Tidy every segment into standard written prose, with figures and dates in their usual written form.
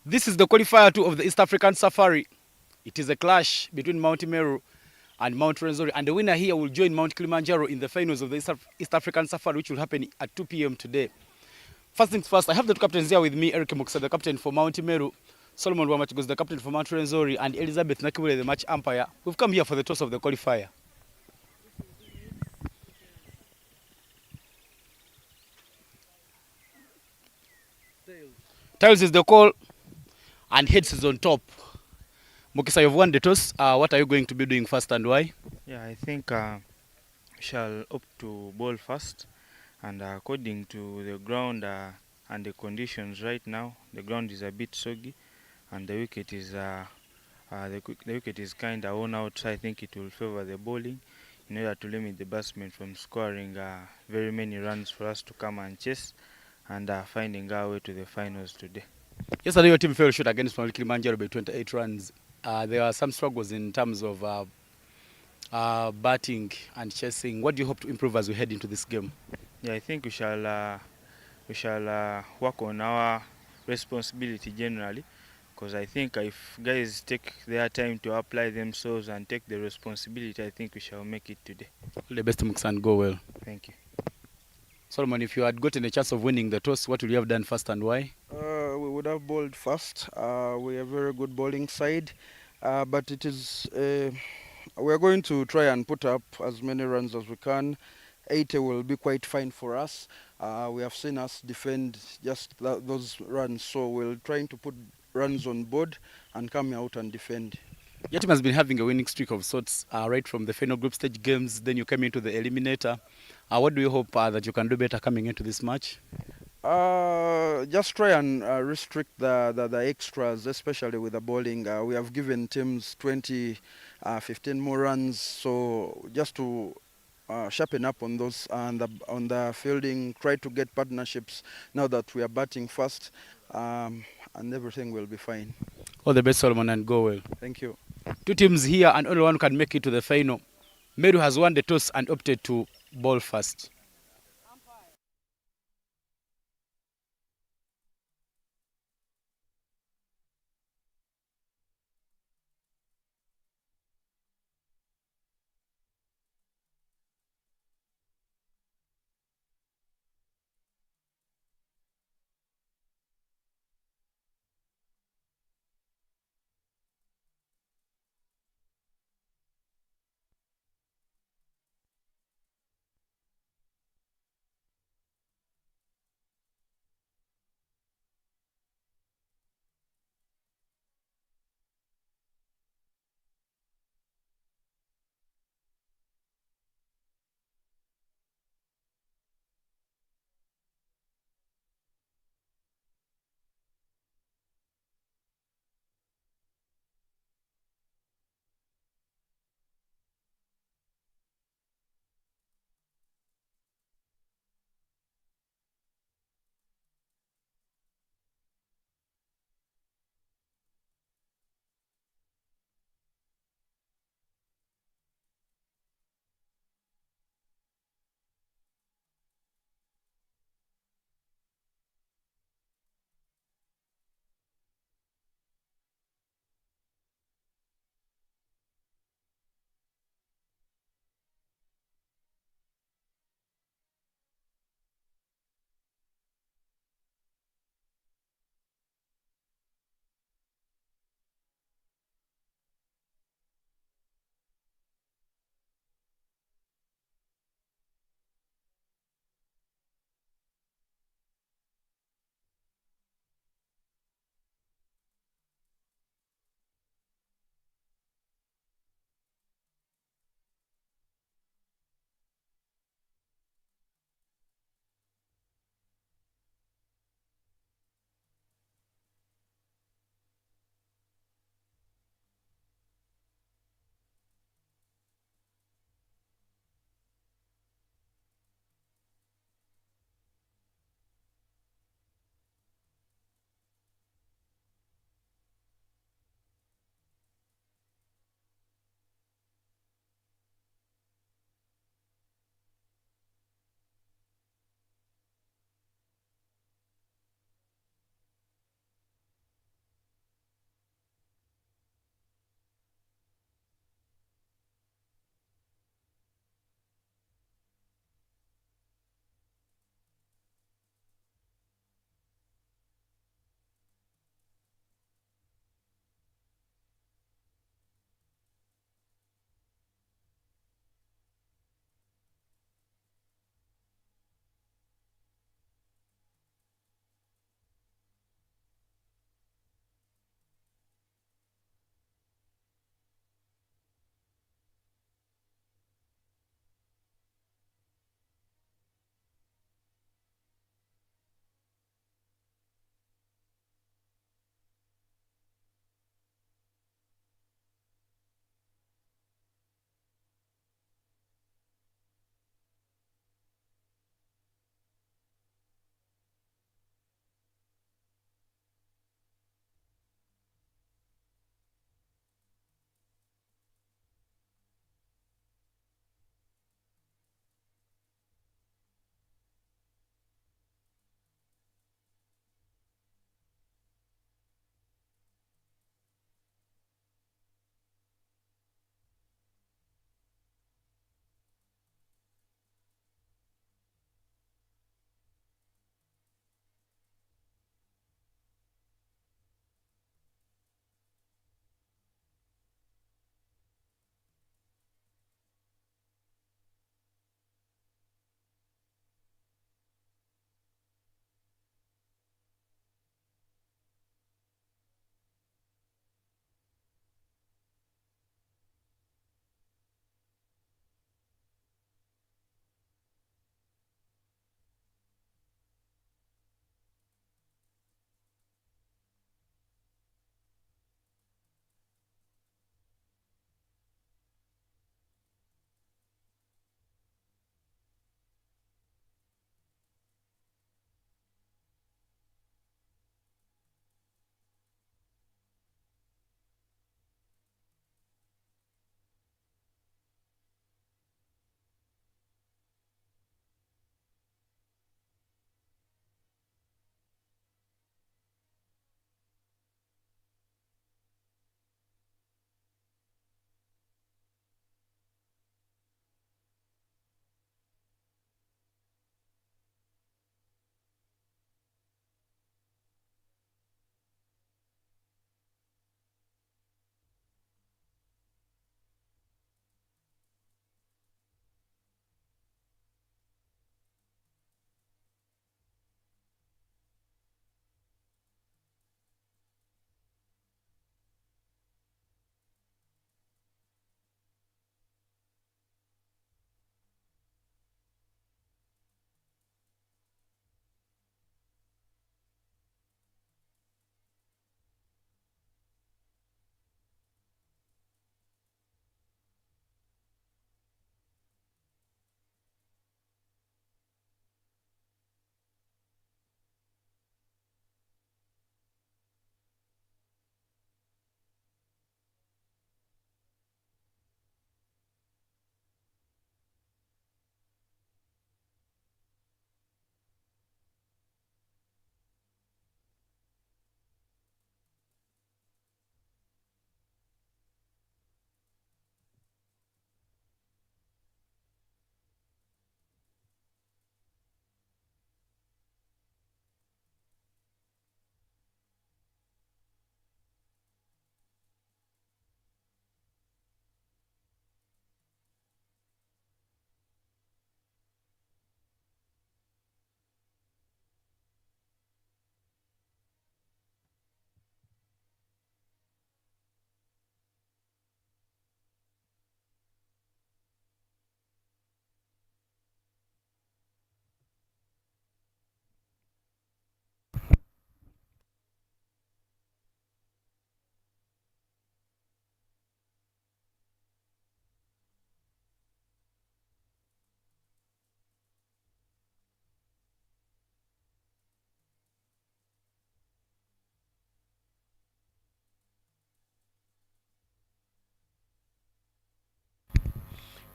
This is the qualifier 2 of the East African Safari. It is a clash between Mt.Meru and Mt.Rwenzori, and the winner here will join Mount Kilimanjaro in the finals of the East African Safari, which will happen at 2 p.m. today. First things first, I have the two captains here with me, Eric Muksa, the captain for Mt.Meru, Solomon Wamachugos, the captain for Mt.Rwenzori, and Elizabeth Nakiwele, the match umpire. We've come here for the toss of the qualifier. Tails is the call, and heads is on top. Mukisa, you've won the toss. What are you going to be doing first and why? Yeah, I think we shall opt to bowl first, and according to the ground and the conditions right now, the ground is a bit soggy, and the wicket is kind of worn out. So I think it will favour the bowling in order to limit the batsmen from scoring very many runs for us to come and chase and finding our way to the finals today. Yesterday, your team fell short against Mount Kilimanjaro by 28 runs. There are some struggles in terms of batting and chasing. What do you hope to improve as we head into this game? Yeah, I think we shall work on our responsibility generally, because I think if guys take their time to apply themselves and take the responsibility, I think we shall make it today. All the best, Muksa, and go well. Thank you. Solomon, if you had gotten a chance of winning the toss, what would you have done first and why? We would have bowled first. We are a very good bowling side, but it is we are going to try and put up as many runs as we can. 80 will be quite fine for us. We have seen us defend just those runs, so we're trying to put runs on board and come out and defend. Your team has been having a winning streak of sorts right from the final group stage games. Then you came into the eliminator. What do you hope that you can do better coming into this match? Just try and restrict the extras, especially with the bowling. We have given teams 20, 15 more runs, so just to sharpen up on those and on the fielding, try to get partnerships now that we are batting first, and everything will be fine. All the best, Solomon, and go well. Thank you. Two teams here, and only one can make it to the final. Meru has won the toss and opted to bowl first.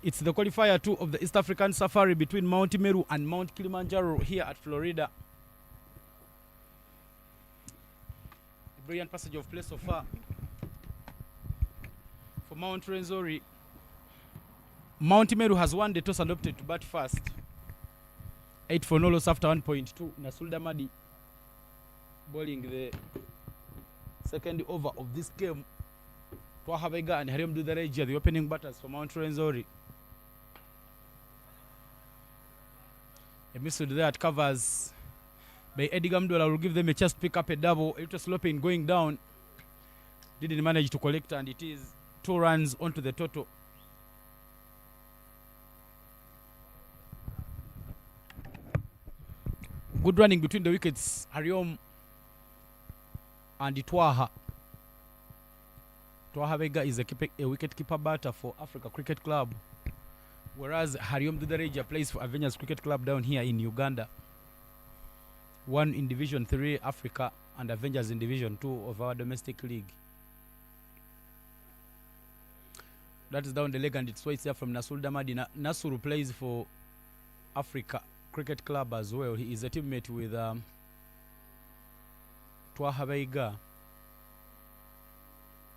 It's the qualifier 2 of the East African Safari between Mt.Meru and Mount Kilimanjaro here at Florida. A brilliant passage of play so far for Mt.Rwenzori. Mt.Meru has won the toss and opted to bat first. 8 for no loss after 1.2. Nasulda Madi bowling the second over of this game. Twahabega and Hariom Dudareji, the opening batters for Mt.Rwenzori. A missile there at covers by Eddie Gamdola will give them a chance to pick up a double. It was sloping going down. Didn't manage to collect, and it is 2 runs onto the total. Good running between the wickets. Hariom and Twaha. Twaha Vega is a wicket-keeper batter for Africa Cricket Club, whereas Hariom Dudareja plays for Avengers Cricket Club down here in Uganda. One in Division 3 Africa and Avengers in Division 2 of our domestic league. That is down the leg, and it's White here from Nasul Damadi. Nasuru plays for Africa Cricket Club as well. He is a teammate with Twaha Vega.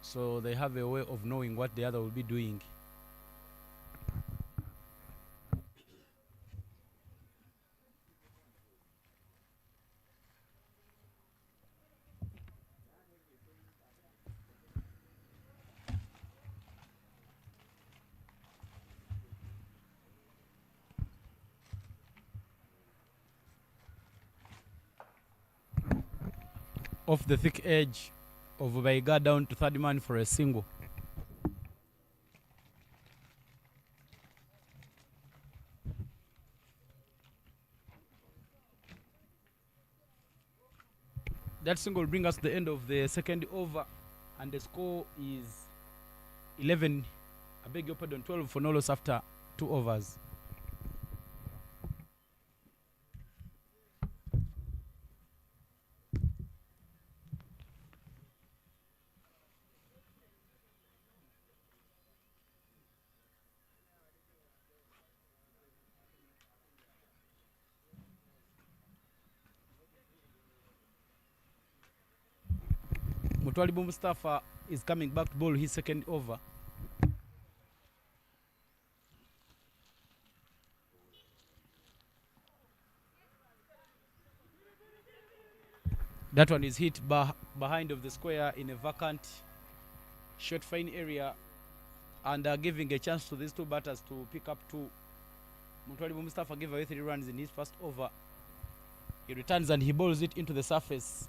So they have a way of knowing what the other will be doing. Off the thick edge of Vaiga down to third man for a single. That single will bring us to the end of the second over, and the score is 11. I beg your pardon, 12 for no loss after 2 overs. Mutwalibu Mustafa is coming back to bowl his second over. That one is hit behind of the square in a vacant short fine area, and giving a chance to these 2 batters to pick up 2. Mutwalibu Mustafa gave away 3 runs in his first over. He returns and he bowls it into the surface.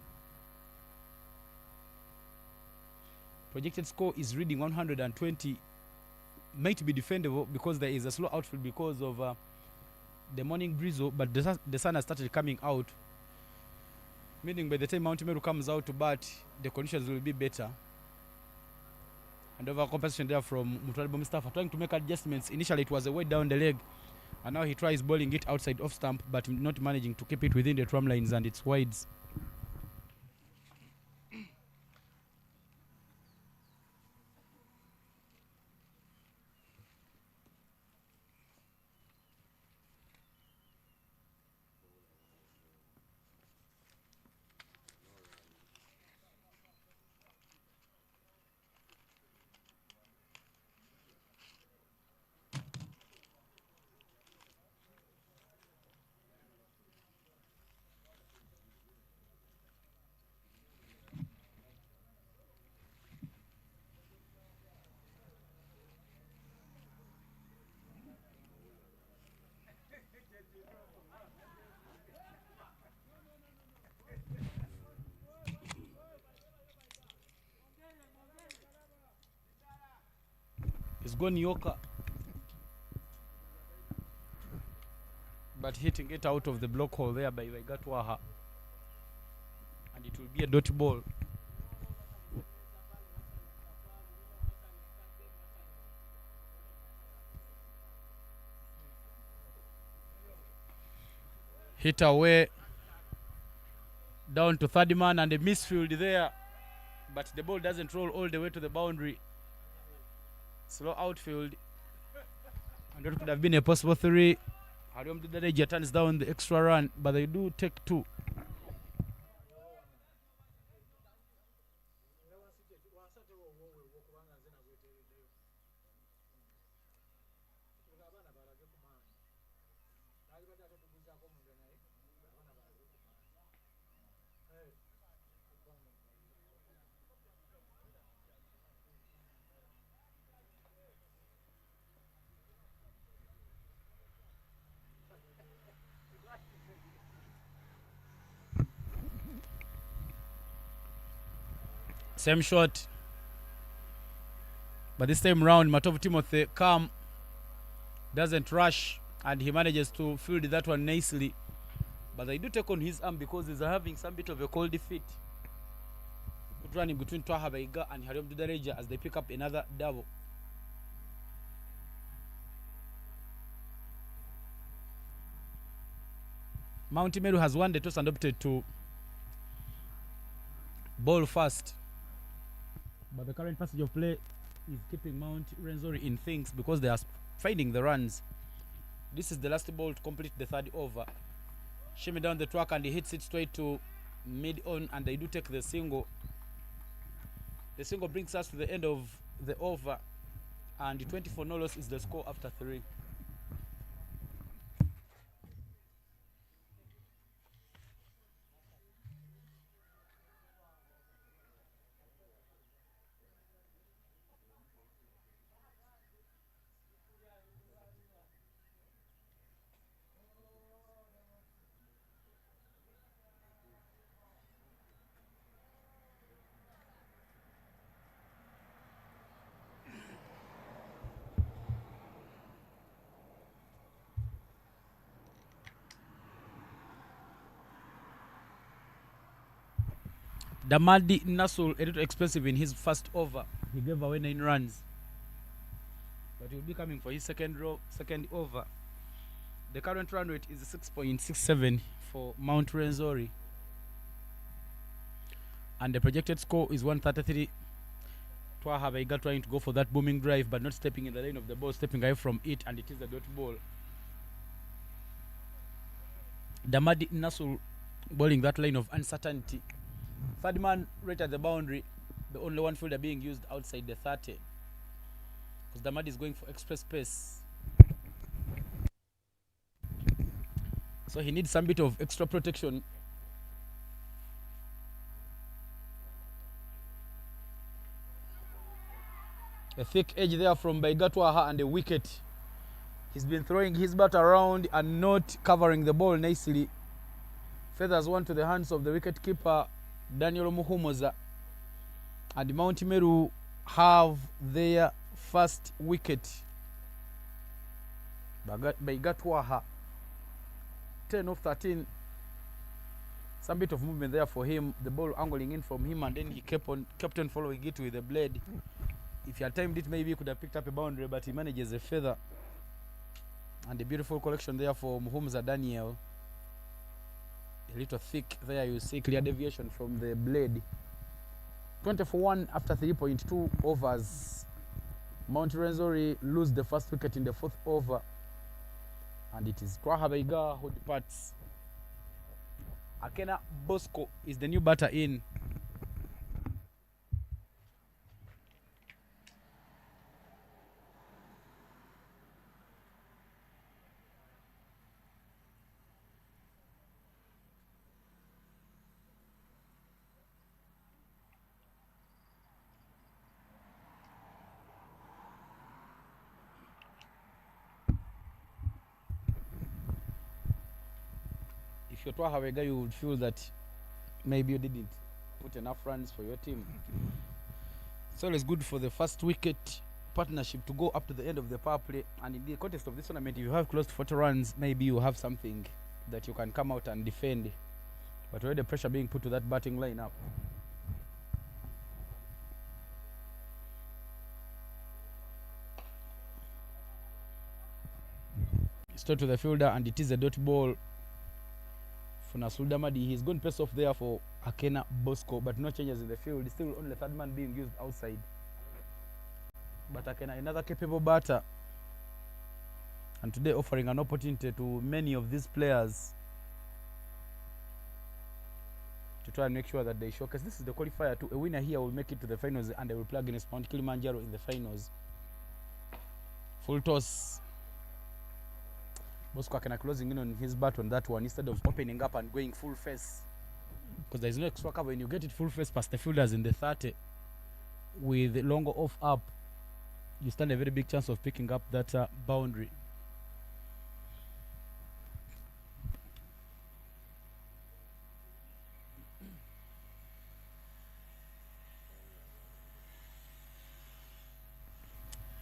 Projected score is reading 120. Might be defendable because there is a slow outfield because of the morning drizzle, but the sun has started coming out, meaning by the time Mt.Meru comes out to bat, the conditions will be better. And over compensation there from Mutwalibu Mustafa, trying to make adjustments. Initially it was a way down the leg, and now he tries bowling it outside off stump, but not managing to keep it within the drum lines, and it's wides. It's gone Yoka, but hitting it out of the block hole there by Vaigatwaha, and it will be a dot ball. Hit away down to third man, and a misfield there, but the ball doesn't roll all the way to the boundary. Slow outfield, And that could have been a possible 3. Hariom Didareja turns down the extra run, but they do take 2. Same shot, but this time round Matov Timothy calm, doesn't rush, and he manages to field that one nicely. But they do take on his arm because he's having some bit of a cold feet. Good running between Twaha Baiga and Hariom Didareja as they pick up another double. Mt.Meru has won the toss and opted to ball first. But the current passage of play is keeping Mt.Rwenzori in things because they are finding the runs. This is the last ball to complete the 3rd over. Shimmy down the track and he hits it straight to mid-on, and they do take the single. The single brings us to the end of the over, and 24 no loss is the score after 3. Damadi Nasul a little expensive in his first over. He gave away 9 runs, but he will be coming for his second over. The current run rate is 6.67 for Mt.Rwenzori, and the projected score is 133. Twaha Baiga trying to go for that booming drive, but not stepping in the lane of the ball, stepping away from it, and it is a dot ball. Damadi Nasul bowling that line of uncertainty. 3rd man right at the boundary, the only one fielder being used outside the 30, because Damadi is going for express pace, so he needs some bit of extra protection. A thick edge there from Baiga Twaha and a wicket. He's been throwing his bat around and not covering the ball nicely. Feathers one to the hands of the wicket keeper Daniel Muhumoza, and Mt.Meru have their first wicket. Baiga Twaha 10 of 13. Some bit of movement there for him, the ball angling in from him, and then he kept on following it with the blade. If he had timed it, maybe he could have picked up a boundary, but he manages a feather. And a beautiful collection there for Muhumoza Daniel. A little thick there, you see clear deviation from the blade. 20 for 1 after 3.2 overs. Mt.Rwenzori lose the first wicket in the 4th over, and it is Twaha Baiga who departs. Akena Bosco is the new batter in. If you're Twaha Baiga, you would feel that maybe you didn't put enough runs for your team. It's always good for the first wicket partnership to go up to the end of the power play, and in the context of this tournament, if you have close to 40 runs, maybe you have something that you can come out and defend. But where the pressure being put to that batting lineup. Straight to the fielder, and it is a dot ball for Nasul Damadi. He's going pace off there for Akena Bosco, but no changes in the field. Still only the 3rd man being used outside. But Akena, another capable batter. and today offering an opportunity to many of these players to try and make sure that they showcase. This is the qualifier to a winner here will make it to the finals, and they will play against Mount Kilimanjaro in the finals. Full toss. Bosco Akena closing in on his bat on that one instead of opening up and going full face, because there is no extra cover when you get it full face past the fielders in the 30 with longer off up. You stand a very big chance of picking up that boundary.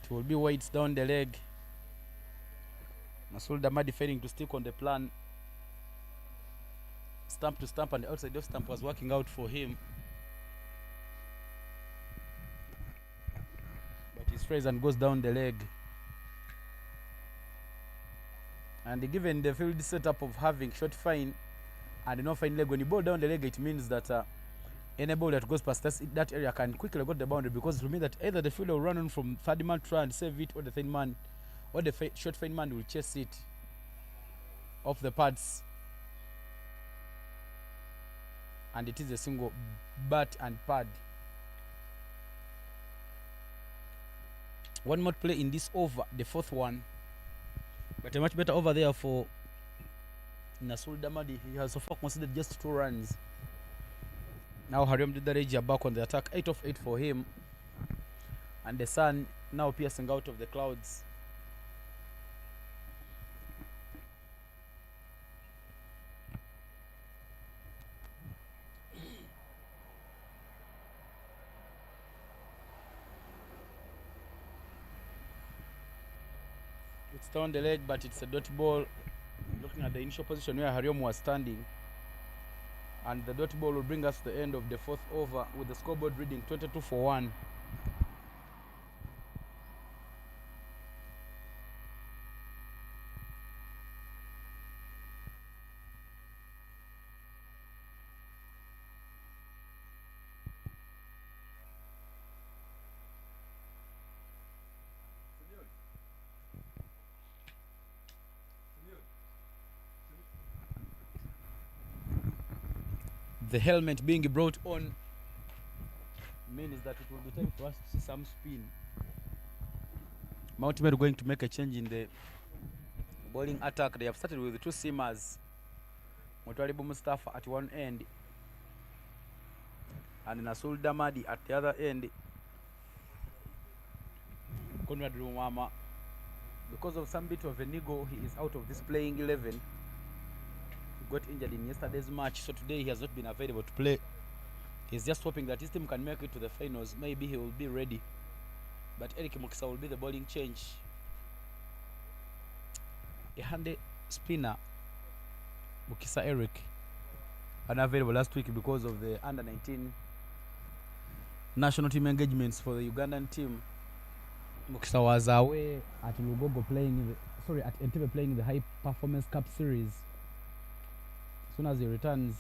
It will be weights down the leg. Nasul Damadi failing to stick on the plan. Stump to stump, and the outside off stump was working out for him. But he sprays and goes down the leg. And given the field setup of having short fine and no fine leg, when you bowl down the leg, it means that any ball that goes past that area can quickly go to the boundary, because it will mean that either the fielder will run on from third man, try and save it, or the thin man, or the short fine man will chase it off the pads. And it is a single bat and pad. One more play in this over, the fourth one. But a much better over there for Nasul Damadi. He has so far considered just 2 runs. Now Hariom Didareji are back on the attack. 8 of 8 for him. And the sun now piercing out of the clouds. It's down the leg, but it's a dot ball. Looking at the initial position where Hariom was standing. And the dot ball will bring us to the end of the 4th over with the scoreboard reading 22 for 1. The helmet being brought on means that it will be time for us to see some spin. Mt.Meru going to make a change in the bowling attack. They have started with 2 seamers. Mutwalibu Mustafa at one end and Nasul Damadi at the other end. Conrad Rumama, because of some bit of a niggle, he is out of this playing 11. Got injured in yesterday's match, so today he has not been available to play. He's just hoping that his team can make it to the finals. Maybe he will be ready. But Eric Mukisa will be the bowling change. A handy spinner, Mukisa Eric, unavailable last week because of the under-19 national team engagements for the Ugandan team. Mukisa was away at Lugogo playing at Entebbe playing the High Performance Cup Series. As soon as he returns,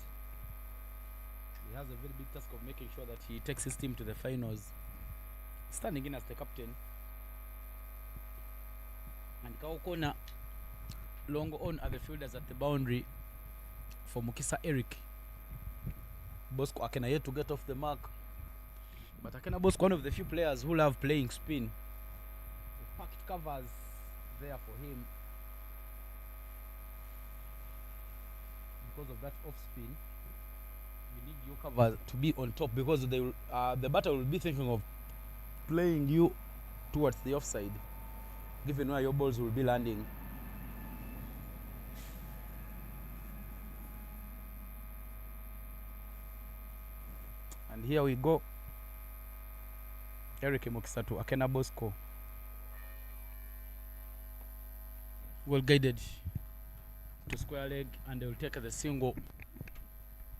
he has a very big task of making sure that he takes his team to the finals. Standing in as the captain. And Kaokona long on are the fielders at the boundary for Mukisa Eric. Bosco Akena yet to get off the mark. But Akena Bosco, one of the few players who love playing spin. The packed covers there for him. Because of that off spin, you need your cover to be on top, because they will, the batter will be thinking of playing you towards the offside, given where your balls will be landing. And here we go. Eric Mukisa to Akena Bosco. Well guided to square leg, and they will take the single.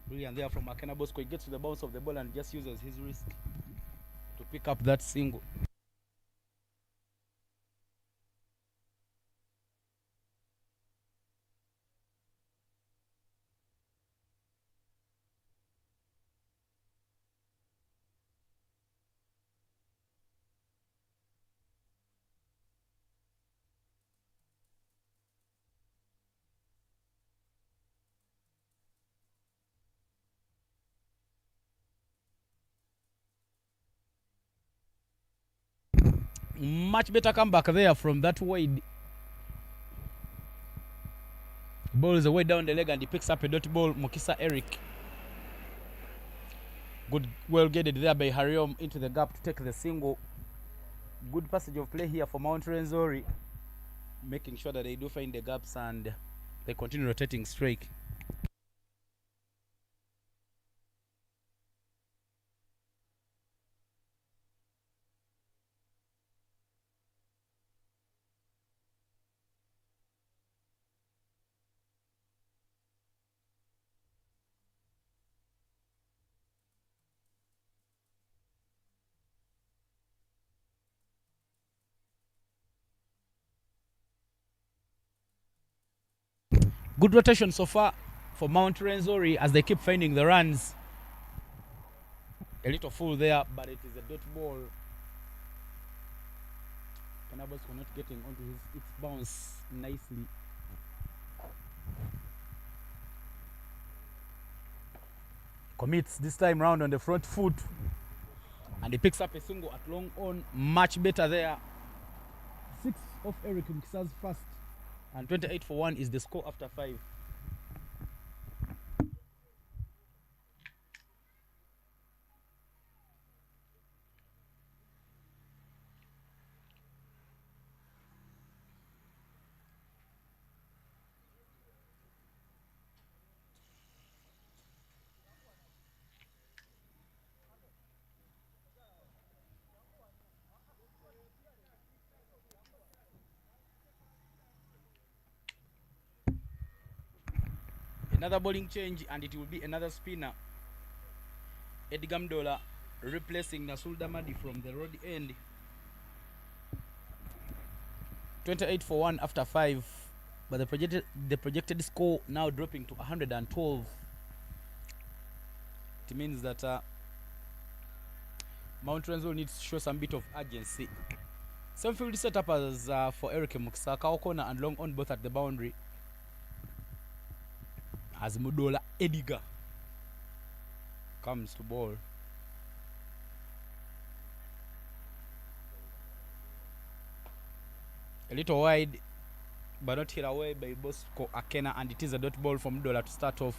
Brilliant there from Akena Bosco. He gets to the bounce of the ball and just uses his wrist to pick up that single. Much better comeback there from that wide. Ball is away down the leg and he picks up a dot ball. Mukisa Eric. Good, well guided there by Hariom into the gap to take the single. Good passage of play here for Mt.Rwenzori, making sure that they do find the gaps and they continue rotating strike. Good rotation so far for Mt.Rwenzori as they keep finding the runs. A little full there, but it is a dot ball. Cannabis not getting onto its bounce nicely. Commits this time round on the front foot. And he picks up a single at long on. Much better there. 6 off Eric Mkisa's first. And 28 for 1 is the score after 5. Another bowling change and it will be another spinner. Edgar Mdola replacing Nasul Damadi from the road end. 28 for 1 after 5, but the projected score now dropping to 112. It means that Mt.Rwenzori needs to show some bit of urgency. Same field setup as for Eric Mukisa, corner and long on both at the boundary. As Mudola Ediga comes to ball. A little wide, but not hit away by Bosco Akena, and it is a dot ball from Mudola to start off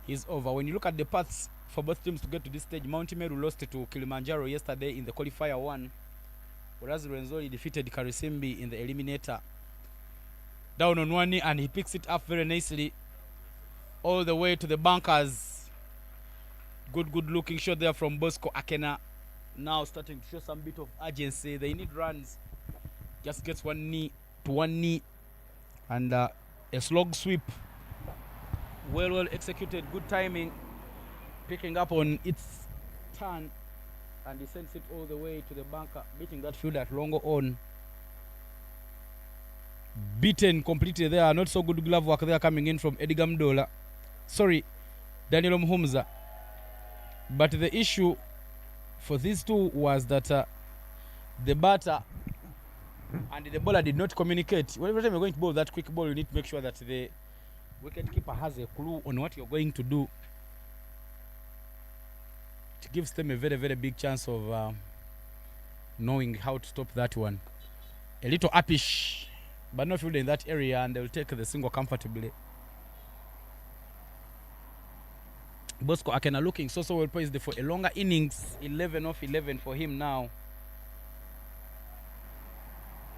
his over. When you look at the paths for both teams to get to this stage, Mt.Meru lost to Kilimanjaro yesterday in the qualifier 1, whereas Rwenzori defeated Karisimbi in the eliminator. Down on one knee, and he picks it up very nicely all the way to the bunkers. Good looking shot there from Bosco Akena. Now starting to show some bit of urgency. They need runs. Just gets one knee to one knee. And a slog sweep. Well executed. Good timing. Picking up on its turn. And he sends it all the way to the bunker. Beating that field at longer on. Beaten completely there. Not so good glove work there coming in from Edgar Mdola. Sorry, Daniel Mhumza. But the issue for these two was that the batter and the bowler did not communicate. Every time you're going to bowl that quick ball, you need to make sure that the wicketkeeper has a clue on what you're going to do. It gives them a very big chance of knowing how to stop that one. A little uppish, but no field in that area, and they'll take the single comfortably. Bosco Akena looking so well poised for a longer innings. 11 off 11 for him now.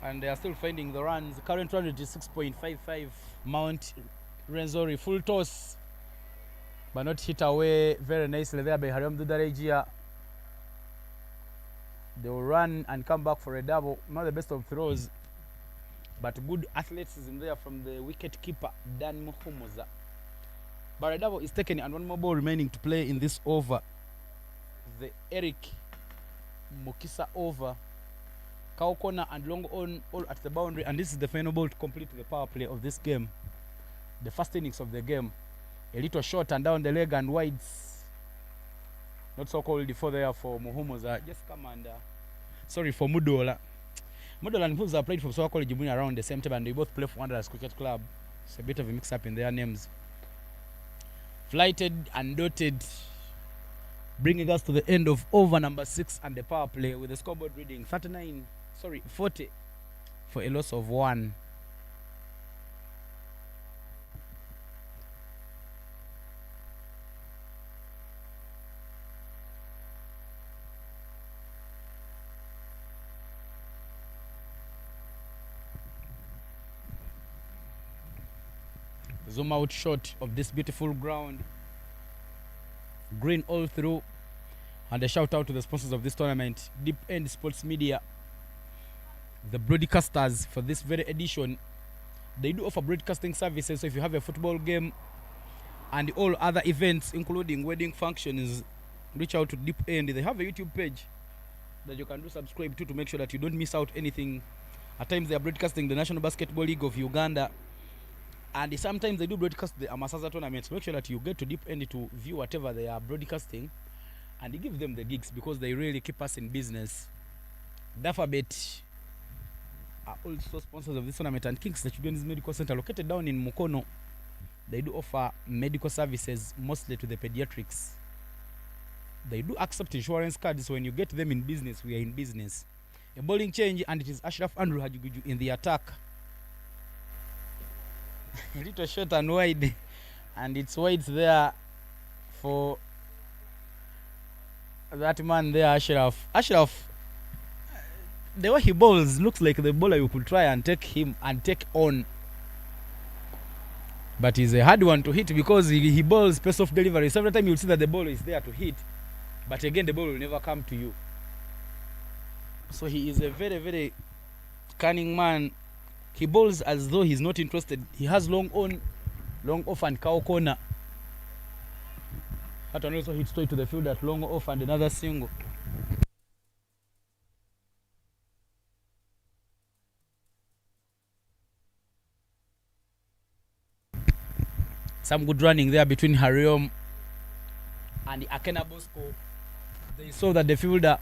And they are still finding the runs. The current run is 6.55. Mt.Rwenzori full toss, but not hit away very nicely there by Hariom Dudarejia. They will run and come back for a double. Not the best of throws, but good athleticism there from the wicket keeper Dan Muhumuza. But a double is taken and one more ball remaining to play in this over. The Eric Mukisa over. Cow corner and long on all at the boundary, and this is the final ball to complete the power play of this game. The first innings of the game. A little short and down the leg and wides. Not so cold before there for Muhumuza. Just come and sorry for Mudola. Mudola and Muhumuza played for Soka College around the same time, and they both play for Wanderers Cricket Club. It's a bit of a mix up in their names. Flighted and dotted, bringing us to the end of over number 6 and the power play with the scoreboard reading 39 40 for a loss of 1. Zoom out shot of this beautiful ground, green all through. And a shout out to the sponsors of this tournament, Deep End Sports Media, the broadcasters for this very edition. They do offer broadcasting services, so if you have a football game and all other events, including wedding functions, reach out to Deep End. They have a YouTube page that you can do subscribe to make sure that you don't miss out anything. At times they are broadcasting the National Basketball League of Uganda, and sometimes they do broadcast the Amasaza tournaments. Make sure that you get to Deep End to view whatever they are broadcasting, and give them the gigs because they really keep us in business. Dafabet are also sponsors of this tournament, and King's Children's Medical Center, located down in Mukono. They do offer medical services mostly to the pediatrics. They do accept insurance cards, so when you get them in business, we are in business. A bowling change, and it is Ashraf Andrew Hajiguju in the attack. A little short and wide, and it's wide there for that man there, Ashraf. Ashraf, the way he bowls looks like the bowler you could try and take him and take on. But he's a hard one to hit because he bowls pace of delivery. So every time you'll see that the ball is there to hit, but again the ball will never come to you. So he is a very, very cunning man. He bowls as though he's not interested. He has long on, long off and cow corner. That one also hit straight to the field at long off and another single. Some good running there between Hariom and Akena Bosco. They saw that the fielder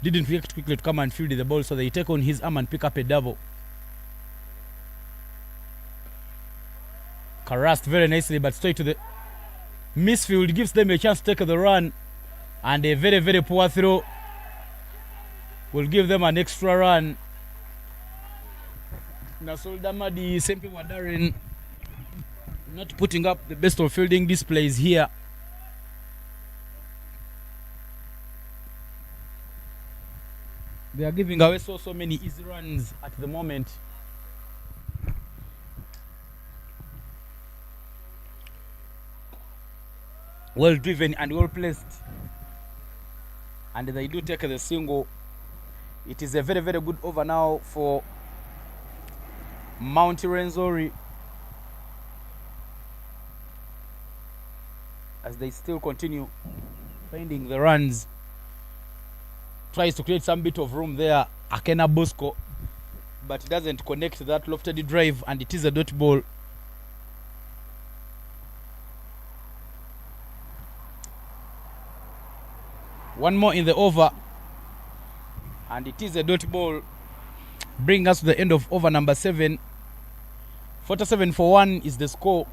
didn't react quickly to come and field the ball, so they take on his arm and pick up a double. Caressed very nicely, but straight to the misfield, gives them a chance to take the run, and a very, very poor throw will give them an extra run. Nasol Damadi, same people are Darren, not putting up the best of fielding displays here. They are giving away so many easy runs at the moment. Well driven and well placed, and they do take the single. It is a very, very good over now for Mt.Rwenzori, as they still continue finding the runs. Tries to create some bit of room there, Akena Bosco, but doesn't connect that lofted drive, and it is a dot ball. One more in the over, and it is a dot ball. Bring us to the end of over number 7. 47-1 is the score.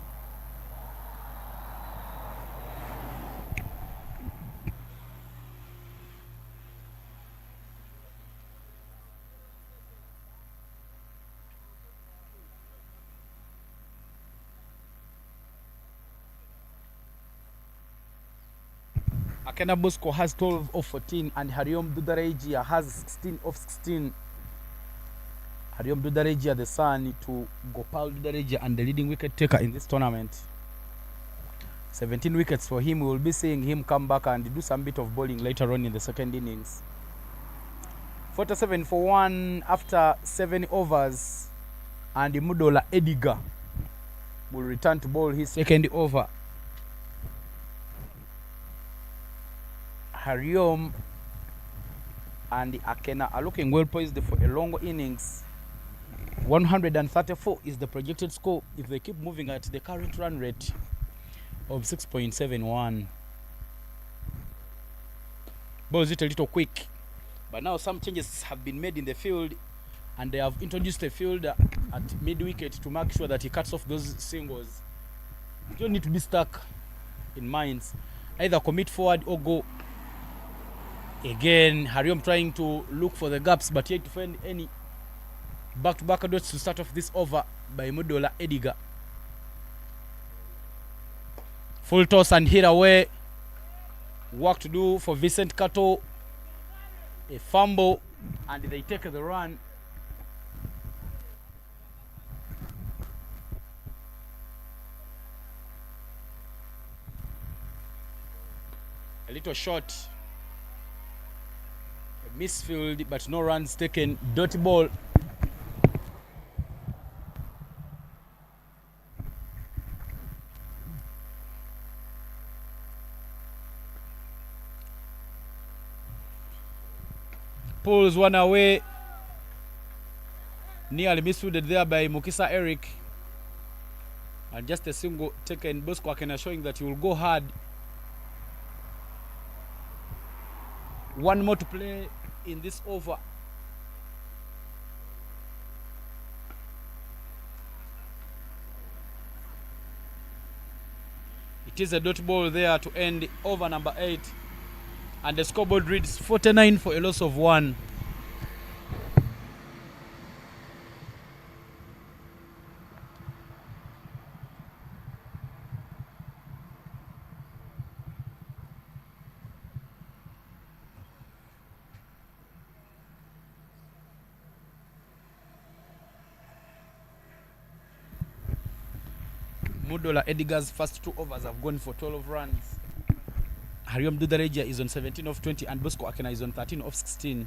Akena Bosco has 12 of 14, and Hariom Dudarejia has 16 of 16. Hariom Dudarejia, the son to Gopal Dudarejia and the leading wicket taker in this tournament. 17 wickets for him. We will be seeing him come back and do some bit of bowling later on in the second innings. 47-1 after 7 overs, and Mudola Ediga will return to bowl his second over. Hariom and Akena are looking well poised for a long innings. 134 is the projected score if they keep moving at the current run rate of 6.71. Ball is a little quick, but now some changes have been made in the field, and they have introduced a fielder at mid wicket to make sure that he cuts off those singles. You don't need to be stuck in mines. Either commit forward or go. Again, Hariom trying to look for the gaps, but yet to find any back-to-back dots to start off this over by Mudola Ediga. Full toss and hit away. Work to do for Vincent Kato. A fumble, and they take the run. A little short. A misfield, but no runs taken. Dirty ball. Pulls one away. Nearly misfielded there by Mukisa Eric. And just a single taken. Bosco Akena showing that he will go hard. One more to play in this over. It is a dot ball there to end over number 8. And the scoreboard reads 49 for a loss of 1. Mudola Ediga's first 2 overs have gone for 12 runs. Hariom Dudareja is on 17 of 20 and Bosco Akena is on 13 of 16.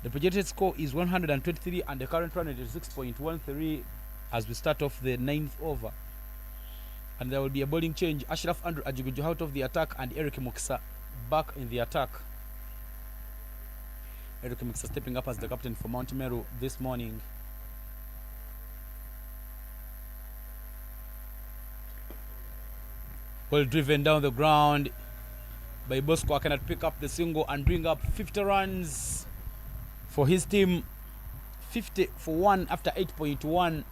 The projected score is 123 and the current run rate is 6.13 as we start off the 9th over. And there will be a bowling change. Ashraf Andrew Ajiguju out of the attack and Eric Mukisa back in the attack. Eric Mukisa stepping up as the captain for Mt.Meru this morning. Well driven down the ground by Bosco. Cannot pick up the single and bring up 50 runs for his team. 50 for 1 after 8.1.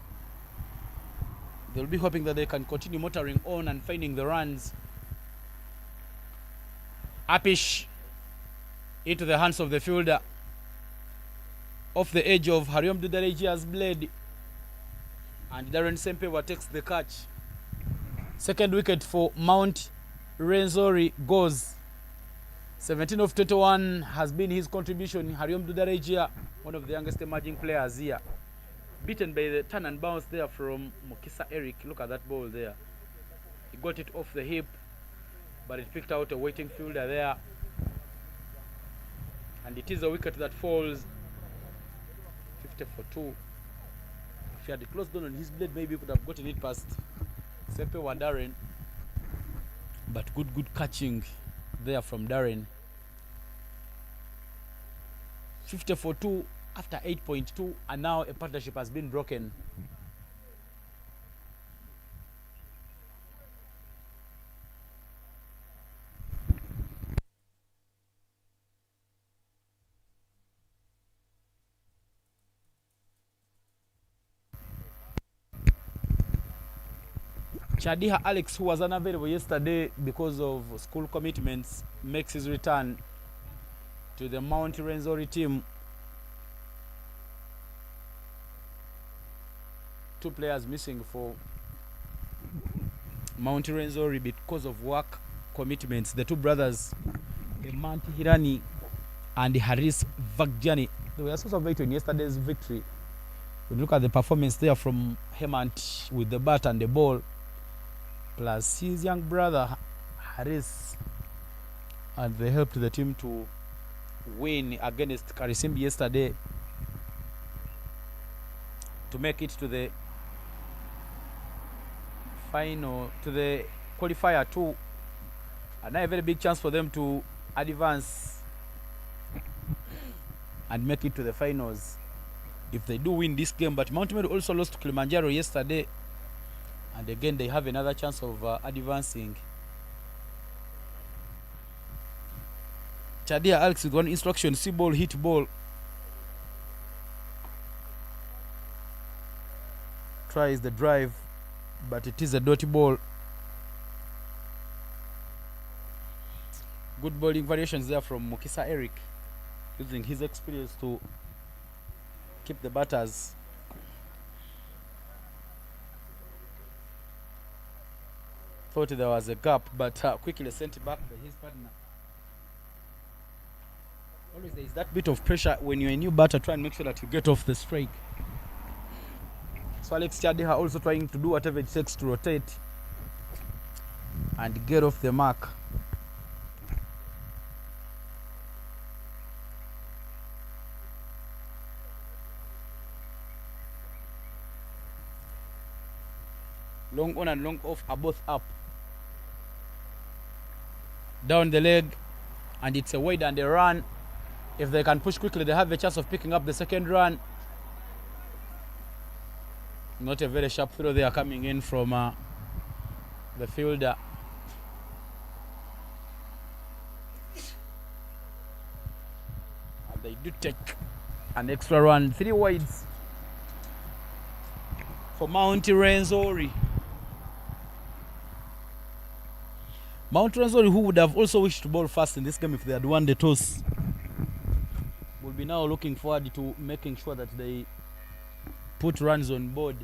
They'll be hoping that they can continue motoring on and finding the runs. Apish into the hands of the fielder. Off the edge of Hariom Dudarejia's blade. And Darren Sempewa takes the catch. Second wicket for Mt.Rwenzori goes. 17 of 21 has been his contribution. Hariom Dudarejia, one of the youngest emerging players here. Beaten by the turn and bounce there from Mukisa Eric. Look at that ball there. He got it off the hip, but it picked out a waiting fielder there. And it is a wicket that falls. 50 for 2. If he had closed down on his blade, maybe he could have gotten it past Sepe wa Darren. But good catching there from Darren. 50 for 2 after 8.2, and now a partnership has been broken. Chadiha Alex, who was unavailable yesterday because of school commitments, makes his return to the Mt.Rwenzori team. 2 players missing for Mt.Rwenzori because of work commitments. The 2 brothers, Emanti Hirani and Haris Vagjani, they were source of victory in yesterday's victory. When you look at the performance there from Hemant with the bat and the ball, plus his young brother Haris, and they helped the team to win against Karisimbi yesterday to make it to the final, to the qualifier 2, and now a very big chance for them to advance and make it to the finals if they do win this game. But Mt.Meru also lost to Kilimanjaro yesterday, and again they have another chance of advancing. Chadia Alex with one instruction: see ball, hit ball. Tries the drive, but it is a dirty ball. Good bowling variations there from Mukisa Eric, using his experience to keep the batters. Thought there was a gap, but quickly sent it back by his partner. Always there is that bit of pressure when you're a new batter, try and make sure that you get off the strike. So Alex Chadeha also trying to do whatever it takes to rotate and get off the mark. Long on and long off are both up. Down the leg, and it's a wide and a run. If they can push quickly, they have a chance of picking up the second run. Not a very sharp throw there coming in from the fielder. And they do take an extra run. 3 wides for Mt.Rwenzori. Mt.Rwenzori, who would have also wished to bowl fast in this game if they had won the toss, will be now looking forward to making sure that they put runs on board.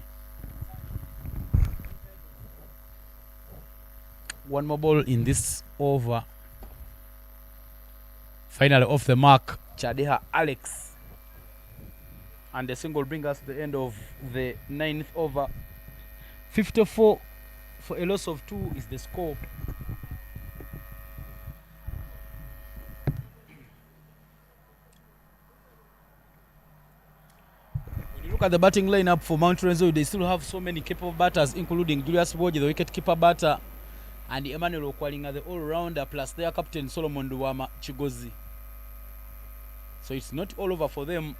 One more ball in this over. Finally off the mark, Chadeha Alex. And the single brings us to the end of the 9th over. 54 for a loss of 2 is the score. Look at the batting lineup for Mt.Rwenzori. They still have so many capable batters, including Julius Boje, the wicket-keeper batter, and Emmanuel Okwalinga, the all-rounder, plus their captain Solomon Duwama Chigozi. So it's not all over for them.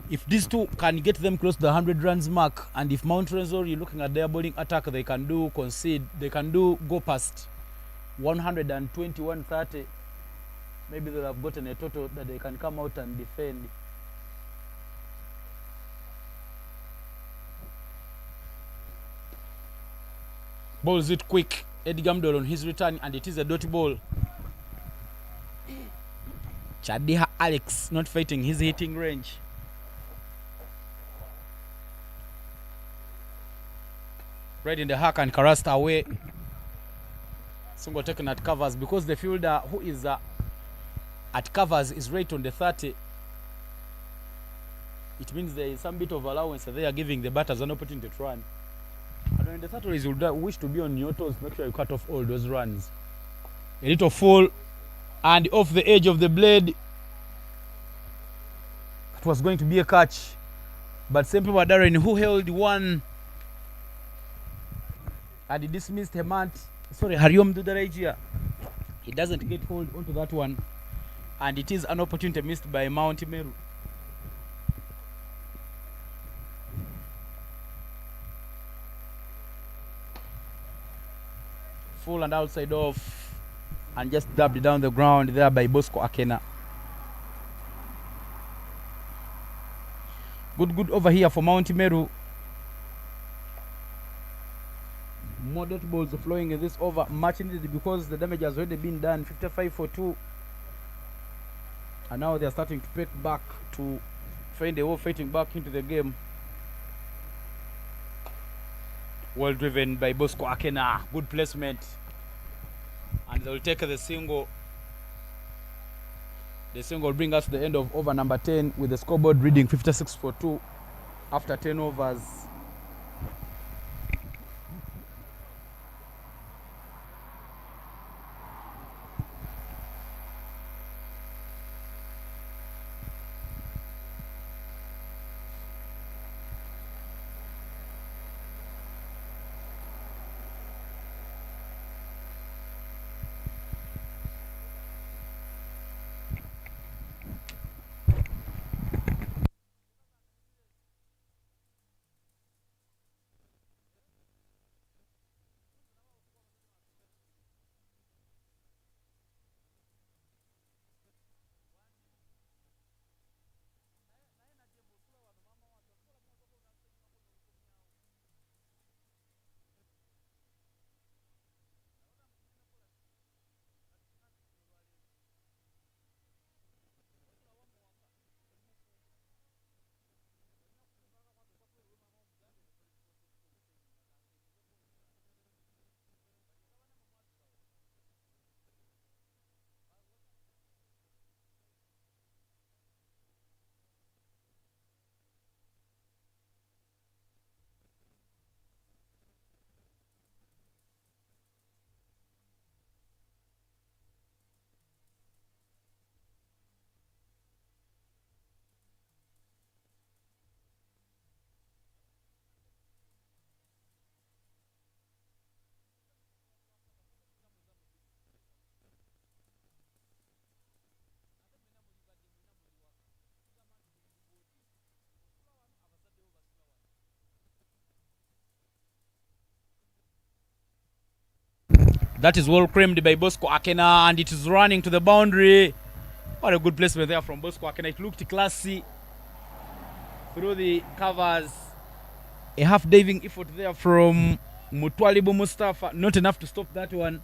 If these two can get them close to the 100 runs mark, and if Mt.Rwenzori, looking at their bowling attack, they can do concede, they can do go past 120, 130, maybe they'll have gotten a total that they can come out and defend. Bowls it quick. Eddie Gamdol on his return, and it is a dot ball. Chadeha Alex not fighting his hitting range. Right in the hack and Karasta away. Single taken at covers, because the fielder who is at covers is right on the 30. It means there is some bit of allowance that they are giving the batters an opportunity to run. And when the third is, you wish to be on your toes, make sure you cut off all those runs. A little fall, and off the edge of the blade. It was going to be a catch, but Sempe Darren, who held one, and he dismissed Hariom Dudarajia. He doesn't get hold onto that one, and it is an opportunity missed by Mt.Meru. Full and outside off, and just dabbed down the ground there by Bosco Akena. Good over here for Mt.Meru. More dot balls flowing in this over, much needed because the damage has already been done. 55 for 2, and now they are starting to pick back to find a way fighting back into the game. Well driven by Bosco Akena. Good placement. And they'll take the single. The single will bring us to the end of over number 10 with the scoreboard reading 56 for 2 after 10 overs. That is well claimed by Bosco Akena, and it is running to the boundary. What a good placement there from Bosco Akena. It looked classy through the covers. A half diving effort there from Mutwalibu Mustafa. Not enough to stop that one.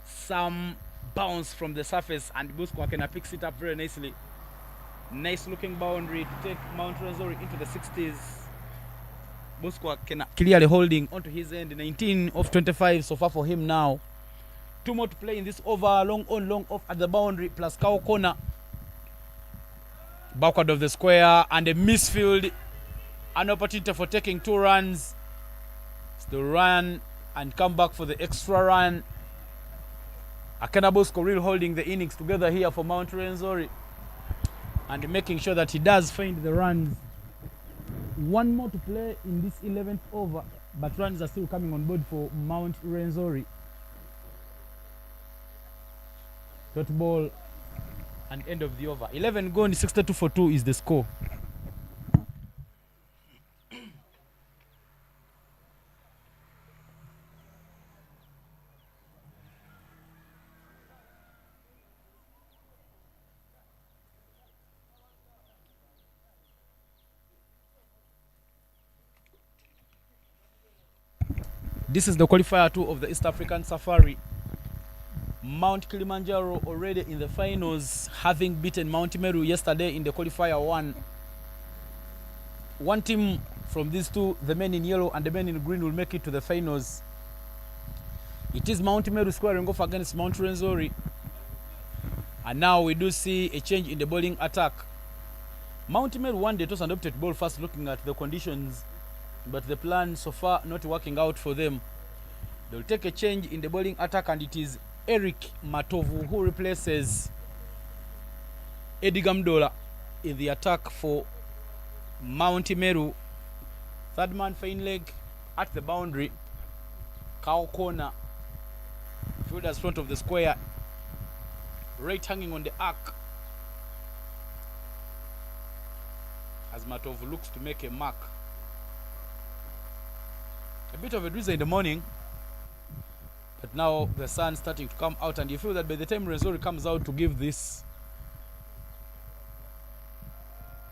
Some bounce from the surface, and Bosco Akena picks it up very nicely. Nice looking boundary to take Mt.Rwenzori into the 60s. Bosco Akena clearly holding onto his end. 19 of 25 so far for him now. 2 more to play in this over. Long on, long off at the boundary, plus cow corner. Backward of the square, and a misfield. An opportunity for taking 2 runs. It's the run and come back for the extra run. Akena Bosco really holding the innings together here for Mt.Rwenzori and making sure that he does find the runs. 1 more to play in this 11th over, but runs are still coming on board for Mt.Rwenzori. Dot ball and end of the over. 11 gone, 62 for 2 is the score. This is the qualifier 2 of the East African Safari. Mount Kilimanjaro already in the finals, having beaten Mt.Meru yesterday in the qualifier 1. One team from these two, the men in yellow and the men in green, will make it to the finals. It is Mt.Meru squaring off against Mt.Rwenzori. And now we do see a change in the bowling attack. Mt.Meru won the toss and opted to bowl first, looking at the conditions, but the plan so far not working out for them. They'll take a change in the bowling attack, and it is Eric Matovu who replaces Edgar Mdola in the attack for Mt.Meru. Third man fine leg at the boundary. Cow corner. Fielders front of the square. Right hanging on the arc as Matovu looks to make a mark. A bit of a drizzle in the morning, but now the sun starting to come out, and you feel that by the time Rwenzori comes out to give this,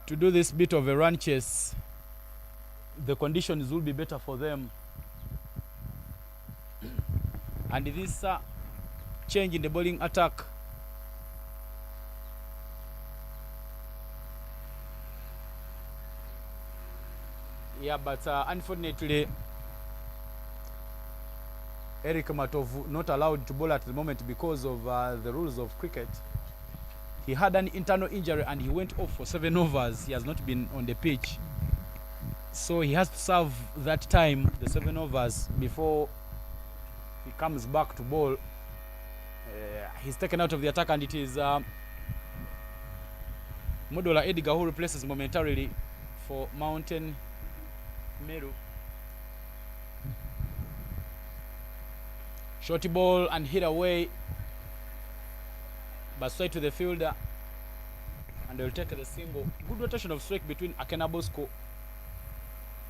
to do this bit of a run chase, the conditions will be better for them. And this change in the bowling attack but unfortunately Eric Matovu not allowed to bowl at the moment because of the rules of cricket. He had an internal injury and he went off for 7 overs. He has not been on the pitch, so he has to serve that time, the 7 overs, before he comes back to bowl. He's taken out of the attack, and it is Modola Edgar who replaces momentarily for Mt.Meru. Shorty ball and hit away, but straight to the fielder, and they'll take the single. Good rotation of strike between Akena Bosco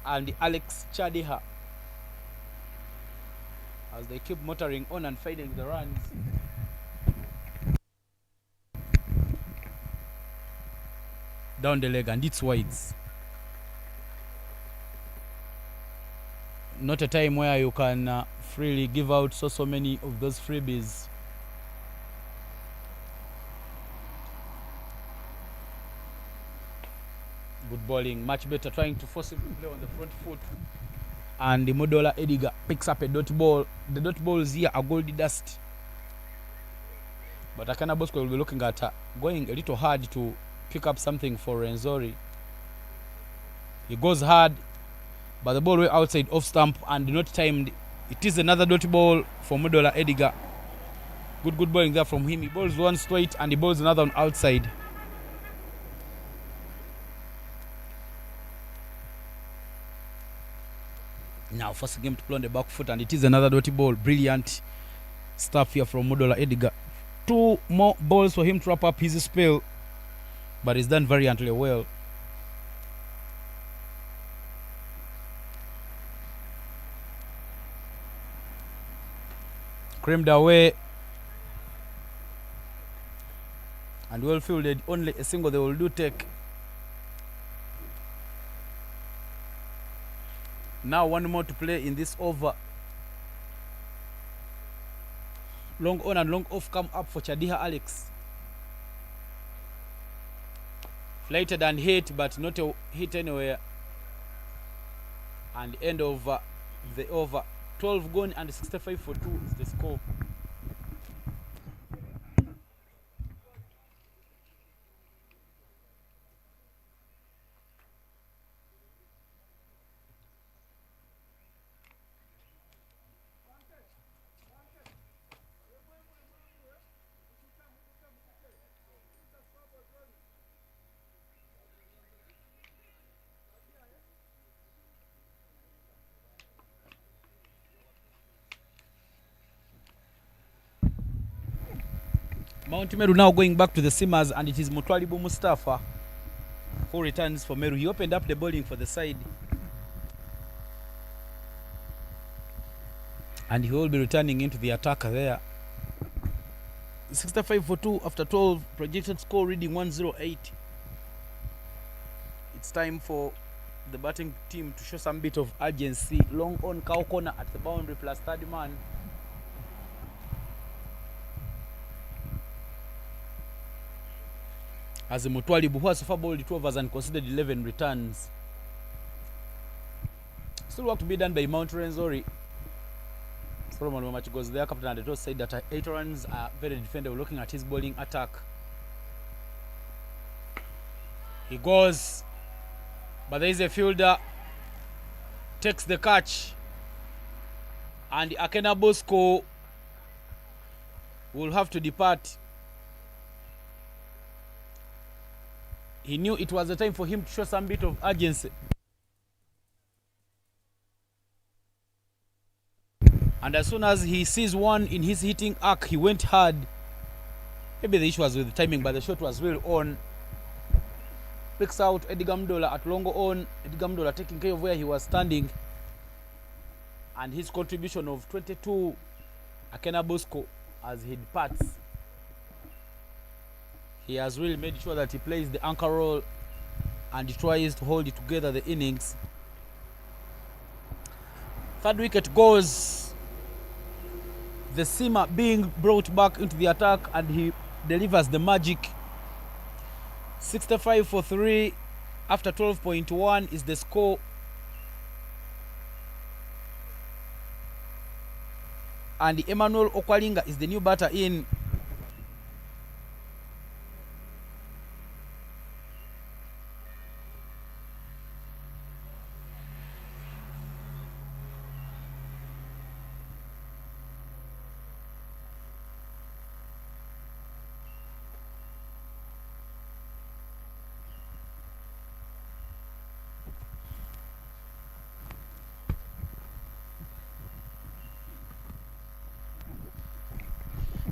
and Alex Chadiha as they keep motoring on and finding the runs. Down the leg, and it's wides. Not a time where you can freely give out so many of those freebies. Good bowling, much better, trying to force him to play on the front foot. And the Modola Edgar picks up a dot ball. The dot balls here are goldy dust, but Akena Bosco will be looking at going a little hard to pick up something for Rwenzori. He goes hard, but the ball way outside off stump and not timed. It is another dot ball for Modola Edgar. Good bowling there from him. He bowls one straight and he bowls another on outside. Now forcing him to play on the back foot, and it is another dotty ball. Brilliant stuff here from Modola Edgar. 2 more balls for him to wrap up his spell, but he's done valiantly well. Creamed away. And well fielded. Only a single they will do take. Now one more to play in this over. Long on and long off come up for Chadiha Alex. Flighted and hit, but not a hit anywhere. And end of the over. 12 gone and 65 for 2 is the score. Mt.Meru now going back to the Simmers, and it is Mutwalibu Mustafa who returns for Meru. He opened up the bowling for the side, and he will be returning into the attacker there. 65 for 2 after 12. Projected score reading 108. It's time for the batting team to show some bit of urgency. Long on, cow corner at the boundary plus third man. As Mutwalibu, who has so far bowled 2 overs and considered 11 returns. Still work to be done by Mt.Rwenzori. Solomon Mamachi goes there. Captain Adeto said that 8 runs are very defendable looking at his bowling attack. He goes, but there is a fielder, takes the catch, and Akena Bosco will have to depart. He knew it was the time for him to show some bit of urgency. And as soon as he sees one in his hitting arc, he went hard. Maybe the issue was with the timing, but the shot was well on. Picks out Eddie Gamdola at long on. Eddie Gamdola taking care of where he was standing. And his contribution of 22, Akena Bosco, as he departs. He has really made sure that he plays the anchor role and he tries to hold it together the innings. Third wicket goes. The seamer being brought back into the attack, and he delivers the magic. 65 for 3 after 12.1 is the score. And Emmanuel Okwalinga is the new batter in.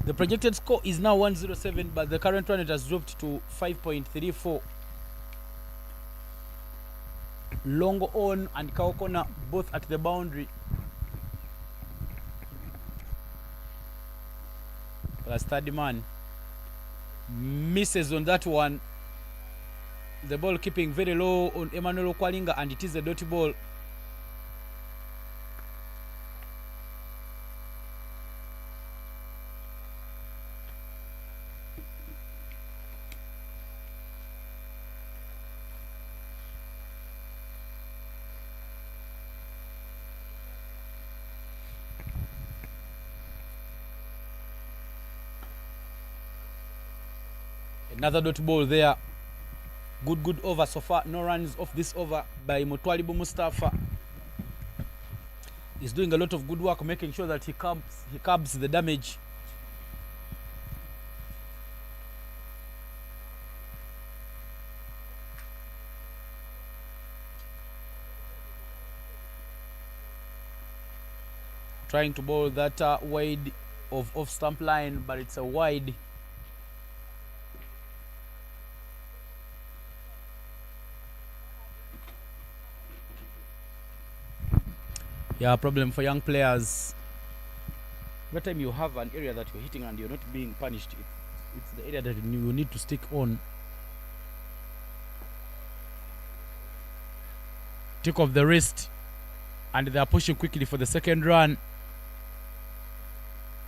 The projected score is now 107, but the current run rate has dropped to 5.34. Long on and cow corner both at the boundary. Plus third man misses on that one. The ball keeping very low on Emmanuel Okwalinga, and it is a dotty ball. Another dot ball there. Good over so far. No runs off this over by Mutwalibu Mustafa. He's doing a lot of good work, making sure that he curbs the damage. Trying to bowl that wide of off stump line, but it's a wide. Yeah, problem for young players. every time you have an area that you're hitting and you're not being punished, it's the area that you need to stick on. Take off the wrist, and they are pushing quickly for the second run.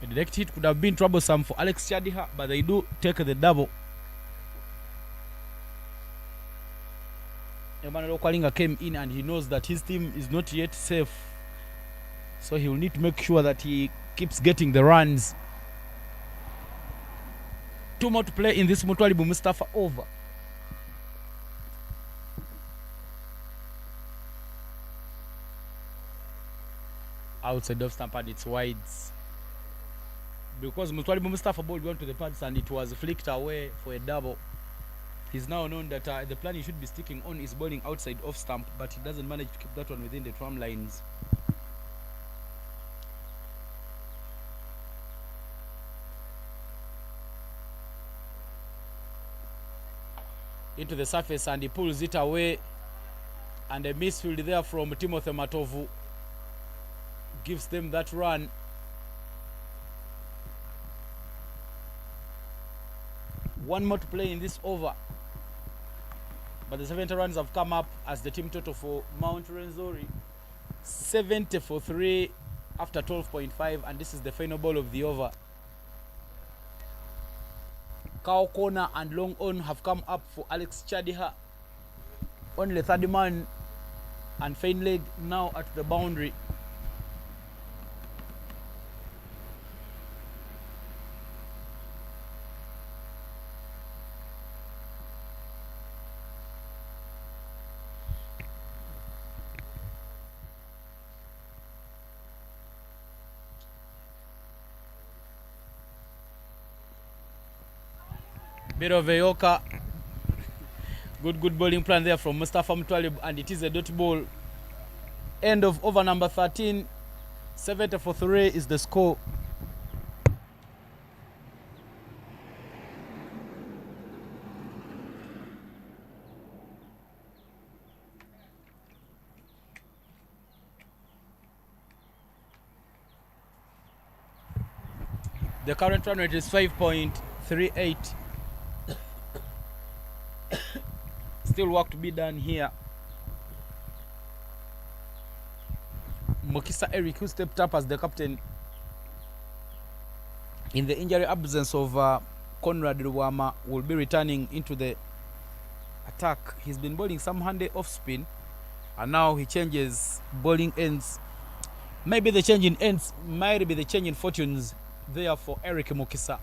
A direct hit could have been troublesome for Alex Chadiha, but they do take the double. Emmanuel Okwalinga came in and he knows that his team is not yet safe, so he will need to make sure that he keeps getting the runs. 2 more to play in this Mutwalibu Mustafa over. Outside of stamp and it's wides. Because Mutwalibu Mustafa ball went to the pads and it was flicked away for a double. He's now known that the plan he should be sticking on is bowling outside off stump, but he doesn't manage to keep that one within the tram lines. Into the surface and he pulls it away, and a misfield there from Timothy Matovu gives them that run. One more to play in this over, but the 70 runs have come up as the team total for Mt.Rwenzori 70 for 3 after 12.5, and this is the final ball of the over. Cow corner and long on have come up for Alex Chadiha. Only third man and fine leg now at the boundary. Bit of a yoker. Good bowling plan there from Mustafa Mutwalib, and it is a dot ball. End of over number 13. 70 for 3 is the score. The current run rate is 5.38. Still work to be done here. Mokisa Eric, who stepped up as the captain in the injury absence of Conrad Ruwama, will be returning into the attack. He's been bowling some handy off spin, and now he changes bowling ends. Maybe the change in ends might be the change in fortunes there for Eric Mokisa.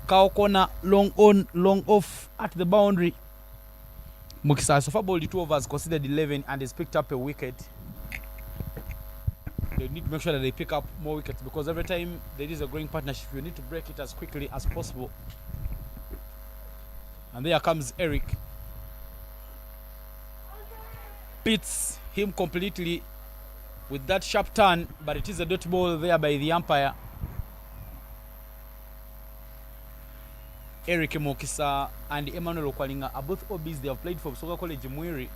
Cow corner, long on, long off at the boundary. Mukisa so far bowled 2 overs, considered 11, and has picked up a wicket. They need to make sure that they pick up more wickets, because every time there is a growing partnership, you need to break it as quickly as possible. And there comes Eric. Beats him completely with that sharp turn, but it is a dot ball there by the umpire. Eric Mokisa and Emmanuel Okwalinga are both OBs. They have played for Soka College Mwiri.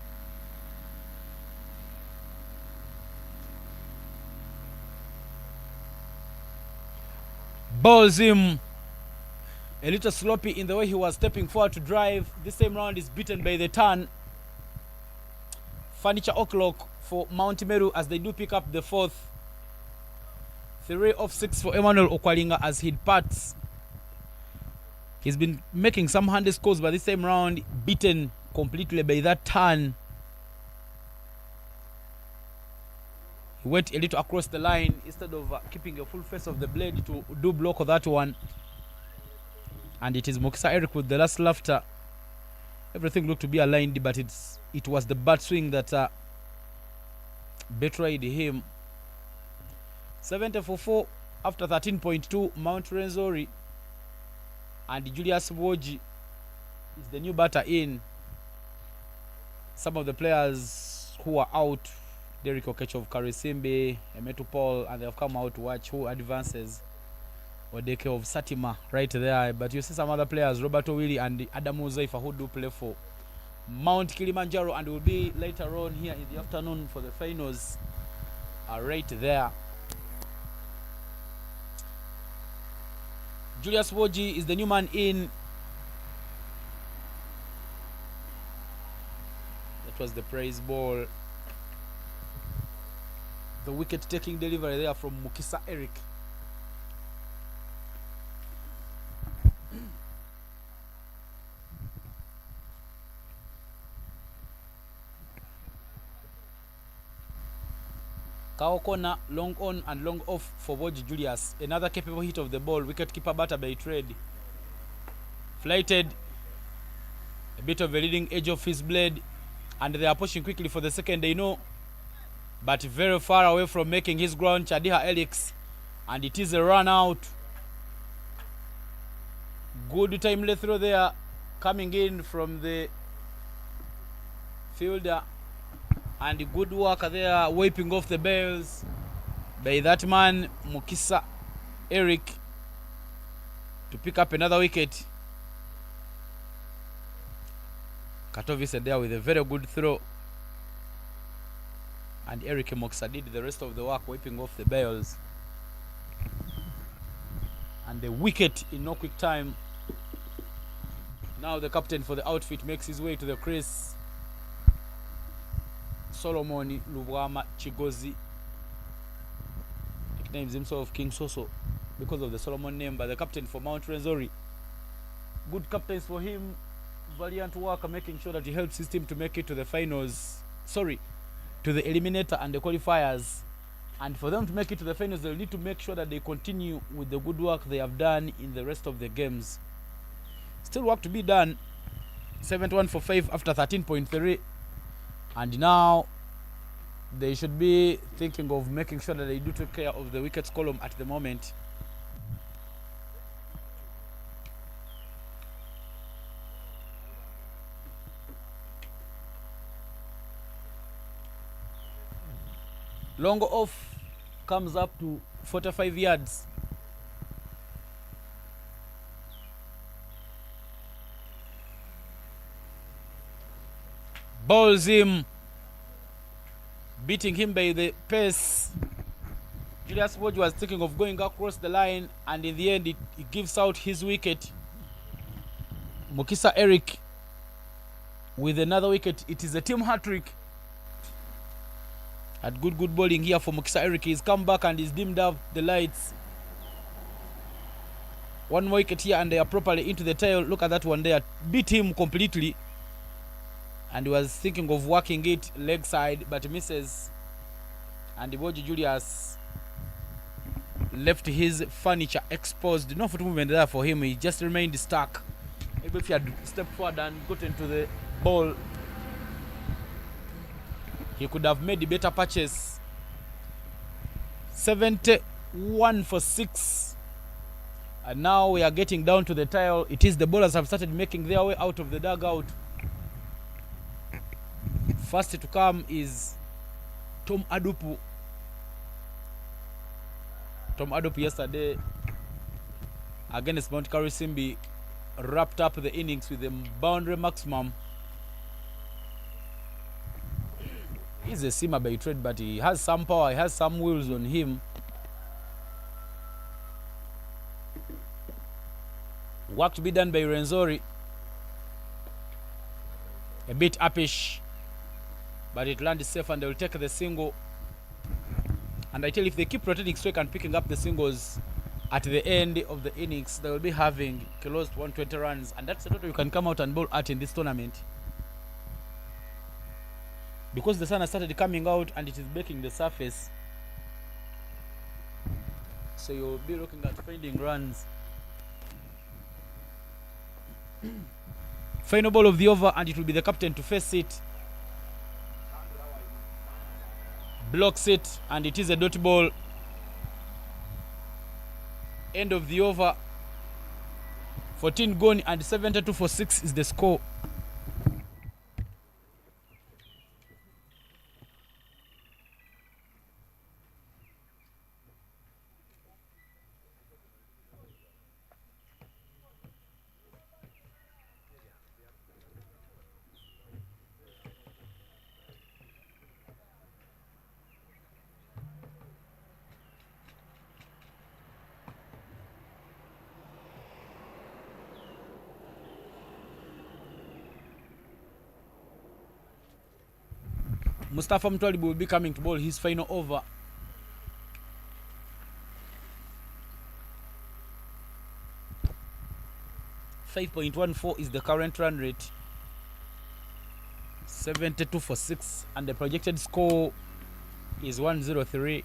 Balls him a little sloppy in the way he was stepping forward to drive. This same round is beaten by the turn. Furniture o'clock for Mt.Meru as they do pick up the 4th. 3 off 6 for Emmanuel Okwalinga as he departs. He's been making some handy scores, but this same round beaten completely by that turn. He went a little across the line instead of keeping a full face of the blade to do block of that one. And it is Mokisa Eric with the last laughter. Everything looked to be aligned, but it was the bat swing that betrayed him. 70 for 4 after 13.2, Mt.Rwenzori. And Julius Woji is the new batter in. Some of the players who are out, Derek Okechov, Karisimbe, Emetu Paul, and they have come out to watch who advances. Odeke of Satima right there. But you see some other players, Roberto Willie and Adamu Zaifa, who do play for Mount Kilimanjaro and will be later on here in the afternoon for the finals, are right there. Julius Woji is the new man in. That was the praise ball. The wicket taking delivery there from Mukisa Eric. Kao corner, long on and long off for Woji Julius. Another capable hit of the ball. Wicketkeeper batter by trade. Flighted. A bit of a leading edge of his blade. And they are pushing quickly for the second, they know. But very far away from making his ground, Chadiha Elix. And it is a run out. Good timely throw there. Coming in from the fielder. And good work there, wiping off the bails by that man, Mukisa Eric, to pick up another wicket. Katovice there with a very good throw. And Eric Mukisa did the rest of the work, wiping off the bails. And the wicket in no quick time. Now the captain for the outfit makes his way to the crease. Solomon Lubwama Chigozi nicknames himself King Soso because of the Solomon name, but the captain for Mt.Rwenzori. Good captains for him. Valiant work, making sure that he helps his team to make it to the finals. Sorry, to the eliminator and the qualifiers. And for them to make it to the finals, they'll need to make sure that they continue with the good work they have done in the rest of the games. Still work to be done. 71 for 5 after 13.3. And now they should be thinking of making sure that they do take care of the wickets column at the moment. Long off comes up to 45 yards. Bowls him, beating him by the pace. Julius Woji was thinking of going across the line, and in the end he gives out his wicket. Mukisa Eric with another wicket. It is a team hat-trick. At good bowling here for Mukisa Eric. He's come back and he's dimmed up the lights. One more wicket here and they are properly into the tail. Look at that one there. Beat him completely. And he was thinking of working it leg side, but misses. And Woji Julius left his furniture exposed. No foot movement there for him. He just remained stuck. Maybe if he had stepped forward and gotten to the ball, he could have made a better purchase. 71 for 6. And now we are getting down to the tile. It is the bowlers have started making their way out of the dugout. First to come is Tom Adupu. Tom Adupu yesterday against Mount Karisimbi wrapped up the innings with a boundary maximum. He's a seamer by trade, but he has some power, he has some wheels on him. Work to be done by Rwenzori. A bit uppish, but it landed safe and they will take the single. And I tell you, if they keep rotating strike and picking up the singles at the end of the innings, they will be having close to 120 runs, and that's the total you can come out and bowl at in this tournament. Because the sun has started coming out and it is baking the surface, so you'll be looking at finding runs. Final ball of the over, and it will be the captain to face it. Blocks it, and it is a dot ball. End of the over. 14 gone and 72 for 6 is the score. Mustafa Mtwalibu will be coming to bowl his final over. .14 is the current run rate. 72 for 6, and the projected score is 103.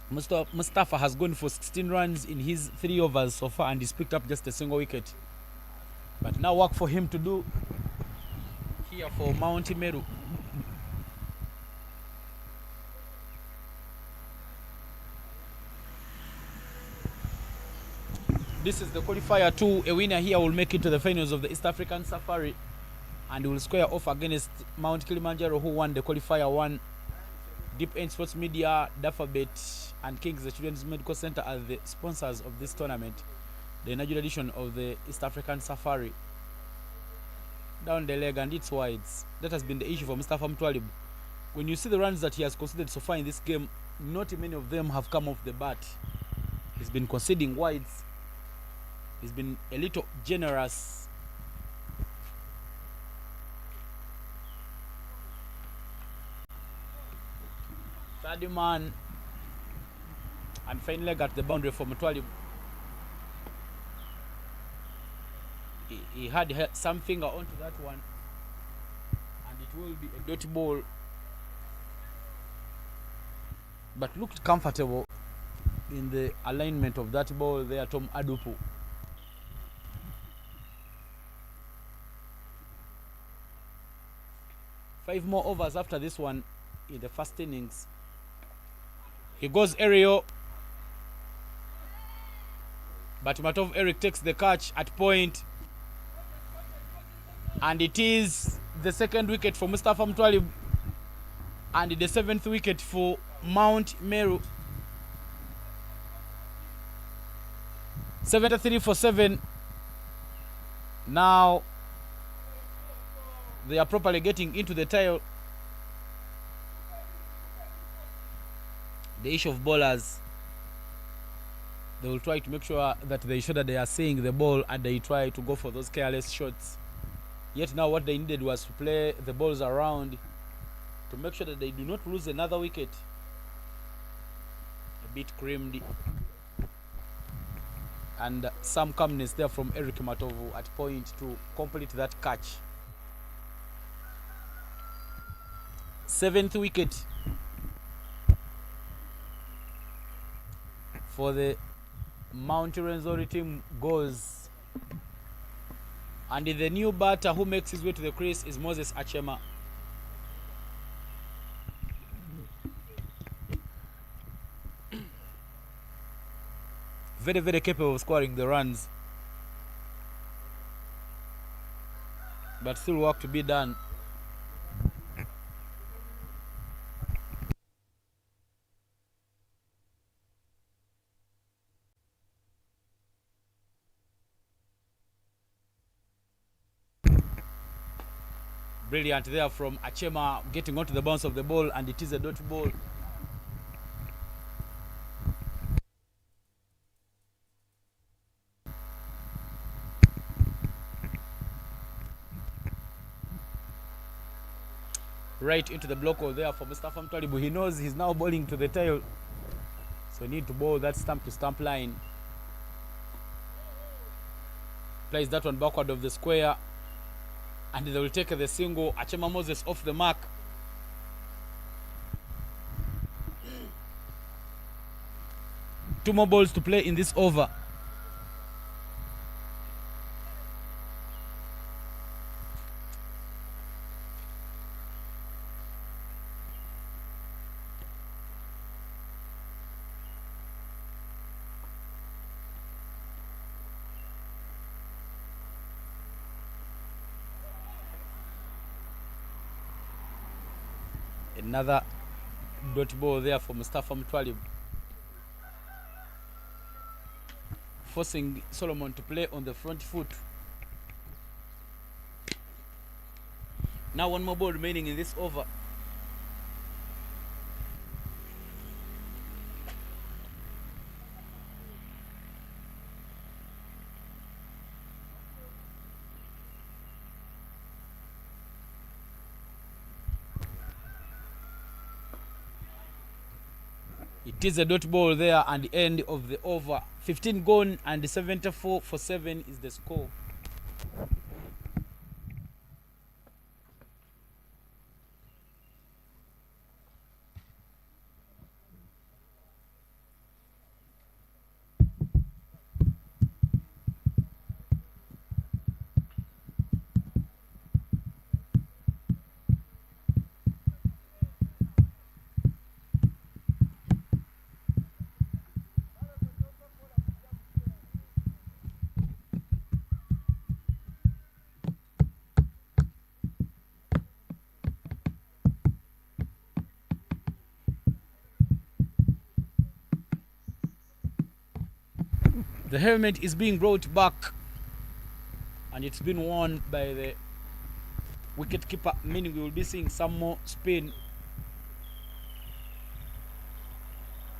Mustafa has gone for 16 runs in his 3 overs so far, and he's picked up just a single wicket. But now work for him to do here for Mt.Meru. This is the qualifier 2. A winner here will make it to the finals of the East African Safari, and will square off against Mount Kilimanjaro, who won the qualifier 1. Deep End Sports Media, Dafabet, and Kings, the Children's Medical Center, are the sponsors of this tournament, the inaugural edition of the East African Safari. Down the leg, and it's wides. That has been the issue for Mustafa Mtwalibu. When you see the runs that he has conceded so far in this game, not many of them have come off the bat. He's been conceding wides. He's been a little generous. Third man, and fine leg at the boundary for Mtwalibu. He had some finger onto that one, and it will be a dot ball, but looked comfortable in the alignment of that ball there, Tom Adupu. Five more overs after this one in the first innings. He goes aerial, but Matov Eric takes the catch at point, and it is the second wicket for Mustafa Mtwalibu and the 7th wicket for Mt.Meru. 73 for 7. Now they are properly getting into the tile. The issue of bowlers, they will try to make sure that they are seeing the ball, and they try to go for those careless shots. Yet now what they needed was to play the balls around to make sure that they do not lose another wicket. A bit creamed, and some calmness there from Eric Matovu at point to complete that catch. 7th wicket for the Mt.Rwenzori team goes, and the new batter who makes his way to the crease is Moses Achema. Very, very capable of scoring the runs, but still work to be done. Brilliant there from Achema, getting onto the bounce of the ball, and it is a dot ball. Right into the block hole there for Mustafa Mtwalibu. He knows he's now bowling to the tail, so need to bowl that stump to stump line. Plays that one backward of the square, and they will take the single. Achema Moses off the mark. Two more balls to play in this over. Another dot ball there for Mustafa Mtwalibu, forcing Solomon to play on the front foot. Now one more ball remaining in this over. It is a dot ball there, and the end of the over. 15 gone and 74 for 7 is the score. The helmet is being brought back, and it's been worn by the wicket keeper, meaning we will be seeing some more spin.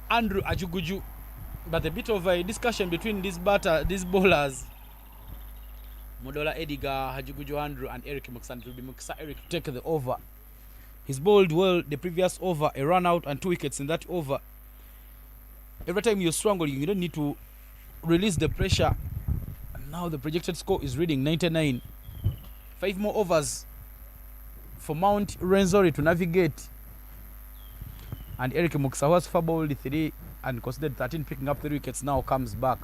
Andrew Ajuguju, but a bit of a discussion between these bowlers, Modola Ediga, Hajuguju Andrew, and Eric Muksa. It will be Muksa Eric to take the over. He's bowled well the previous over, a run out and 2 wickets in that over. Every time you struggle, you don't need to release the pressure. And now the projected score is reading 99. 5 more overs for Mt.Rwenzori to navigate. And Eric Muksa, who has bowled 3 and considered 13, picking up 3 wickets, now comes back.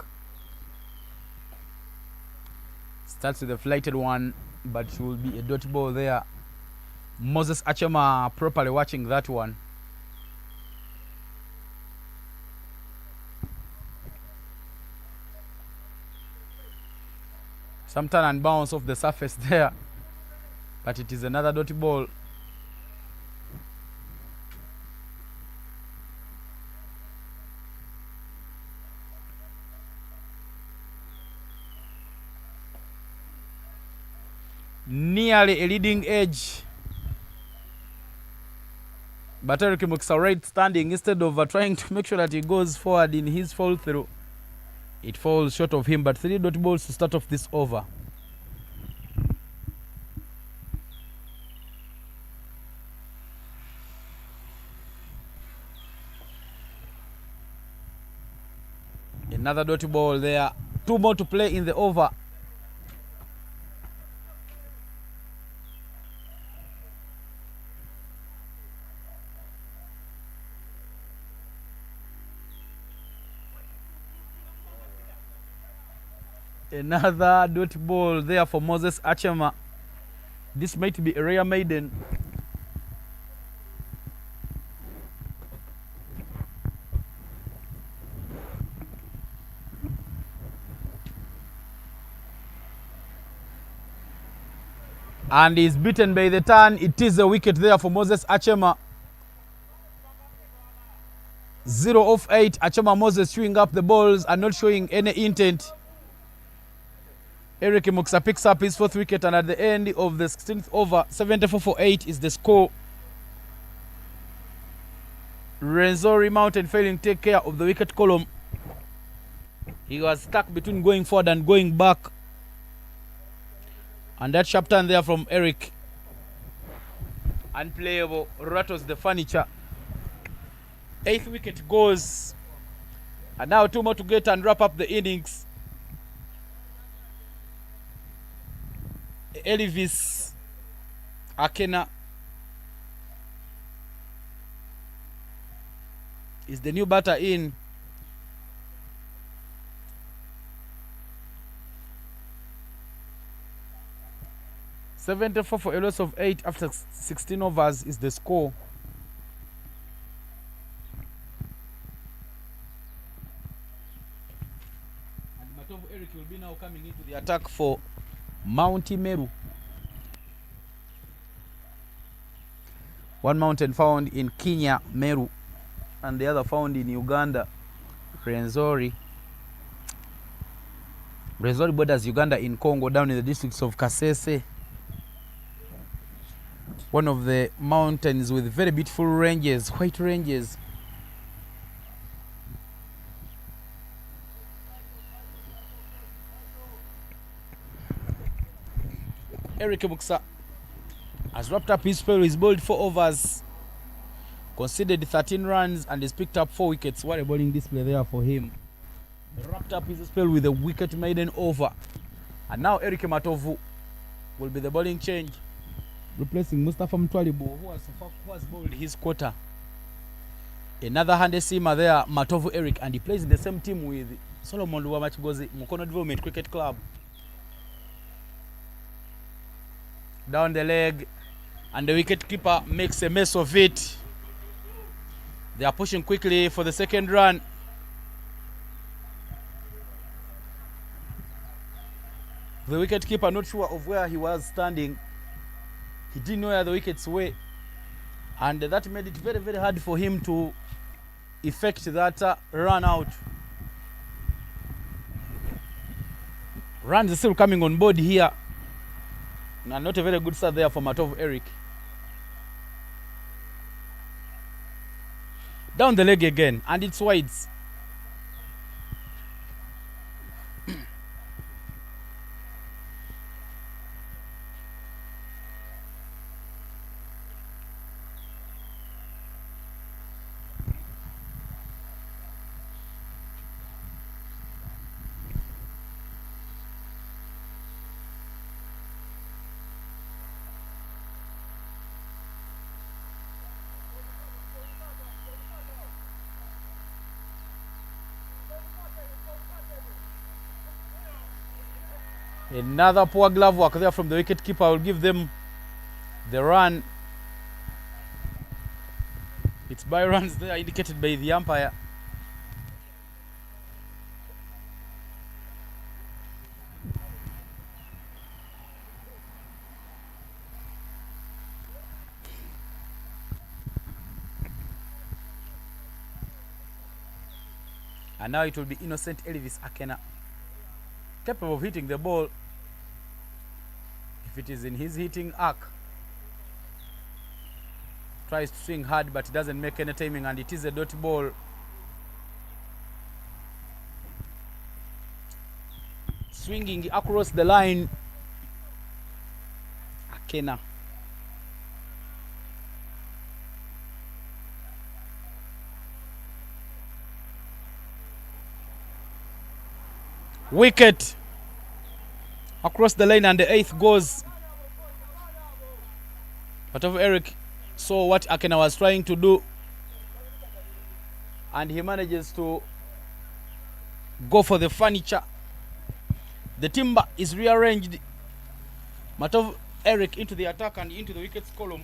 Starts with a flighted one, but it will be a dot ball there. Moses Achema properly watching that one. Some turn and bounce off the surface there, but it is another dot ball. Nearly a leading edge, but Eric Muksa right standing instead of trying to make sure that he goes forward in his fall through. It falls short of him, but 3 dot balls to start off this over. Another dot ball there. 2 more to play in the over. Another dot ball there for Moses Achema. This might be a rare maiden. And he's beaten by the turn. It is a wicket there for Moses Achema. 0 of 8. Achema Moses chewing up the balls and not showing any intent. Eric Muksa picks up his 4th wicket, and at the end of the 16th over, 74 for 8 is the score. Rwenzori Mountain failing to take care of the wicket column. He was stuck between going forward and going back. And that sharp turn there from Eric. Unplayable, rattles the furniture. 8th wicket goes. And now 2 more to get and wrap up the innings. Elvis Akena is the new batter in. $74 for a loss of 8 after 16 overs is the score. And Matovu Eric will be now coming into the attack for Mt.Meru. One mountain found in Kenya, Meru, and the other found in Uganda, Rwenzori. Rwenzori borders Uganda in Congo, down in the districts of Kasese. One of the mountains with very beautiful ranges, white ranges. Eric Muksa has wrapped up his spell. He's bowled 4 overs conceded 13 runs and he's picked up 4 wickets. What a bowling display there for him. Wrapped up his spell with a wicket maiden over. And now Eric Matovu will be the bowling change, replacing Mustafa Mtwalibu, who has bowled his quarter. Another handy seamer there, Matovu Eric, and he plays in the same team with Solomon Luwamachigozi, Mukono Development Cricket Club. Down the leg, and the wicket-keeper makes a mess of it. They are pushing quickly for the second run. The wicket-keeper not sure of where he was standing. He didn't know where the wickets were. And that made it very, very hard for him to effect that run out. Runs are still coming on board here. And not a very good start there for Matov Eric. Down the leg again, and it's wides. Another poor glove work there from the wicket keeper will give them the run. It's by runs there indicated by the umpire. And now it will be Innocent Elvis Akena, capable of hitting the ball if it is in his hitting arc. Tries to swing hard, but doesn't make any timing, and it is a dot ball. Swinging across the line, Akena. Wicket across the line, and the 8th goes. But of Eric saw what Akena was trying to do, and he manages to go for the furniture. The timber is rearranged. Matov Eric into the attack and into the wickets column.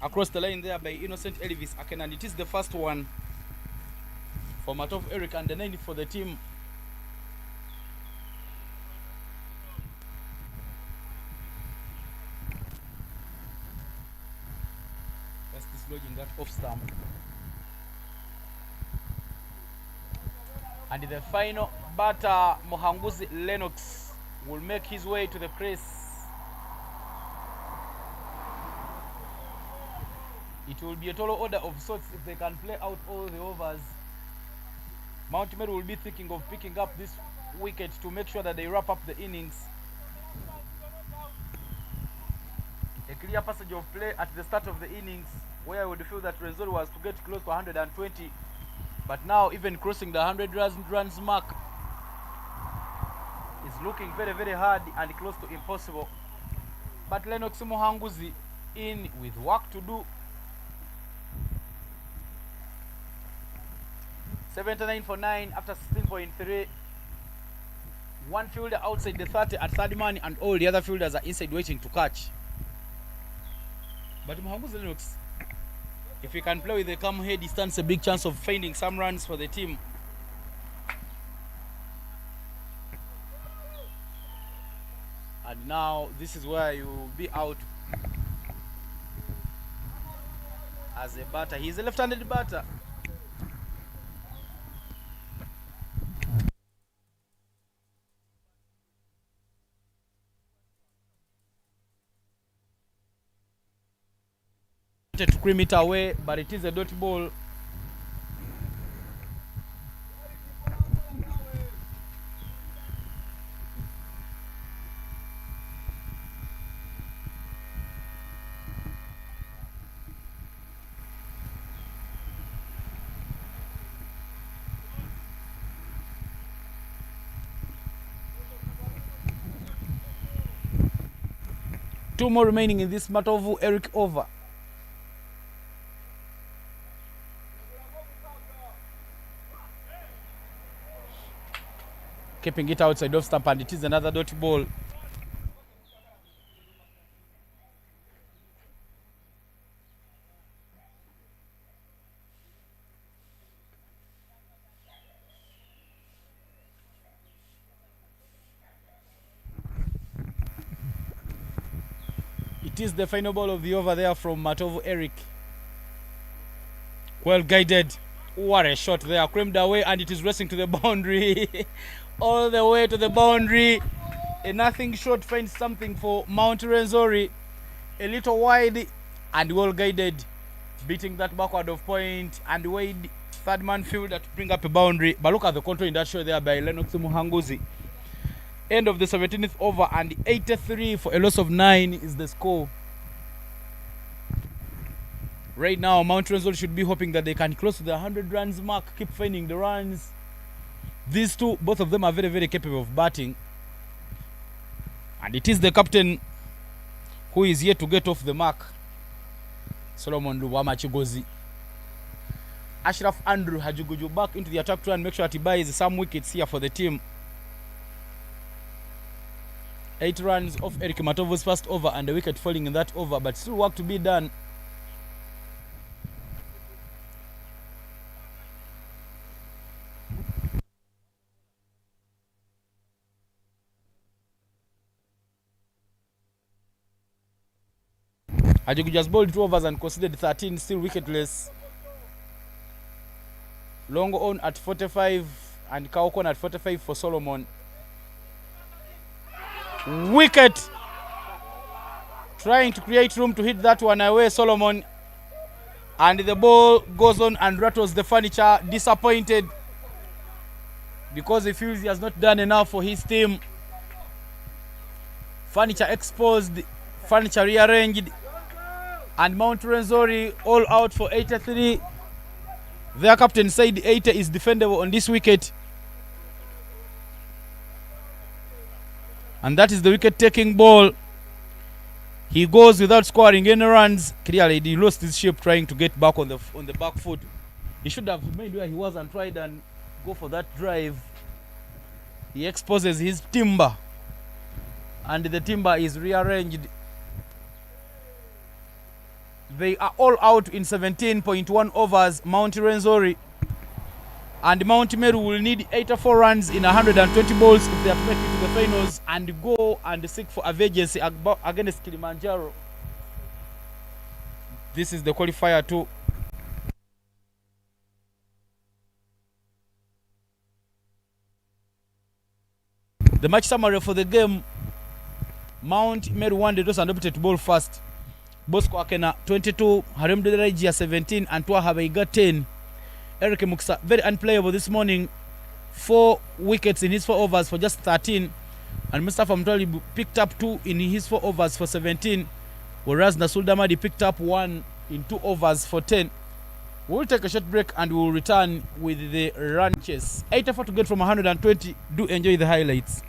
Across the line there by Innocent Elvis Akena, and it is the first one for Matov Eric and the 9th for the team. Dislodging that off stump. And the final batter, Mohanguzi Lennox, will make his way to the crease. It will be a tall order of sorts if they can play out all the overs. Mt.Meru will be thinking of picking up this wicket to make sure that they wrap up the innings. A clear passage of play at the start of the innings, where I would feel that Rwenzori was to get close to 120, but now even crossing the 100 runs mark is looking very, very hard and close to impossible. But Lennox Mohanguzi in with work to do. 79 for 9 after 16.3. One fielder outside the 30 at third man, and all the other fielders are inside waiting to catch. But Mohanguzi Lennox, if he can play with the calm head, he stands a big chance of finding some runs for the team. And now this is where you will be out as a batter. He's a left-handed batter. To cream it away, but it is a dot ball. 2 more remaining in this Matovu Eric over. Keeping it outside off stump, and it is another dot ball. It is the final ball of the over there from Matovu Eric. Well guided. What a shot there. Creamed away, and it is racing to the boundary. All the way to the boundary. A nothing shot finds something for Mt.Rwenzori. A little wide and well guided. Beating that backward of point, and Wade, third man fielder, to bring up a boundary. But look at the control in that shot there by Lennox Muhanguzi. End of the 17th over, and 83 for a loss of 9 is the score. Right now, Mt.Rwenzori should be hoping that they can close to the 100 runs mark, keep finding the runs. These two, both of them are very, very capable of batting. And it is the captain who is yet to get off the mark. Solomon Luwama Chigozi. Ashraf Andrew Hajuguju back into the attack to and make sure that he buys some wickets here for the team. 8 runs off Eric Matovu's first over, and a wicket falling in that over, but still work to be done. Ajugu just bowled 2 overs and conceded 13, still wicketless. Long on at 45 and Kaokon at 45 for Solomon. Wicket! Trying to create room to hit that one away, Solomon. And the ball goes on and rattles the furniture. Disappointed because he feels he has not done enough for his team. Furniture exposed, furniture rearranged. And Mt.Rwenzori all out for 83. Their captain said 80 is defendable on this wicket. And that is the wicket-taking ball. He goes without scoring any runs. Clearly, he lost his shape trying to get back on the back foot. He should have remained where he was and tried and go for that drive. He exposes his timber. And the timber is rearranged. They are all out in 17.1 overs, Mt.Rwenzori. And Mt.Meru will need 84 runs in 120 balls if they are to make it to the finals and go and seek for a vacancy against Kilimanjaro. This is the qualifier too. The match summary for the game: Mt.Meru won the toss and opted to bowl first. Bosco Akena 22, Harem Dederajia 17, and Twa Habaiga 10. Eric Muksa, very unplayable this morning. 4 wickets in his 4 overs for just 13. And Mustafa Mtwali picked up 2 in his 4 overs for 17. Whereas Nasul Damadi picked up 1 in 2 overs for 10. We'll take a short break and we'll return with the run chase. 84 to get from 120. Do enjoy the highlights.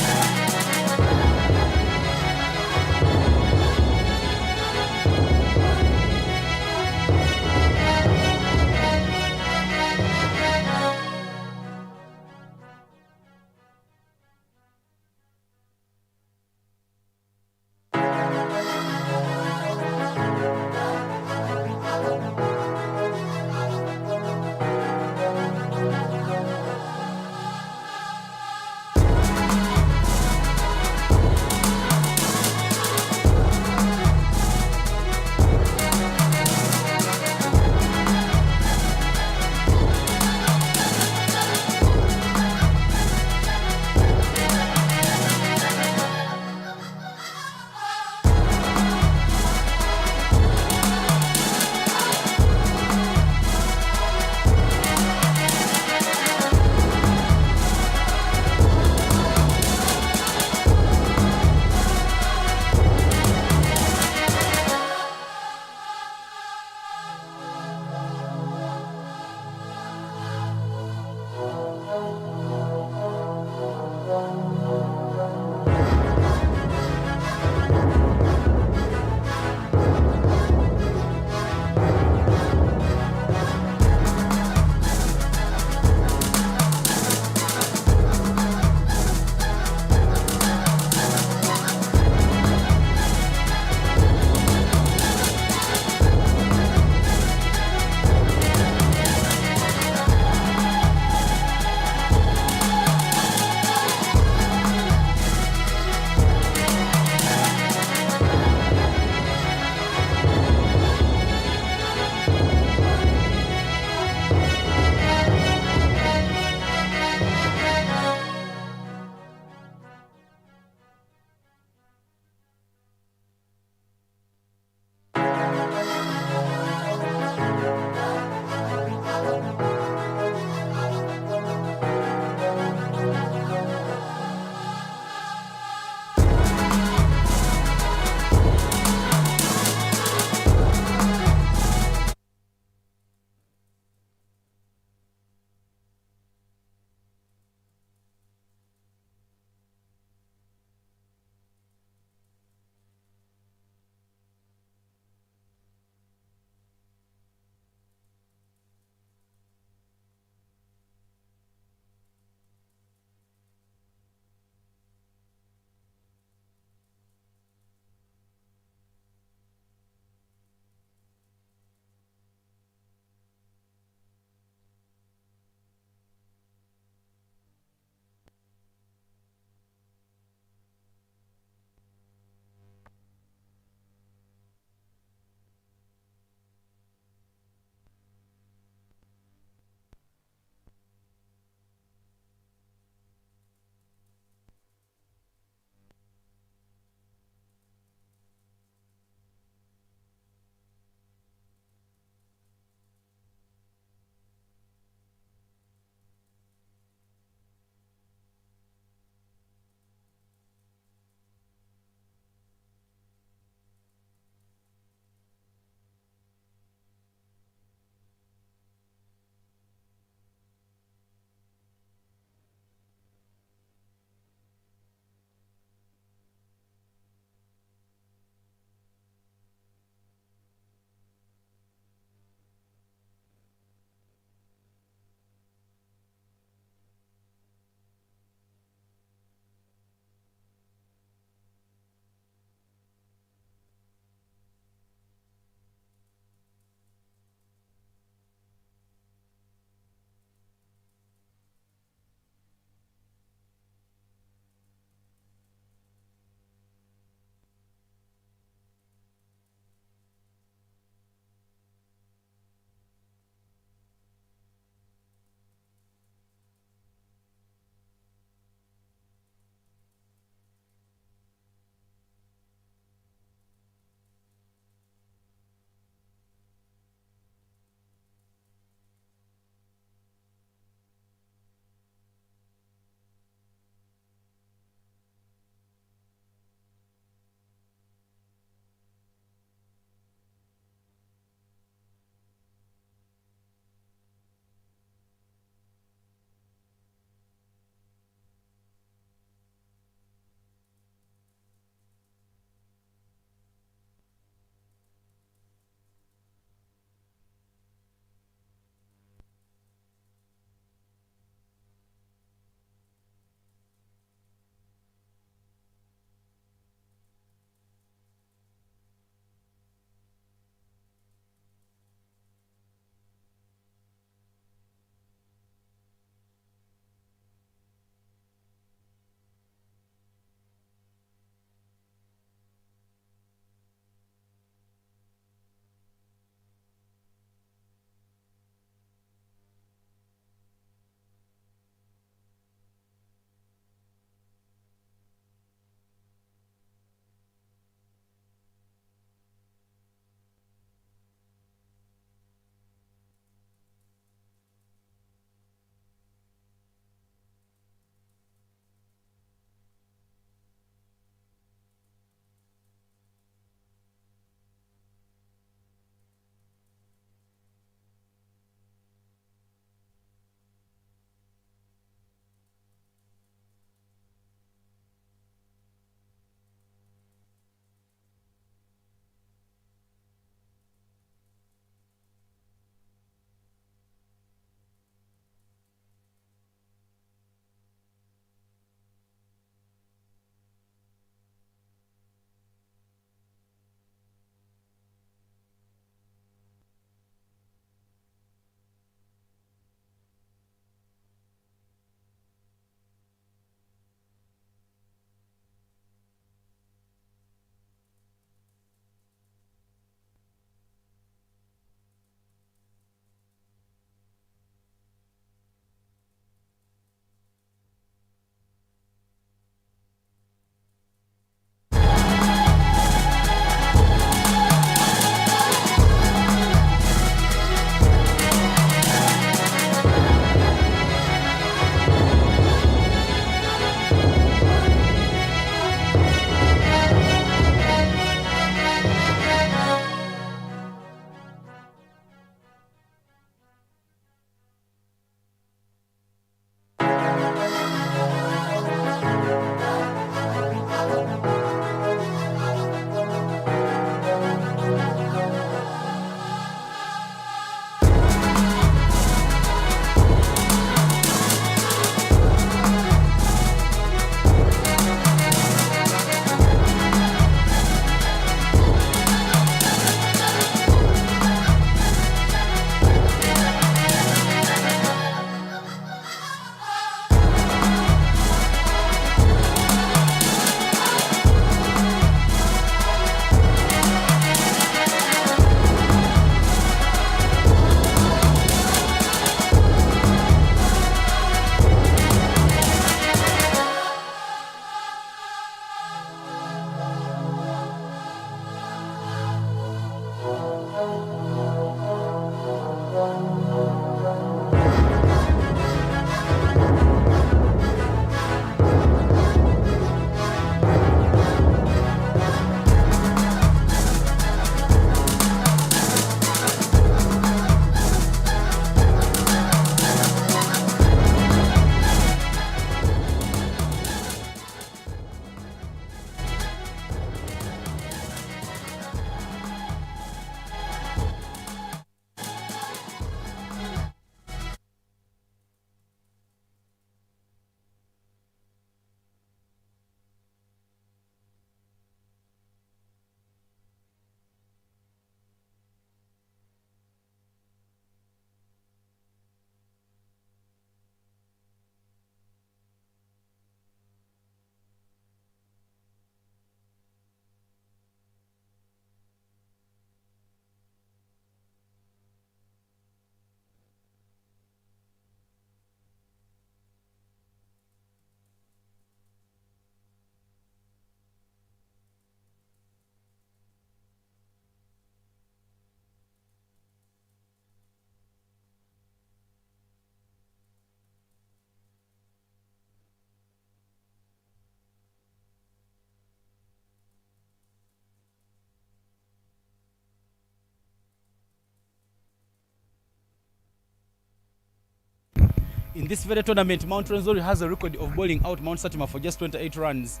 in this very tournament, Mt.Rwenzori has a record of bowling out Mount Satima for just 28 runs.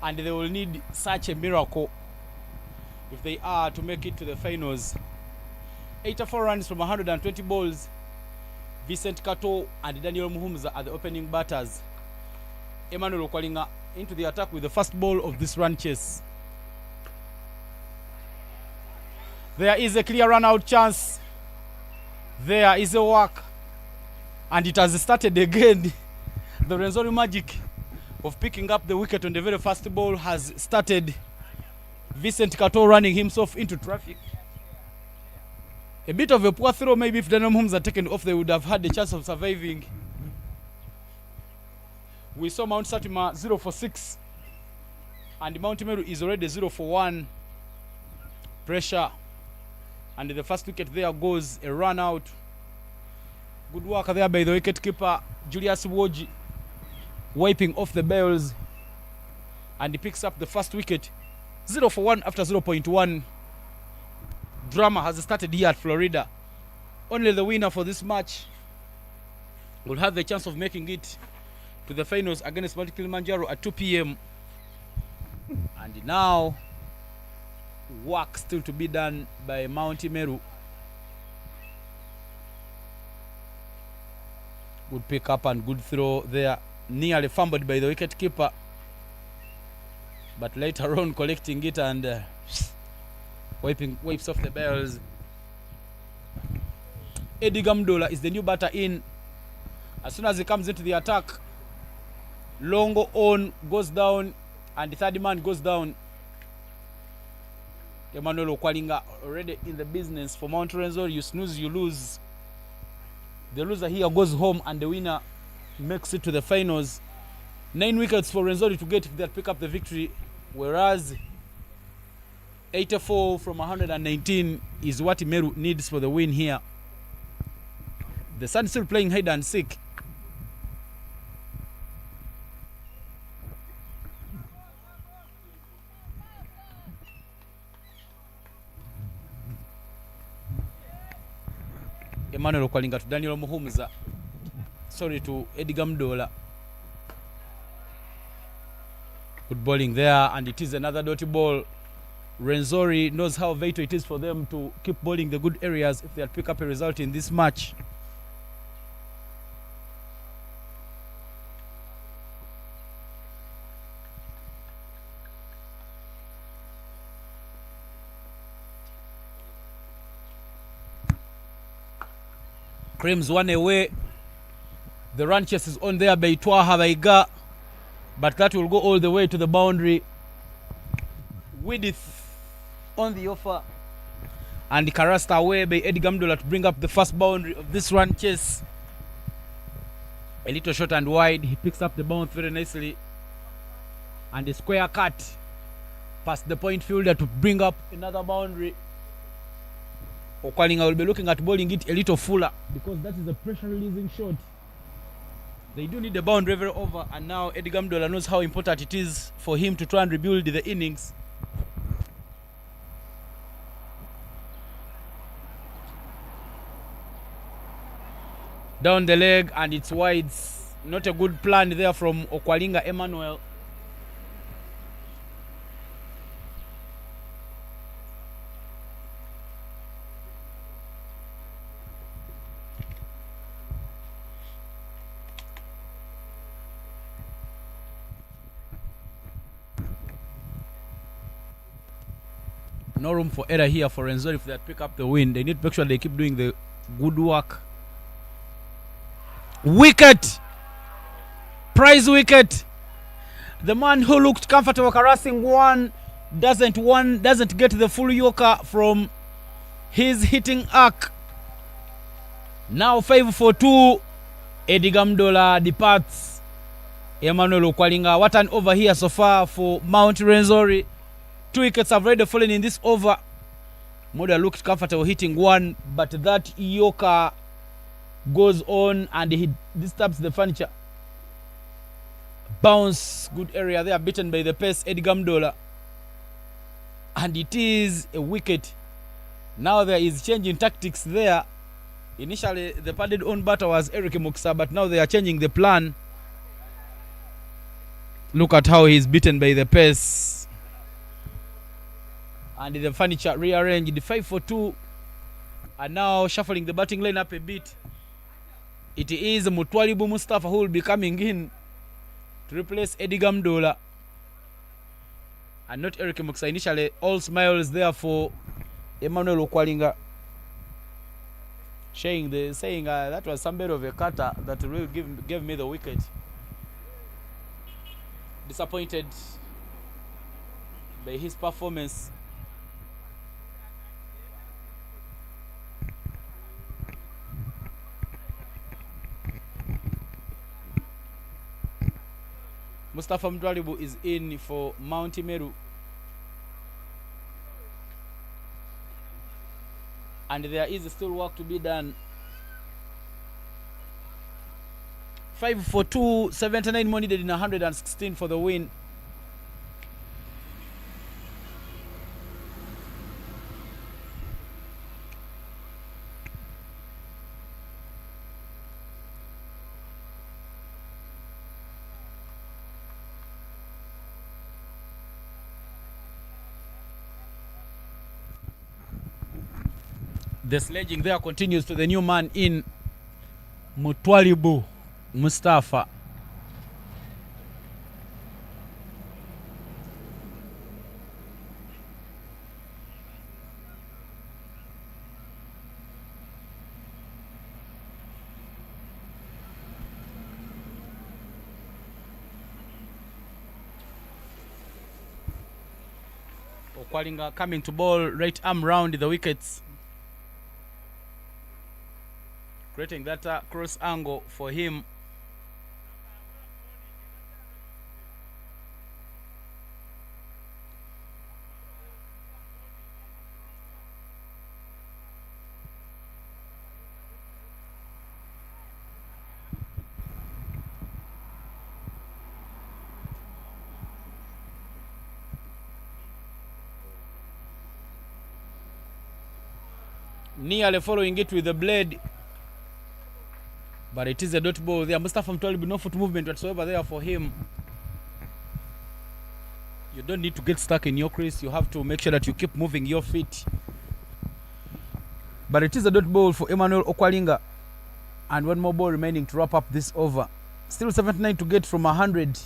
And they will need such a miracle if they are to make it to the finals. 84 runs from 120 balls. Vincent Kato and Daniel Muhumza are the opening batters. Emmanuel Okwalinga into the attack with the first ball of this run chase. There is a clear run out chance. There is a walk. And it has started again. The Rwenzori magic of picking up the wicket on the very first ball has started. Vincent Kato running himself into traffic. A bit of a poor throw. Maybe if Daniel Muhumza had taken off, they would have had the chance of surviving. We saw Mount Satima 0 for 6. And Mt.Meru is already 0 for 1. Pressure. And the first wicket there goes a run out. Good work there by the wicket keeper Julius Woji, wiping off the bails, and he picks up the first wicket. 0 for 1 after 0.1. Drama has started here at Florida. Only the winner for this match will have the chance of making it to the finals against Mount Kilimanjaro at 2 p.m. And now work still to be done by Mt.Meru. Good pick up and good throw there. Nearly fumbled by the wicket keeper, but later on collecting it and wipes off the bells. Eddie Gamdola is the new batter in. As soon as he comes into the attack, Longo on goes down and the third man goes down. Emmanuel Okwalinga already in the business for Mt.Rwenzori. You snooze, you lose. The loser here goes home and the winner makes it to the finals. 9 wickets for Rwenzori to get if they pick up the victory, whereas 84 from 119 is what Meru needs for the win here. The Sun still playing hide and seek. Emmanuel Okwalinga to Daniel Muhumza. Sorry to Eddie Gamdola. Good bowling there, and it is another dirty ball. Rwenzori knows how vital it is for them to keep bowling the good areas if they'll pick up a result in this match. Creams one away. The run chase is on there by Twaha Baiga, but that will go all the way to the boundary. Widith on the offer, and Karasta away by Eddie Gamdola to bring up the first boundary of this run chase. A little short and wide. He picks up the bounce very nicely, and a square cut past the point fielder to bring up another boundary. Okwalinga will be looking at bowling it a little fuller because that is a pressure releasing shot. They do need the boundary very over, and now Eddie Gamdola knows how important it is for him to try and rebuild the innings. Down the leg, and it's wide. Not a good plan there from Okwalinga Emmanuel. No room for error here for Rwenzori if they pick up the win. They need to make sure they keep doing the good work. Wicket! Prize wicket! The man who looked comfortable caressing one doesn't get the full yorker from his hitting arc. Now 5 for 2. Eddie Gamdola departs. Emmanuel Okwalinga. What an over here so far for Mt.Rwenzori. 2 wickets have already fallen in this over. Moda looked comfortable hitting one, but that yorker goes on and he disturbs the furniture. Bounce, good area there, beaten by the pace Eddie Gamdola. And it is a wicket. Now there is change in tactics there. Initially, the padded on batter was Eric Muksa, but now they are changing the plan. Look at how he's beaten by the pace. And the furniture rearranged 5-4-2. And now shuffling the batting line up a bit. It is Mutwalibu Mustafa who will be coming in to replace Eddie Gamdola. And not Eric Muksa. Initially, all smiles there for Emmanuel Okwalinga. Saying that was some bit of a cutter that really gave me the wicket. Disappointed by his performance. Mustafa Mdwalibu is in for Mt.Meru. And there is still work to be done. 5-4-2, 79 more needed in 116 for the win. The sledging there continues to the new man in Mutwalibu Mustafa. Okwalinga coming to bowl right arm round the wickets, creating that cross angle for him. Nearly following it with the blade, but it is a dot ball there. Mustafa Mtwalibu, no foot movement whatsoever there for him. You don't need to get stuck in your crease. You have to make sure that you keep moving your feet. But it is a dot ball for Emmanuel Okwalinga. And one more ball remaining to wrap up this over. Still 79 to get from 100.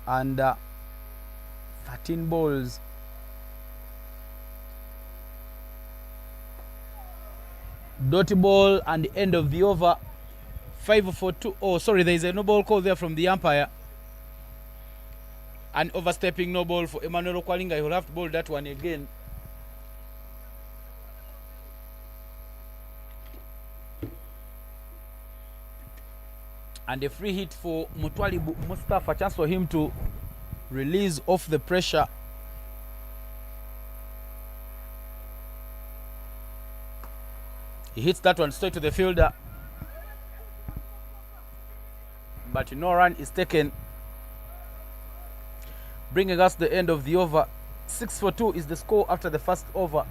And 13 balls. Dotty ball and the end of the over. 5-4-2. Oh, sorry, there is a no ball call there from the umpire. And overstepping no ball for Emmanuel Okwalinga. He will have to bowl that one again. And a free hit for Mutwalibu Mustafa. Chance for him to release off the pressure. He hits that one straight to the fielder. But no run is taken. Bringing us the end of the over. 6-4-2 is the score after the first over.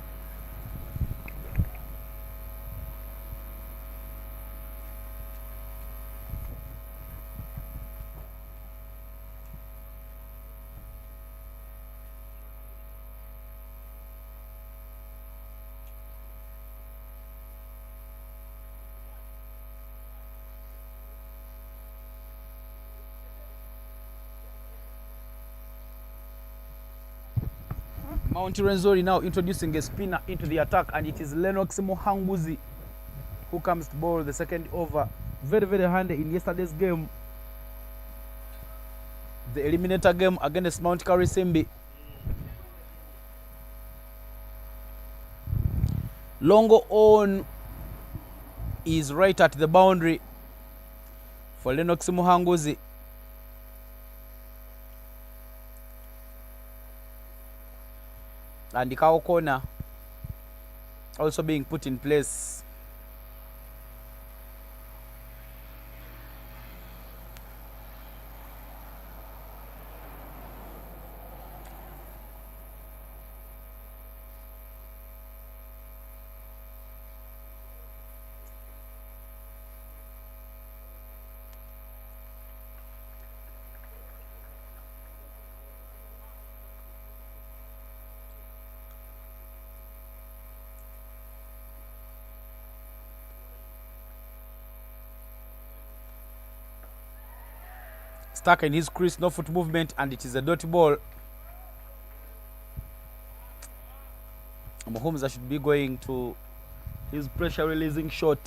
Mt.Rwenzori now introducing a spinner into the attack, and it is Lennox Muhanguzi who comes to bowl the second over. Very, very handy in yesterday's game, the eliminator game against Mount Karisimbi. Longo on is right at the boundary for Lennox Muhanguzi. And the cow corner also being put in place. Stuck in his crease, no foot movement, and it is a dot ball. Mahomes should be going to his pressure releasing shot.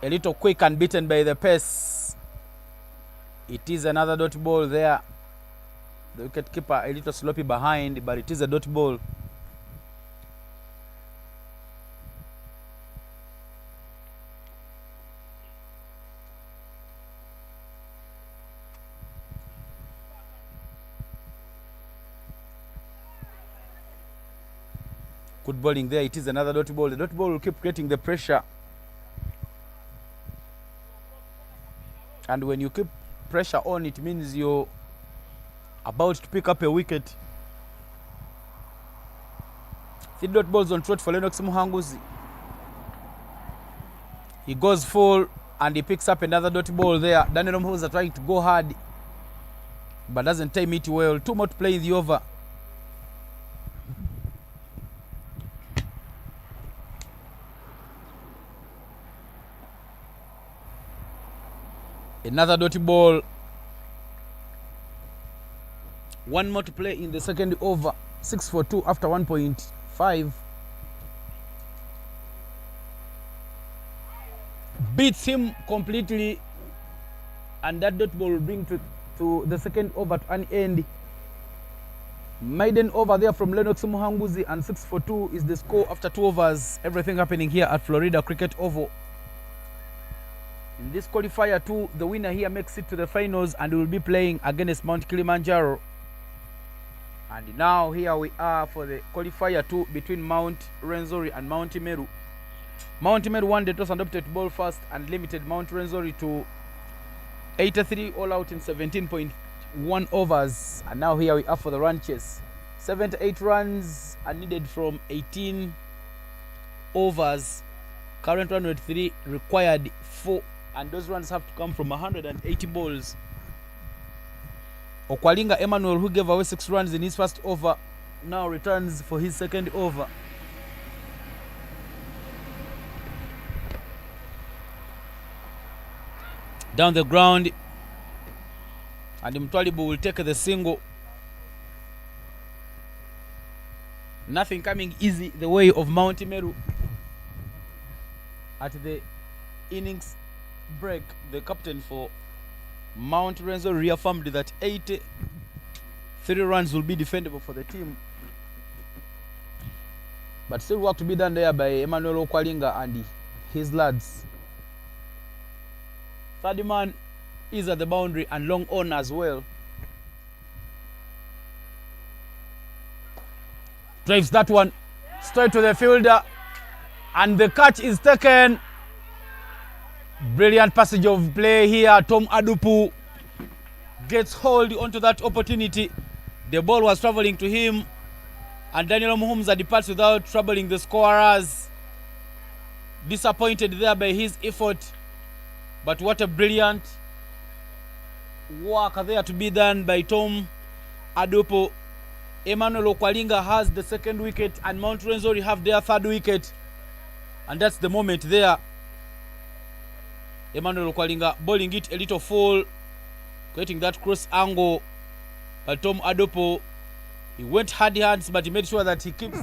A little quick and beaten by the pace. It is another dot ball there. The wicket keeper a little sloppy behind, but it is a dot ball. Good bowling there. It is another dot ball. The dot ball will keep creating the pressure. And when you keep pressure on, it means you're about to pick up a wicket. 3 dot balls on trot for Lennox Muhanguzi. He goes full and he picks up another dot ball there. Daniel Muhanguzi trying to go hard, but doesn't time it well. 2 more to play in the over. Another dot ball. 1 more to play in the second over. 6 for 2 after 1.5. Beats him completely, and that dot ball will bring to the second over to an end. Maiden over there from Lennox Muhanguzi, and 6 for 2 is the score after 2 overs. Everything happening here at Florida Cricket Oval. In this qualifier 2, the winner here makes it to the finals and will be playing against Mount Kilimanjaro. And now here we are for the qualifier 2 between Mt.Rwenzori and Mt.Meru. Mt.Meru won the toss and opted to bowl first and limited Mt.Rwenzori to 83 all out in 17.1 overs. And now here we are for the run chase. 78 runs are needed from 18 overs. Current run rate 3, required 4. And those runs have to come from 180 balls. Okwalinga Emmanuel, who gave away 6 runs in his first over, now returns for his second over. Down the ground, and Mtwalibu will take the single. Nothing coming easy the way of Mt.Meru. At the innings break, the captain for Mt.Rwenzori reaffirmed that 83 runs will be defendable for the team. But still work to be done there by Emmanuel Okwalinga and his lads. Third man is at the boundary and long on as well. Drives that one straight to the fielder, and the catch is taken. Brilliant passage of play here. Tom Adupu gets hold onto that opportunity. The ball was traveling to him, and Daniel Muhanguzi departs without troubling the scorers. Disappointed there by his effort, but what a brilliant work there to be done by Tom Adupu. Emmanuel Okwalinga has the second wicket, and Mt.Rwenzori have their third wicket, and that's the moment there. Emmanuel Okwalinga bowling it a little full, creating that cross angle. But Tom Adupu, he went hard hands, but he made sure that he keeps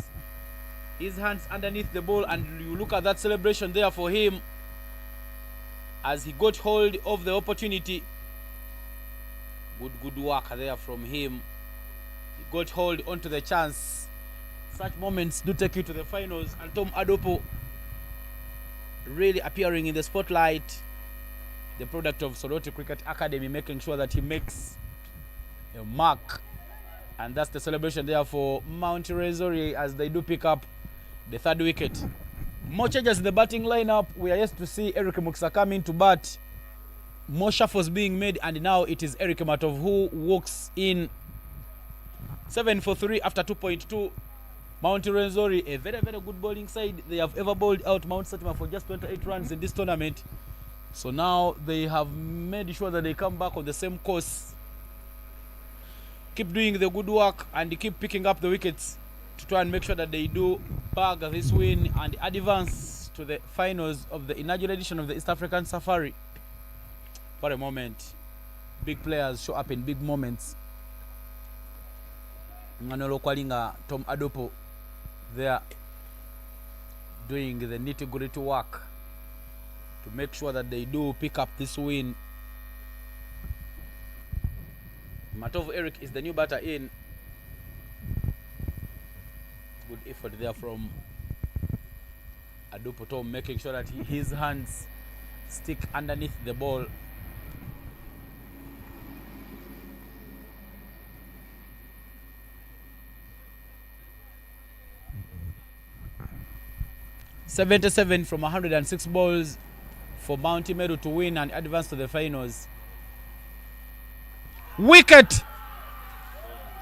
his hands underneath the ball. And you look at that celebration there for him as he got hold of the opportunity. Good work there from him. He got hold onto the chance. Such moments do take you to the finals, and Tom Adupu really appearing in the spotlight. The product of Soroti Cricket Academy, making sure that he makes a mark. And that's the celebration there for Mt.Rwenzori as they do pick up the third wicket. More changes in the batting lineup. We are yet to see Eric Muksa come in to bat. More shuffles being made, and now it is Eric Matov who walks in. 7 for 3 after 2.2. Mt.Rwenzori, a very, very good bowling side. They have ever bowled out Mount Satima for just 28 runs in this tournament. So now they have made sure that they come back on the same course. Keep doing the good work and keep picking up the wickets to try and make sure that they do bag this win and advance to the finals of the inaugural edition of the East African Safari. What a moment. Big players show up in big moments. Manolo Qaulifer, Tom Adopo, there doing the nitty-gritty work to make sure that they do pick up this win. Matovu Eric is the new batter in. Good effort there from Adopo Tom, making sure that his hands stick underneath the ball. .77 from 106 balls for Mt.Meru to win and advance to the finals. Wicket!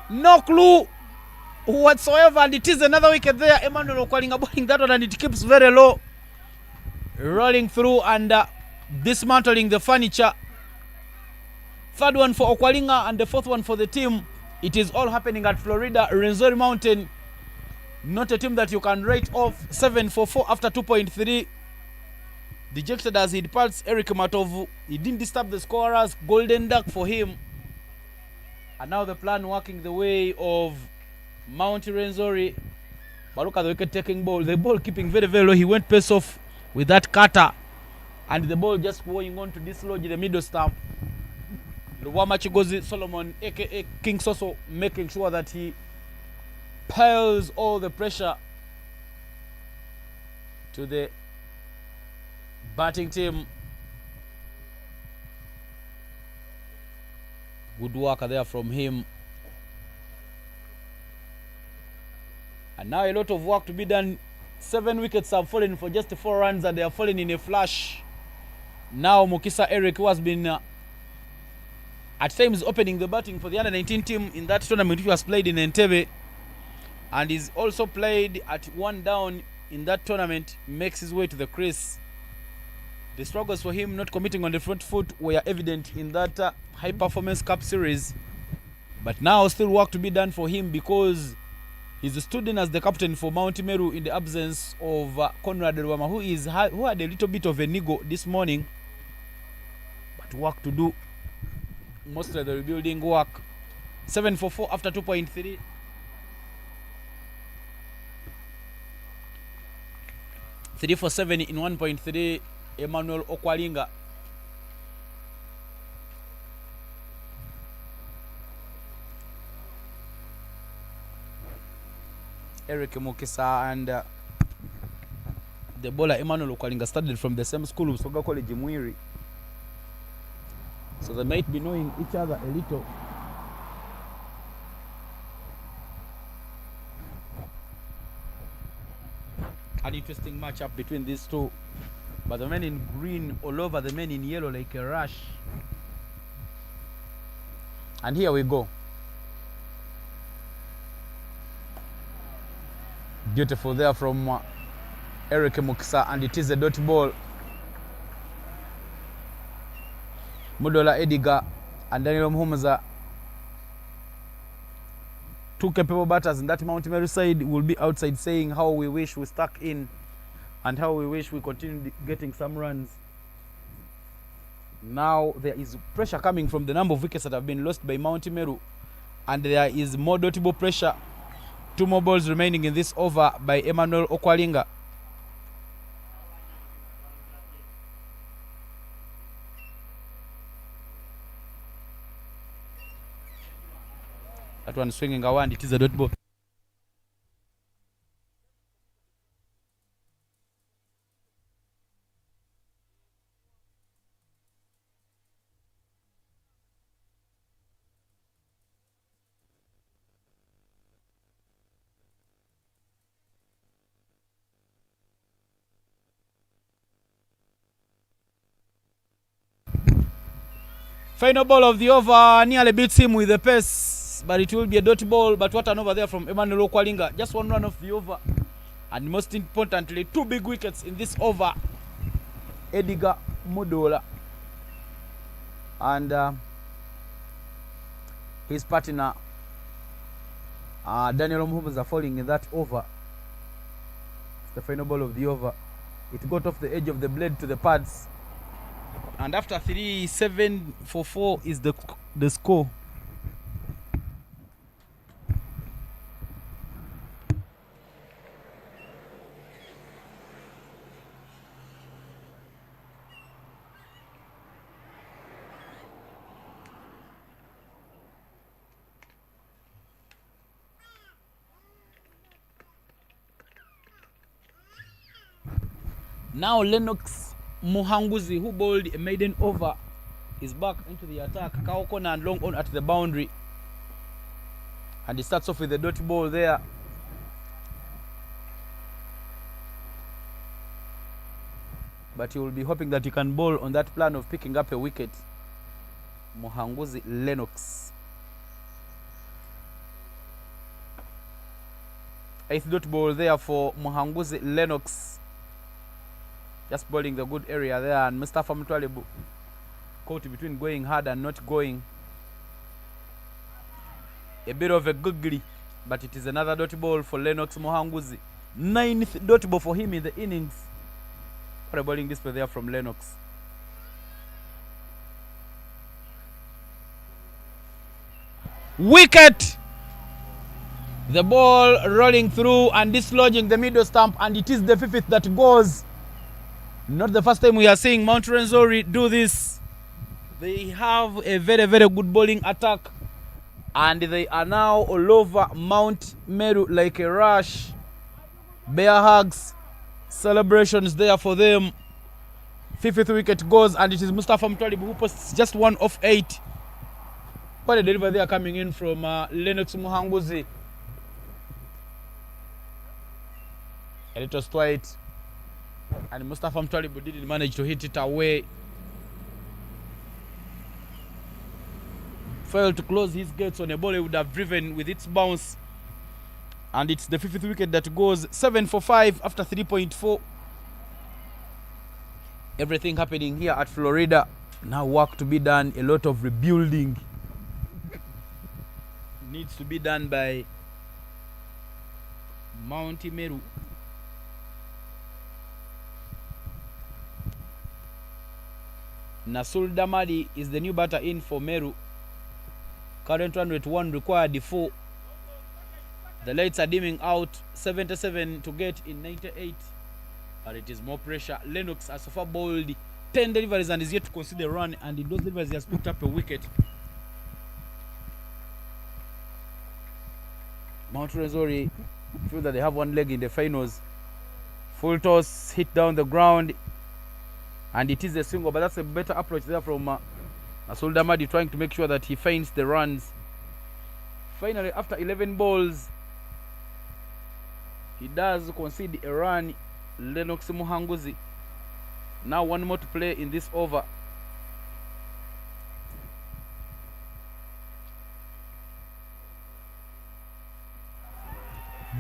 No clue whatsoever, and it is another wicket there. Emmanuel Qaulifer bowling that one, and it keeps very low, rolling through and dismantling the furniture. Third one for Qaulifer and the fourth one for the team. It is all happening at Florida Rwenzori Mountain. Not a team that you can write off. 7 for 4 after 2.3. Dejected as he departs Eric Matovu. He didn't disturb the scorers. Golden duck for him. And now the plan working the way of Mt.Rwenzori. But look at the wicket taking ball. The ball keeping very, very low. He went pace off with that cutter. And the ball just going on to dislodge the middle stump. Luwama Chigozi Solomon, aka King Soso, making sure that he piles all the pressure to the batting team. Good work there from him. And now a lot of work to be done. 7 wickets have fallen for just 4 runs, and they are falling in a flash. Now Mukisa Eric, who has been at times opening the batting for the under-19 team in that tournament which was played in Entebbe, and is also played at 1 down in that tournament, makes his way to the crease. The struggles for him not committing on the front foot were evident in that high performance cup series, but now still work to be done for him because he's stood in as the captain for Mt.Meru in the absence of Conrad Rwama, who had a little bit of a niggle this morning, but work to do. Most of the rebuilding work. 7 for 4 after 2.3. Three for 7 in 1.3. Emmanuel Qaulifer. Eric Mukisa and the bowler Emmanuel Qaulifer studied from the same school of Soga College Mwiri, so they might be knowing each other a little. An interesting matchup between these two, but the men in green all over the men in yellow like a rush. And here we go. Beautiful there from Eric Mukisa, and it is a dot ball. Mudola Ediga and Daniel Mhumuza, two capable batters in that Mt.Meru side, will be outside saying how we wish we stuck in and how we wish we continued getting some runs. Now there is pressure coming from the number of wickets that have been lost by Mt.Meru, and there is more dotable pressure. 2 more balls remaining in this over by Emmanuel Qaulifer. That one swinging around, it is a dot ball. Final ball of the over nearly beats him with the pace, but it will be a dot ball. But what an over there from Emmanuel Qaulifer. Just 1 run off the over, and most importantly 2 big wickets in this over. Ediga Mudola and his partner Daniel Mhumuza falling in that over. It's the final ball of the over. It got off the edge of the blade to the pads. And after 3-7 for 4 is the score. Now Lennox Muhanguzi, who bowled a maiden over, is back into the attack. Kaokona and long on at the boundary. And he starts off with the dot ball there. But he will be hoping that he can bowl on that plan of picking up a wicket. Muhanguzi Lennox. 8th dot ball there for Muhanguzi Lennox. Just bowling the good area there, and Mustafa Mtwalibu caught between going hard and not going. A bit of a googly, but it is another dot ball for Lennox Muhanguzi. 9th dot ball for him in the innings. What a bowling display there from Lennox. Wicket! The ball rolling through and dislodging the middle stump, and it is the 50th that goes. Not the first time we are seeing Mt.Rwenzori do this. They have a very, very good bowling attack, and they are now all over Mt.Meru like a rush. Bear hugs, celebrations there for them. 50th wicket goes, and it is Mustafa Mtwalibu who posts just 1 of 8. What a delivery there coming in from Lennox Muhanguzi. And it was tight. And Mustafa Mtwalibu didn't manage to hit it away. Failed to close his gates on a ball he would have driven with its bounce. And it's the 50th wicket that goes. 7 for 5 after 3.4. Everything happening here at Florida. Now work to be done. A lot of rebuilding needs to be done by Mt.Meru. Nasul Damadi is the new batter in for Meru. Current run rate 1, required 4. The lights are dimming out. 77 to get in 98. But it is more pressure. Lennox has so far bowled 10 deliveries and is yet to concede a run. And in those deliveries he has picked up a wicket. Mt.Rwenzori feel that they have one leg in the finals. Full toss, hit down the ground. And it is a single, but that's a better approach there from Nasul Damadi, trying to make sure that he finds the runs. Finally, after 11 balls, he does concede a run. Lennox Muhanguzi. Now 1 more to play in this over.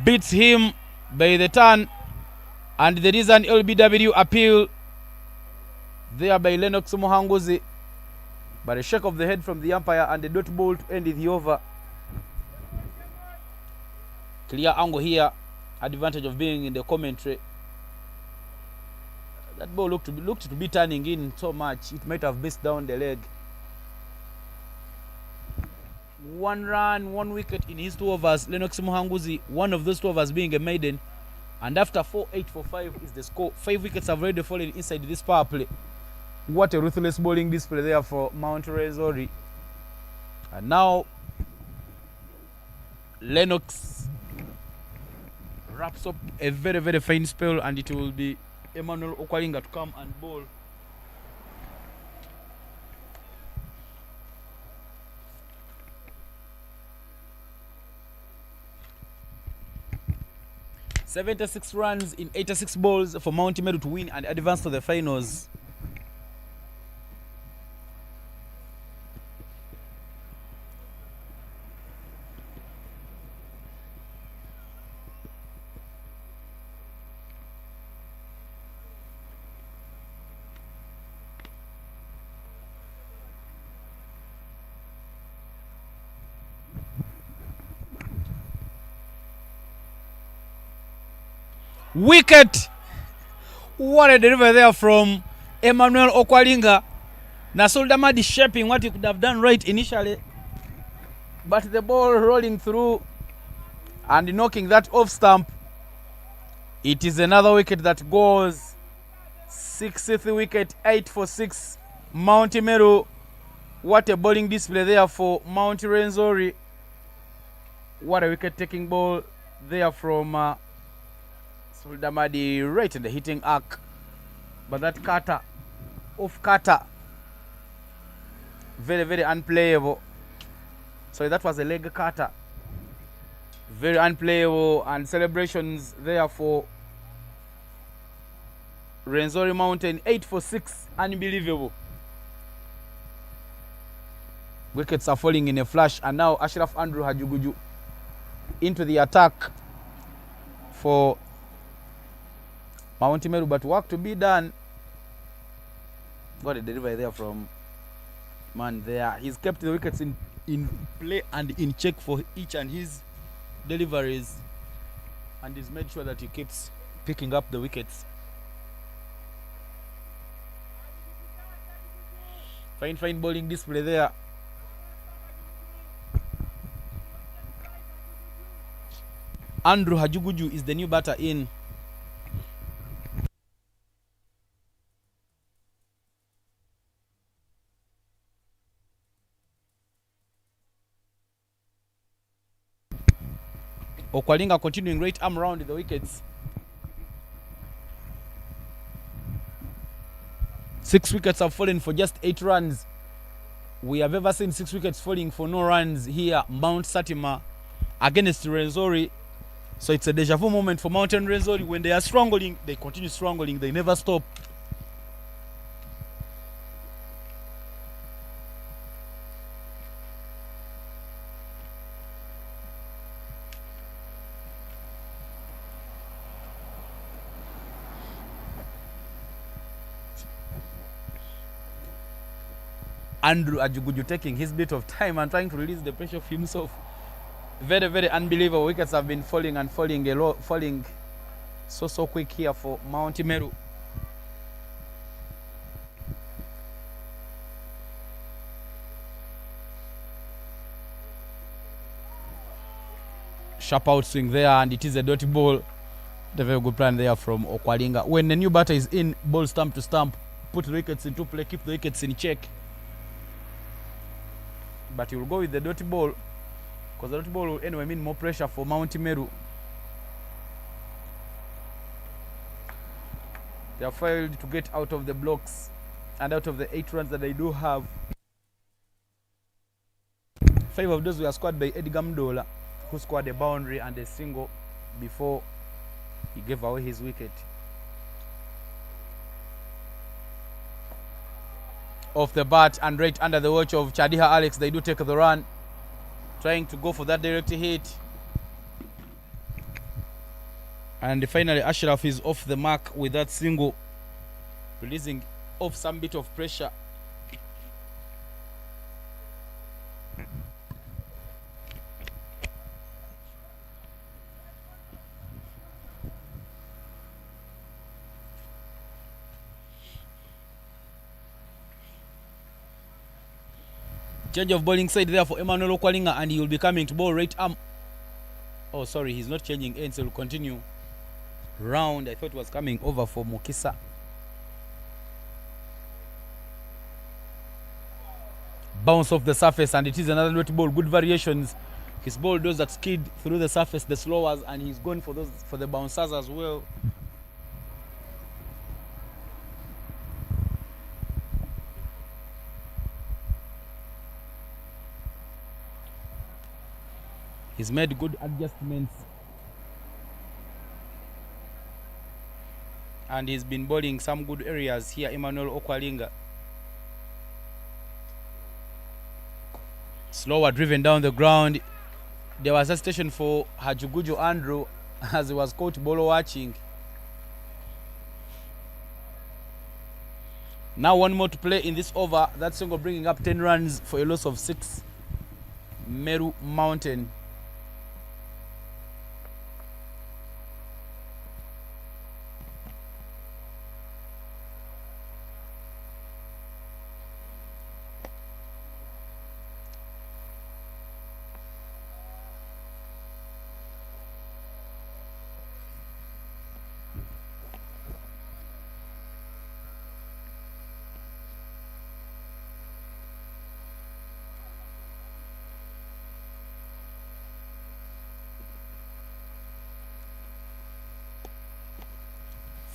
Beats him by the turn, and there is an LBW appeal there by Lennox Muhanguzi, but a shake of the head from the umpire and a dot ball to end the over. Clear angle here, advantage of being in the commentary. That ball looked to be turning in so much it might have missed down the leg. 1 run, 1 wicket in his 2 overs. Lennox Muhanguzi, one of those 2 overs being a maiden, and after 4-8 for 5 is the score. 5 wickets have already fallen inside this power play. What a ruthless bowling display there for Mt.Rwenzori. And now Lennox wraps up a very, very fine spell, and it will be Emmanuel Okwalinga to come and bowl. .76 runs in 86 balls for Mt.Meru to win and advance to the finals. Wicket! What a delivery there from Emmanuel Okwalinga. Nasul Damadi shaping what he could have done right initially. But the ball rolling through and knocking that off stump. It is another wicket that goes. 60th wicket, 8 for 6. Mt.Meru. What a bowling display there for Mt.Rwenzori. What a wicket taking ball there from Suldamadi right in the hitting arc. But that cutter, off cutter, very, very unplayable. So that was a leg cutter. Very unplayable, and celebrations there for Rwenzori Mountain. 8 for 6, unbelievable. Wickets are falling in a flash, and now Ashraf Andrew Hajuguju into the attack for Mt.Meru, but work to be done. Got a delivery there from man there. He's kept the wickets in play and in check for each and his deliveries, and he's made sure that he keeps picking up the wickets. Fine bowling display there. Andrew Hajuguju is the new batter in. Okwalinga continuing right arm round the wickets. 6 wickets have fallen for just 8 runs. We have ever seen 6 wickets falling for no runs here, Mount Satima against Rwenzori. So it's a deja vu moment for Mt.Rwenzori. When they are struggling, they continue struggling. They never stop. Andrew Ajuguju taking his bit of time and trying to release the pressure of himself. Very, very unbelievable. Wickets have been falling and falling a lot, falling so quick here for Mt.Meru. Sharp out swing there, and it is a dirty ball. The very good plan there from Okwalinga. When the new batter is in, ball stump to stump, put the wickets into play, keep the wickets in check. But he will go with the dirty ball, because the dirty ball will anyway mean more pressure for Mt.Meru. They have failed to get out of the blocks, and out of the 8 runs that they do have, 5 of those were scored by Edgar Mdola, who scored a boundary and a single before he gave away his wicket. Off the bat and right under the watch of Chadiha Alex, they do take the run, trying to go for that direct hit. And finally Ashraf is off the mark with that single, releasing off some bit of pressure. Change of bowling side there for Emmanuel Okwalinga, and he will be coming to bowl right arm. Oh, sorry, he's not changing ends. He will continue round. I thought it was coming over for Mukisa. Bounce off the surface, and it is another dirty ball. Good variations. His ball does that skid through the surface, the slowers, and he's going for the bouncers as well. He's made good adjustments, and he's been bowling some good areas here, Emmanuel Okwalinga. Slower driven down the ground. There was a station for Hajuguju Andrew as he was caught ball watching. Now 1 more to play in this over. That single bringing up 10 runs for a loss of 6. Meru Mountain.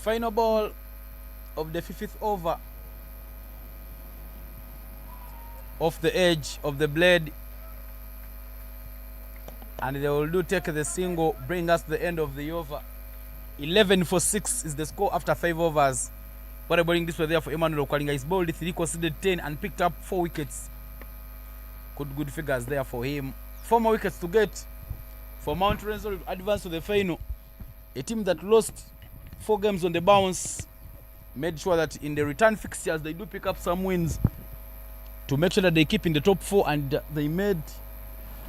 Final ball of the 5th over. Off the edge of the blade. And they will take the single, bring us to the end of the over. 11 for 6 is the score after 5 overs. What a bowling this was there for Emmanuel Okwalinga. He's bowled 3, conceded 10 and picked up 4 wickets. Good figures there for him. 4 more wickets to get for Mt.Rwenzori to advance to the final. A team that lost 4 games on the bounce made sure that in the return fixtures they do pick up some wins to make sure that they keep in the top 4, and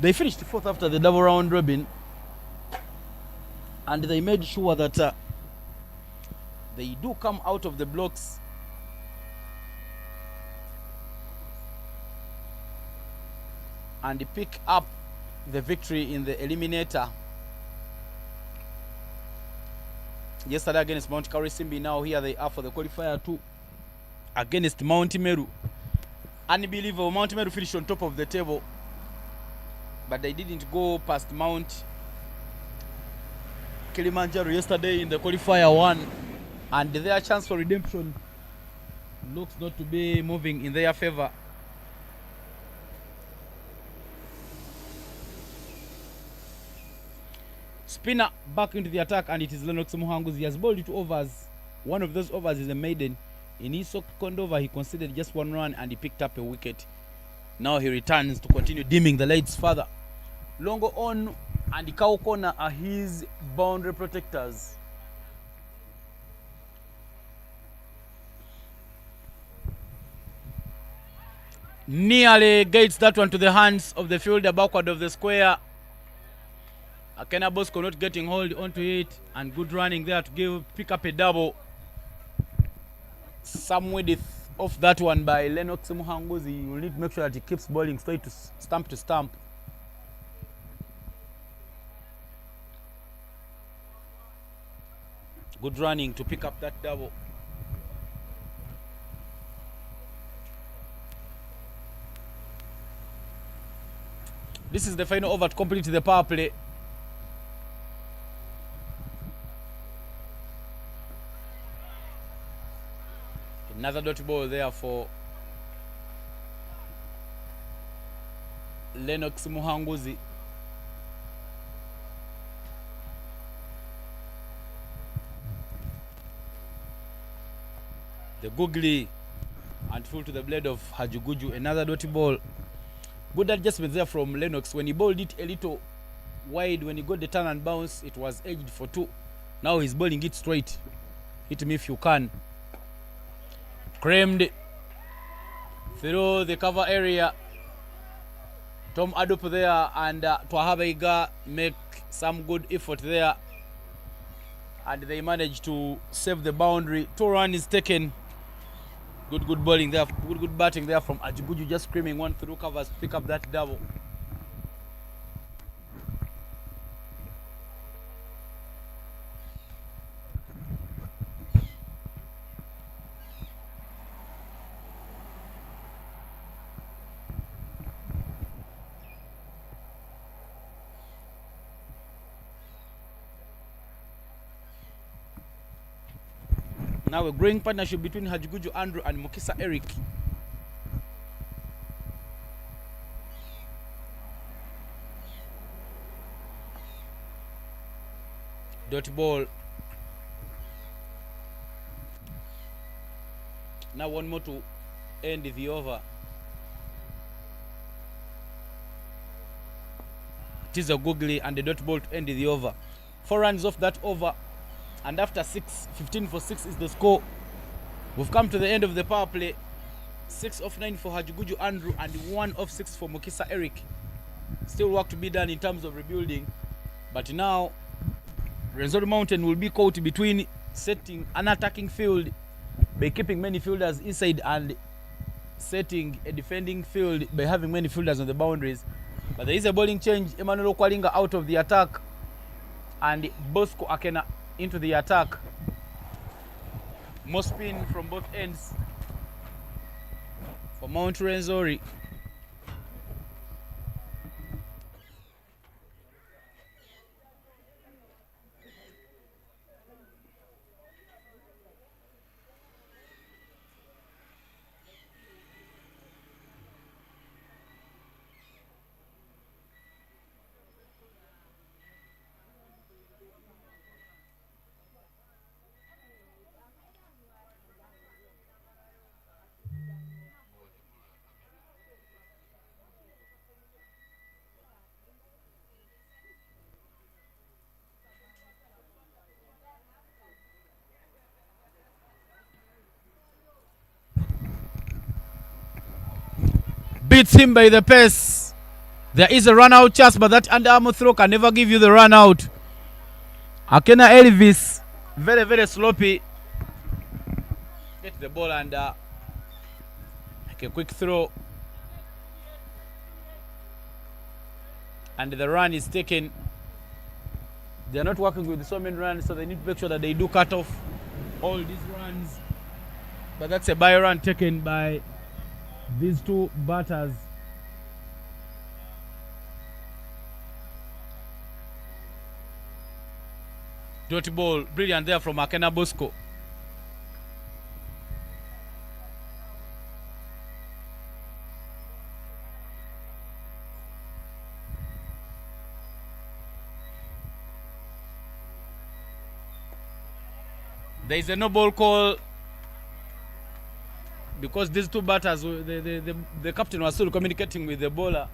they finished 4th after the double round robin, and they made sure that they do come out of the blocks and pick up the victory in the eliminator yesterday against Mount Karisimbi. Now here they are for the qualifier 2 against Mt.Meru. Unbelievable. Mt.Meru finished on top of the table, but they didn't go past Mount Kilimanjaro yesterday in the qualifier 1, and their chance for redemption looks not to be moving in their favor. Spinner back into the attack, and it is Lennox Muhanguzi. He has bowled 2 overs. One of those overs is a maiden. In his second over, he conceded just 1 run and he picked up a wicket. Now he returns to continue dimming the lights further. Longo on and Cow Corner are his boundary protectors. Nearly gets that one to the hands of the fielder backward of the square. Akena Bosco not getting hold onto it, and good running there to pick up a double. Some width off that one by Lennox Muhanguzi. You will need to make sure that he keeps bowling straight to stump. Good running to pick up that double. This is the final over to complete the power play. Another dot ball there for Lennox Muhanguzi. The googly and full to the blade of Hajuguju. Another dotty ball. Good adjustment there from Lennox. When he bowled it a little wide, when he got the turn and bounce, it was edged for 2. Now he's bowling it straight. Hit me if you can. Crammed through the cover area. Tom Adup there, and Twahabaiga make some good effort there, and they managed to save the boundary. 2 runs is taken. Good bowling there, good batting there from Ajuguju, just screaming 1 through covers to pick up that double. Now a growing partnership between Hajuguju Andrew and Mukisa Eric. Dot ball. Now 1 more to end the over. It is a googly and a dot ball to end the over. 4 runs off that over. And after 6, 15 for 6 is the score. We've come to the end of the power play. 6 of 9 for Hajuguju Andrew and 1 of 6 for Mukisa Eric. Still work to be done in terms of rebuilding. But now, Rwenzori Mountain will be caught between setting an attacking field by keeping many fielders inside and setting a defending field by having many fielders on the boundaries. But there is a bowling change. Emmanuel Okwalinga out of the attack and Bosco Akena into the attack. More spin from both ends for Mt.Rwenzori. beats him by the pace. There is a run out chance, but that underarm throw can never give you the run out. Akena Elvis, very, very sloppy. Get the ball and make a quick throw. And the run is taken. They are not working with so many runs, so they need to make sure that they do cut off all these runs. But that's a by run taken by these two batters. Dot ball, brilliant there from Akena Bosco. There is a no ball call because these two batters, the captain was still communicating with the bowler.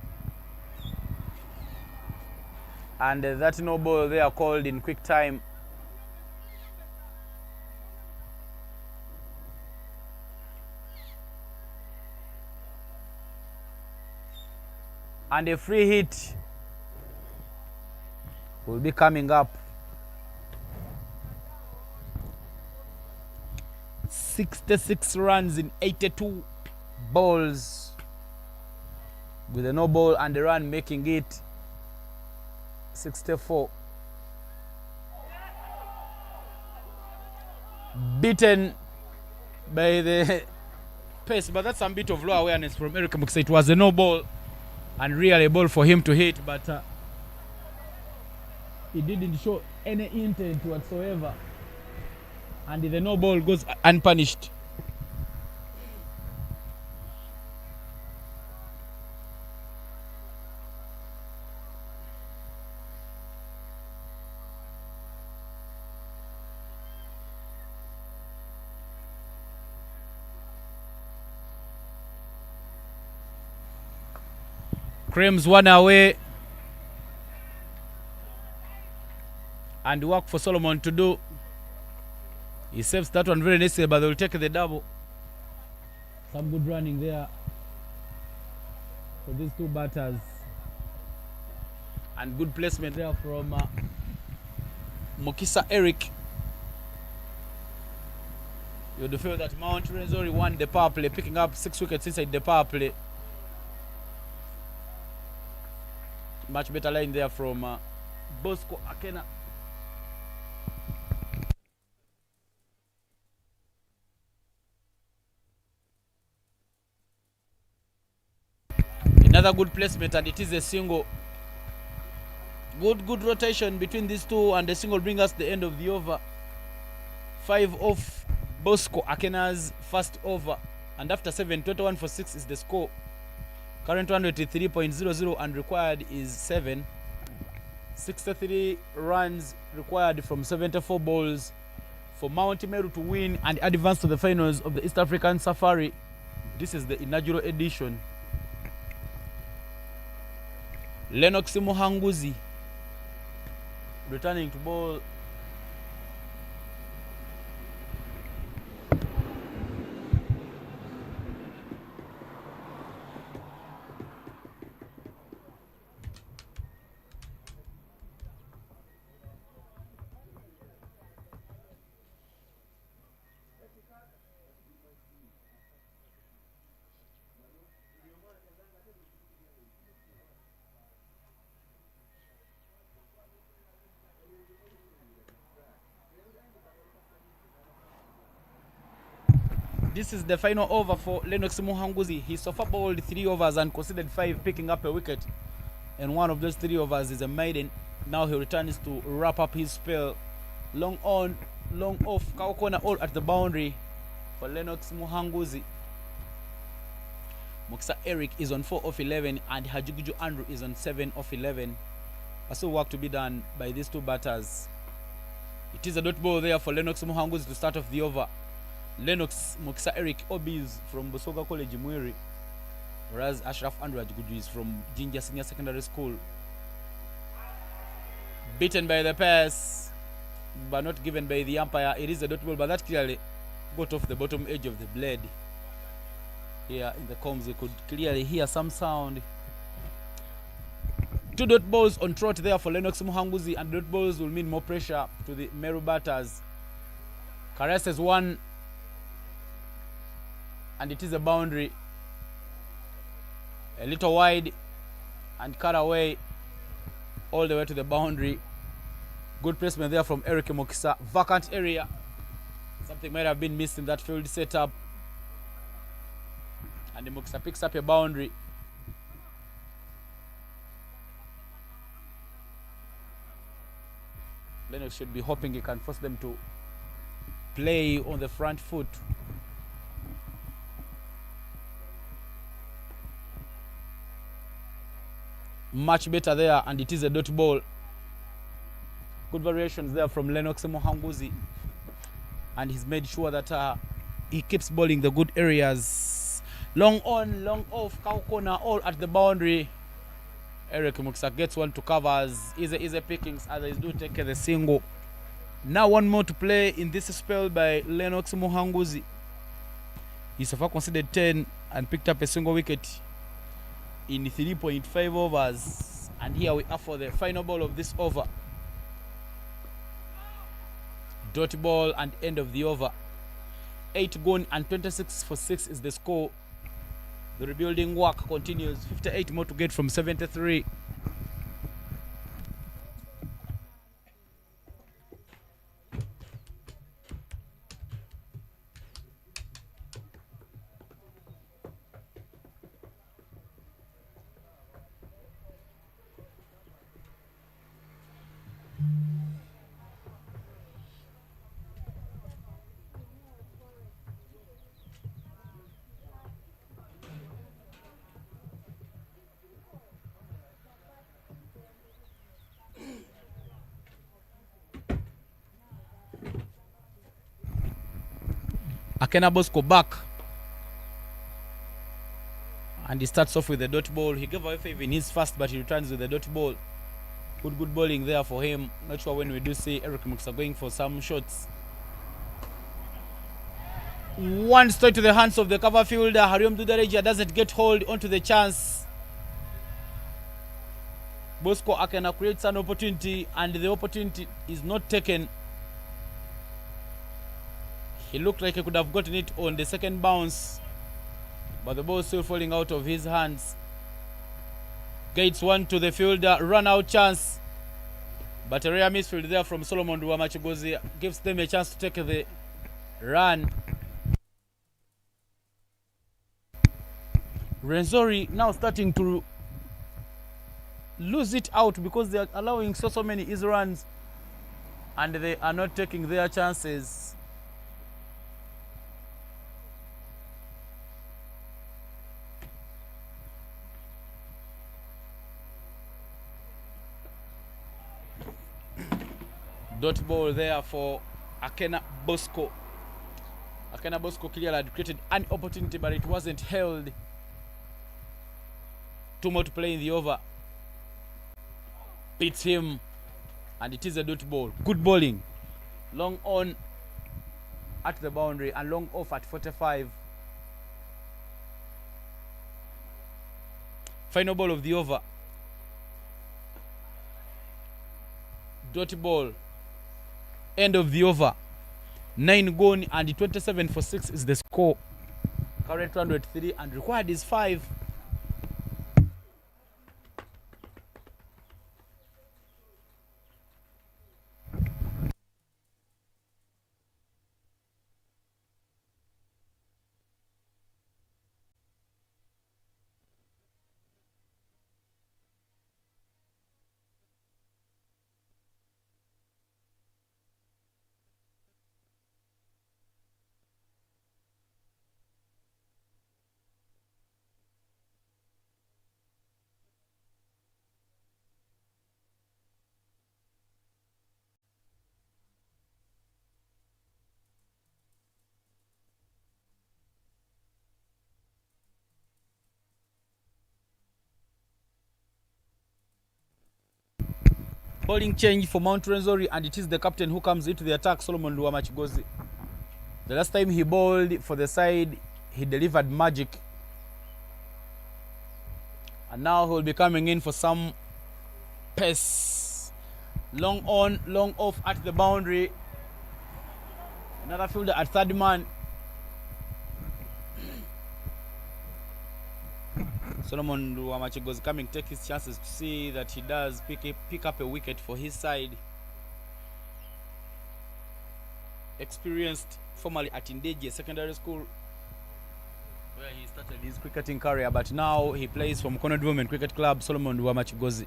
And that no ball they are called in quick time. And a free hit will be coming up. 66 runs in 82 balls with a no ball and a run, making it 64. Beaten by the pace, but that's a bit of low awareness from Eric Muksa. It was a no ball and really a ball for him to hit, but he didn't show any intent whatsoever, and the no ball goes unpunished. Creams one away, and work for Solomon to do. He saves that one very nicely, but they'll take the double. Some good running there for these two batters, and good placement there from Mukisa Eric. You would feel that Mt.Rwenzori won the power play, picking up 6 wickets inside the power play. Much better line there from Bosco Akena. Another good placement, and it is a single. Good rotation between these two, and the single brings us the end of the over. 5 off Bosco Akena's first over, and after 7, 21 for 6 is the score. Current 183.00 and required is 7. 63 runs required from 74 balls for Mt.Meru to win and advance to the finals of the East African Safari. This is the inaugural edition. Lennox Muhanguzi returning to bowl. This is the final over for Lennox Muhanguzi. He so far bowled 3 overs and conceded 5, picking up a wicket. And one of those 3 overs is a maiden. Now he returns to wrap up his spell. Long on, long off, cow corner all at the boundary for Lennox Muhanguzi. Mukisa Eric is on 4 off 11 and Hajiguju Andrew is on 7 off 11. Still work to be done by these two batters. It is a dot ball there for Lennox Muhanguzi to start off the over. Lennox Mukisa Eric Obis from Busoga College Mweri, whereas Ashraf Andrew Hajiguju is from Jinja Senior Secondary School. Beaten by the pass, but not given by the umpire. It is a dot ball, but that clearly got off the bottom edge of the blade. here in the comms. You could clearly hear some sound. 2 dot balls on trot there for Lennox Muhanguzi, and dot balls will mean more pressure to the Meru batters. Caresses one, and it is a boundary. A little wide and cut away all the way to the boundary. Good placement there from Eric Mokisa. Vacant area. Something might have been missed in that field setup. And the Mokisa picks up a boundary. Lennox should be hoping he can force them to play on the front foot. Much better there, and it is a dot ball. Good variations there from Lennox Muhanguzi, and he's made sure that he keeps bowling the good areas. Long on, long off, cow corner, all at the boundary. Eric Muksa gets one to covers. Easy pickings. Others do take the single. Now one more to play in this spell by Lennox Muhanguzi. He so far conceded 10 and picked up a single wicket in 3.5 overs. And here we are for the final ball of this over. Dot ball and end of the over. 8 gone and 26 for 6 is the score. The rebuilding work continues. 58 more to get from 73. Akena Bosco back, and he starts off with the dot ball. He gave away 5 in his first, but he returns with the dot ball. Good bowling there for him. Not sure when we do see Eric Muksa going for some shots. One straight to the hands of the cover fielder. Hariom Dudareja doesn't get hold onto the chance. Bosco Akena creates an opportunity, and the opportunity is not taken. He looked like he could have gotten it on the second bounce, but the ball is still falling out of his hands. Gates one to the fielder, run out chance, but a rare misfield there from Solomon Rwamachigozi gives them a chance to take the run. Rwenzori now starting to lose it out because they are allowing so many easy runs, and they are not taking their chances. Dot ball there for Akena Bosco. Akena Bosco clearly had created an opportunity, but it wasn't held. 2 more to play in the over. Beats him, and it is a dot ball. Good bowling. Long on at the boundary and long off at 45. Final ball of the over. Dot ball. End of the over. 9 gone and 27 for 6 is the score. Current run rate 3 and required is 5. Bowling change for Mt.Rwenzori, and it is the captain who comes into the attack, Solomon Rwamachigozi. The last time he bowled for the side, he delivered magic. And now he'll be coming in for some pace. Long on, long off at the boundary. Another fielder at third man. Solomon Wamachigo is coming, take his chances to see that he does pick up a wicket for his side. Experienced formerly at Indeji Secondary School, where he started his cricketing career, but now he plays for Mukono Women Cricket Club, Solomon Wamachigozi.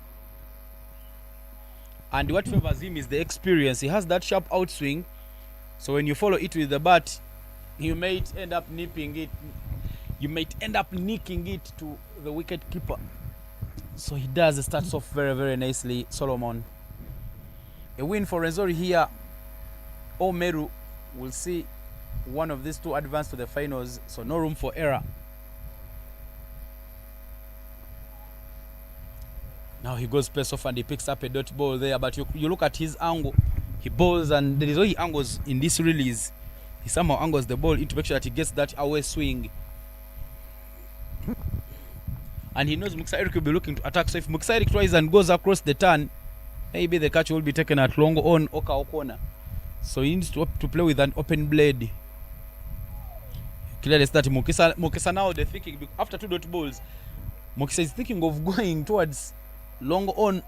And what favors him is the experience. He has that sharp outswing, so when you follow it with the bat, you might end up nipping it. You might end up nicking it to the wicket keeper. So he does. It starts off very, very nicely, Solomon. A win for Rwenzori here. Mt.Meru will see one of these two advance to the finals, so no room for error. Now he goes pace off and he picks up a dot ball there, but you look at his angle. He bowls, and there is all he angles in this release. He somehow angles the ball in to make sure that he gets that away swing. And he knows Mukisa Eric will be looking to attack, so if Mukisa Eric tries and goes across the turn, maybe the catch will be taken at long on Oka corner. So he needs to play with an open blade. Clearly that Mukisa now they're thinking, after two dot balls, Mukisa is thinking of going towards long on,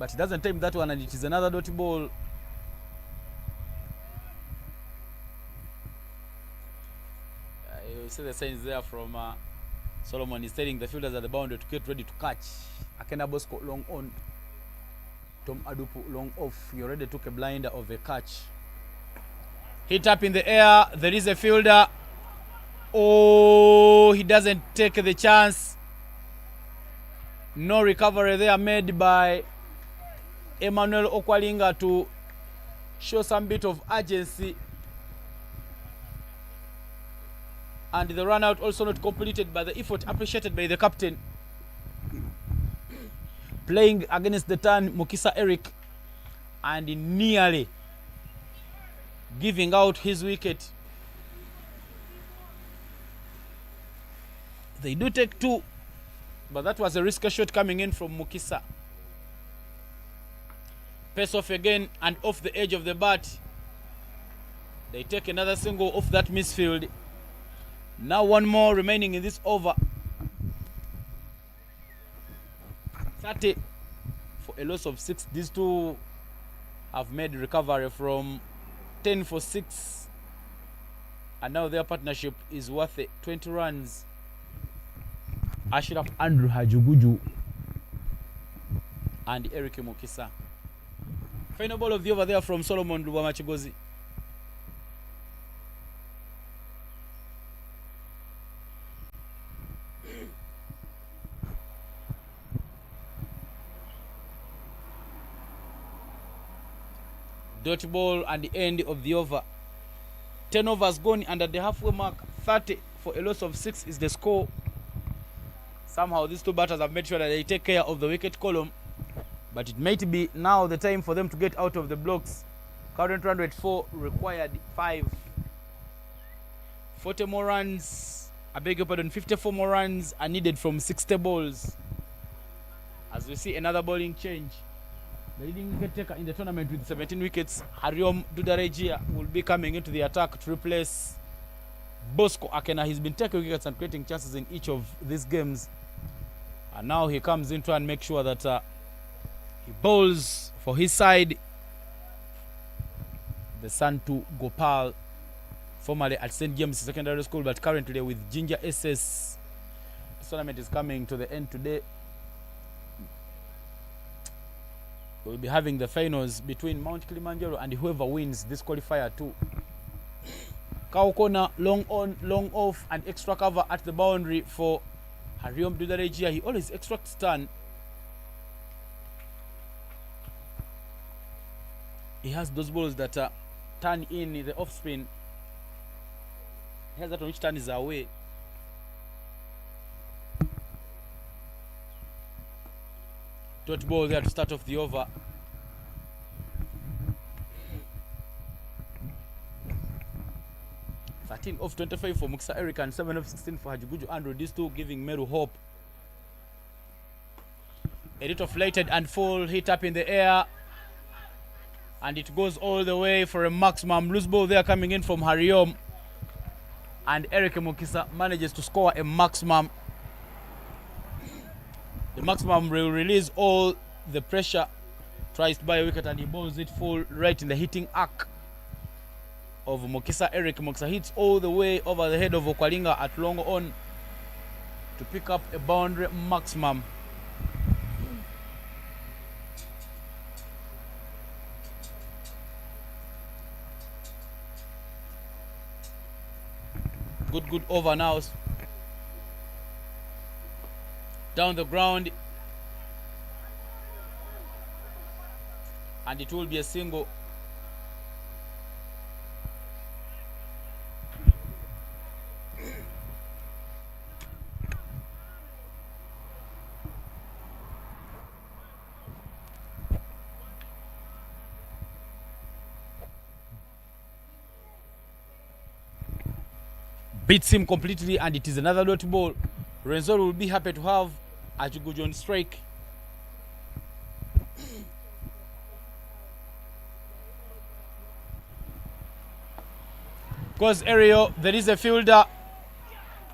but he doesn't time that one, and it is another dot ball. You see the signs there from Solomon is telling the fielders at the boundary to get ready to catch. Akena Bosco long on. Tom Adupu long off. He already took a blinder of a catch. Hit up in the air. There is a fielder. Oh, he doesn't take the chance. No recovery there made by Emmanuel Okwalinga to show some bit of urgency. And the run out also not completed by the effort appreciated by the captain. Playing against the turn, Mukisa Eric, and nearly giving out his wicket. They do take two, but that was a risky shot coming in from Mukisa. Pace off again and off the edge of the bat. They take another single off that misfield. Now one more remaining in this over. 30 for a loss of 6. These two have made recovery from 10 for 6. And now their partnership is worth 20 runs. Ashraf Andrew Hajuguju and Eric Mukisa. Final ball of the over there from Solomon Wamachigozi. Dot ball and the end of the over. 10 overs gone under the halfway mark. 30 for a loss of 6 is the score. Somehow these two batters have made sure that they take care of the wicket column, but it might be now the time for them to get out of the blocks. Current run rate 4, required 5. 40 more runs, I beg your pardon, 54 more runs are needed from 60 balls. As we see another bowling change. The leading wicket taker in the tournament with 17 wickets, Hariom Dudarejia, will be coming into the attack to replace Bosco Akena. He's been taking wickets and creating chances in each of these games. And now he comes in to and make sure that he bowls for his side. The Santu Gopal, formerly at St. James Secondary School, but currently with Ginger SS. The tournament is coming to the end today. We'll be having the finals between Mount Kilimanjaro and whoever wins this qualifier too. Cow corner, long on, long off, and extra cover at the boundary for Hariom Dudarejia. He always extracts turn. He has those balls that turn in the off spin. He has that on which turn is away. Dot ball there to start off the over. Off 25 for Mukisa Eric and 7 of 16 for Hajuguju Andrew. These two giving Meru hope. A little flighted and full hit up in the air. And it goes all the way for a maximum. Loose ball there coming in from Hariom. And Eric Mukisa manages to score a maximum. The maximum will release all the pressure. Tries to buy a wicket and he bowls it full right in the hitting arc of Mukisa. Eric Mukisa hits all the way over the head of Okwalinga at long on to pick up a boundary maximum. Good over now. Down the ground. And it will be a single. Beats him completely, and it is another dot ball. Rwenzori will be happy to have Ajuguju on strike. Goes aerial, there is a fielder.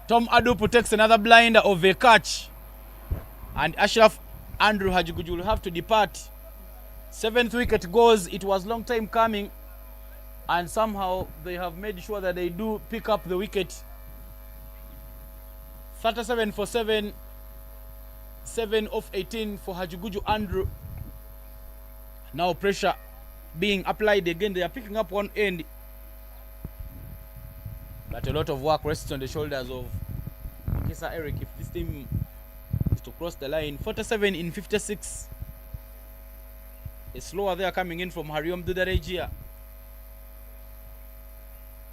Tom Adupu takes another blinder of a catch. And Ashraf Andrew Hajuguju will have to depart. 7th wicket goes. It was long time coming. And somehow they have made sure that they do pick up the wicket. 37 for 7. 7 off 18 for Hajuguju Andrew. Now pressure being applied again. They are picking up one end. But a lot of work rests on the shoulders of Mukisa Eric if this team is to cross the line. 47 in 56. A slower there coming in from Hariom Dudarejia.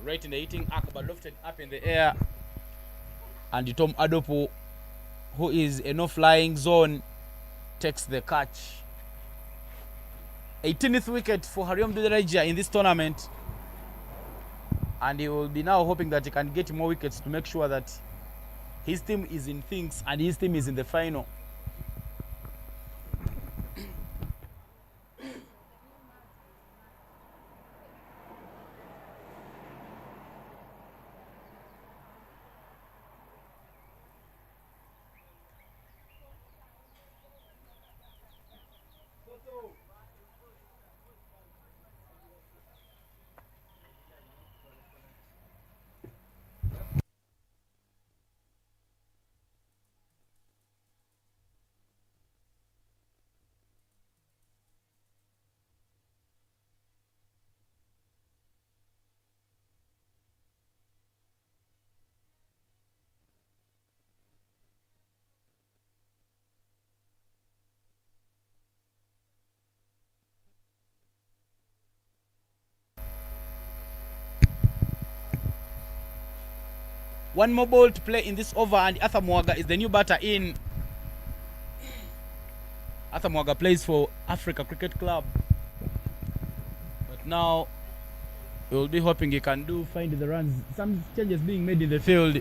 Right in the hitting arc but lofted up in the air. And Tom Adopo, who is a no-flying zone, takes the catch. 18th wicket for Hariom Dudarejia in this tournament. And he will be now hoping that he can get more wickets to make sure that his team is in things and his team is in the final. One more ball to play in this over, and Arthur Mwaga is the new batter in. Arthur Mwaga plays for Africa Cricket Club. But now we will be hoping he can find the runs. Some changes being made in the field.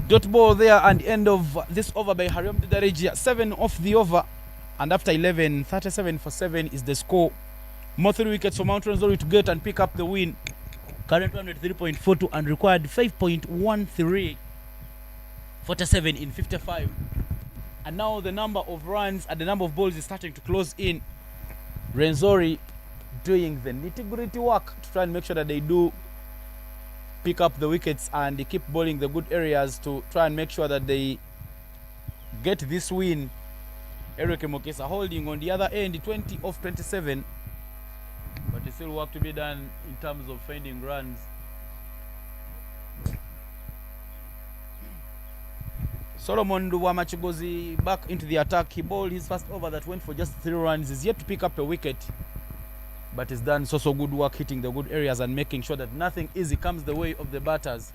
Dot ball there, and end of this over by Hariom Dudarejia. 7 off the over, and after 11, 37 for 7 is the score. More 3 wickets for Mt.Rwenzori to get and pick up the win. Current run at 3.42 and required 5.13. 47 in 55. And now the number of runs and the number of balls is starting to close in. Rwenzori doing the nitty-gritty work to try and make sure that they do pick up the wickets and they keep bowling the good areas to try and make sure that they get this win. Eric Mukisa holding on the other end 20 of 27, but there's still work to be done in terms of finding runs. Solomon Wamachigozi back into the attack. He bowled his first over that went for just 3 runs. He's yet to pick up a wicket, but he's done so good work hitting the good areas and making sure that nothing easy comes the way of the batters.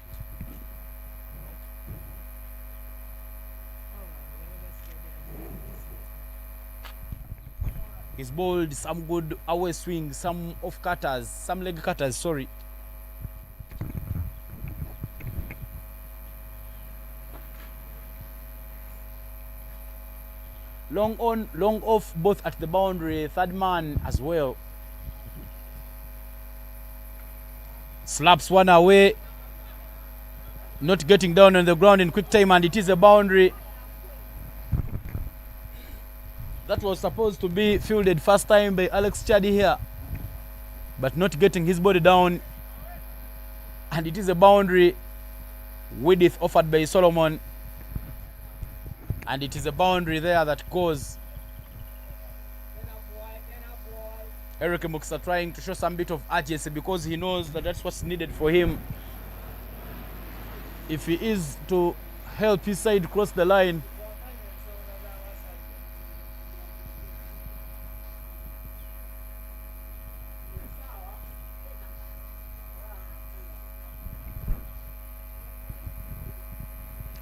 He's bowled some good away swings, some off cutters, some leg cutters, sorry. Long on, long off, both at the boundary, third man as well. Slaps one away, not getting down on the ground in quick time, and it is a boundary. That was supposed to be fielded first time by Alex Chadi here, but not getting his body down, and it is a boundary. Width offered by Solomon, and it is a boundary there that goes. Eric Muksa trying to show some bit of urgency because he knows that that's what's needed for him if he is to help his side cross the line.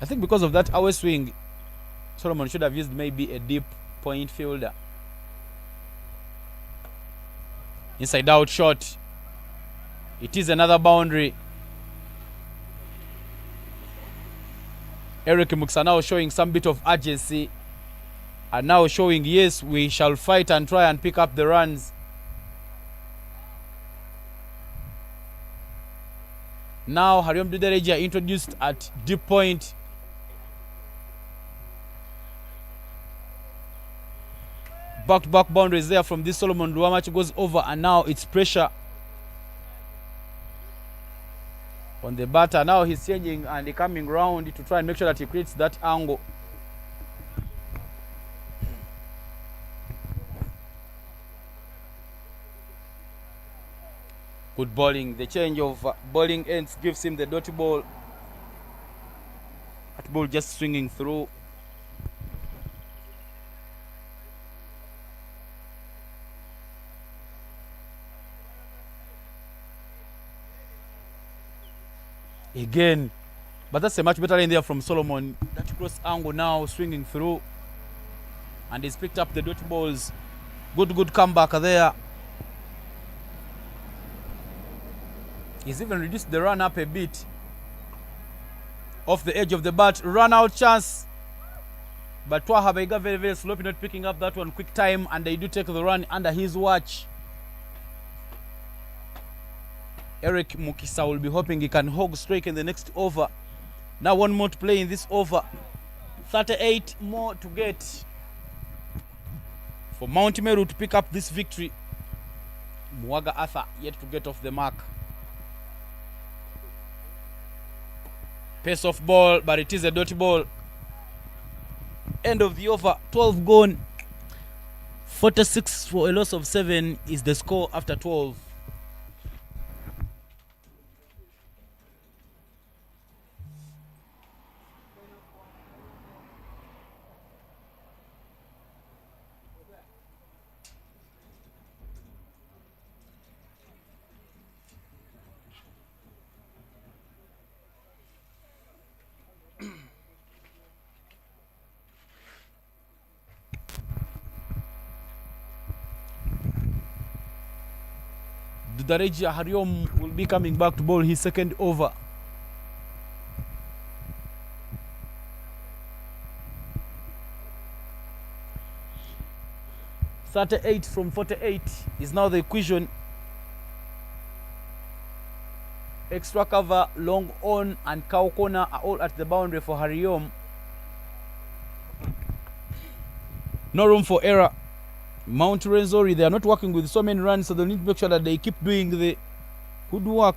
I think because of that away swing, Solomon should have used maybe a deep point fielder. Inside out shot. It is another boundary. Eric Muksa now showing some bit of urgency and now showing, yes, we shall fight and try and pick up the runs. Now Hariom Dudereja introduced at deep point. Back-to-back boundaries there from this Solomon Luamachi goes over, and now it's pressure on the batter. Now he's changing and he's coming round to try and make sure that he creates that angle. Good bowling. The change of bowling ends gives him the dotty ball. That ball just swinging through. Again, but that's a much better line there from Solomon. That cross angle now swinging through, and he's picked up the dot balls. Good comeback there. He's even reduced the run up a bit off the edge of the bat. Run out chance, but Twaha Baiga very sloppy, not picking up that one quick time, and they do take the run under his watch. Eric Mukisa will be hoping he can hog strike in the next over. Now one more to play in this over. 38 more to get for Mt.Meru to pick up this victory. Mwaga Arthur yet to get off the mark. Pace off ball, but it is a dotty ball. End of the over, 12 gone. 46 for a loss of 7 is the score after 12. Dudareji Hariom will be coming back to bowl his second over. .38 from 48 is now the equation. Extra cover, long on, and cow corner are all at the boundary for Hariom. No room for error. Mt.Rwenzori, they are not working with so many runs, so they need to make sure that they keep doing the good work.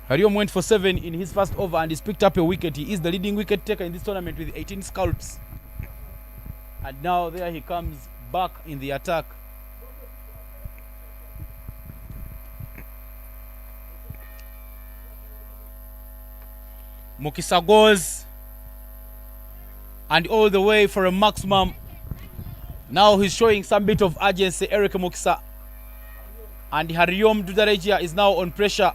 Hariom went for 7 in his first over and he's picked up a wicket. He is the leading wicket taker in this tournament with 18 scalps. And now there he comes back in the attack. Mukisa goes and all the way for a maximum. Now he's showing some bit of urgency, Eric Mukisa. And Hariom Dudarejia is now on pressure.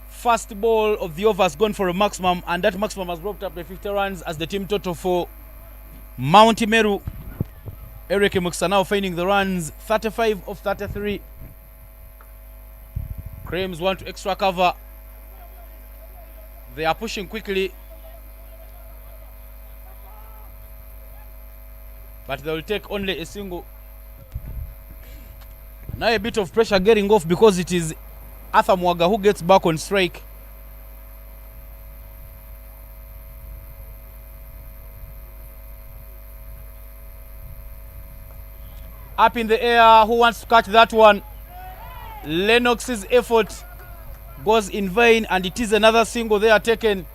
First ball of the over has gone for a maximum, and that maximum has brought up the 50 runs as the team total for Mt.Meru. Eric Mukisa now finding the runs, 35 of 33. Crames want to extra cover. They are pushing quickly, but they will take only a single. Now a bit of pressure getting off because it is Arthur Mwaga who gets back on strike. Up in the air, who wants to catch that one? Lennox's effort goes in vain, and it is another single they are taken.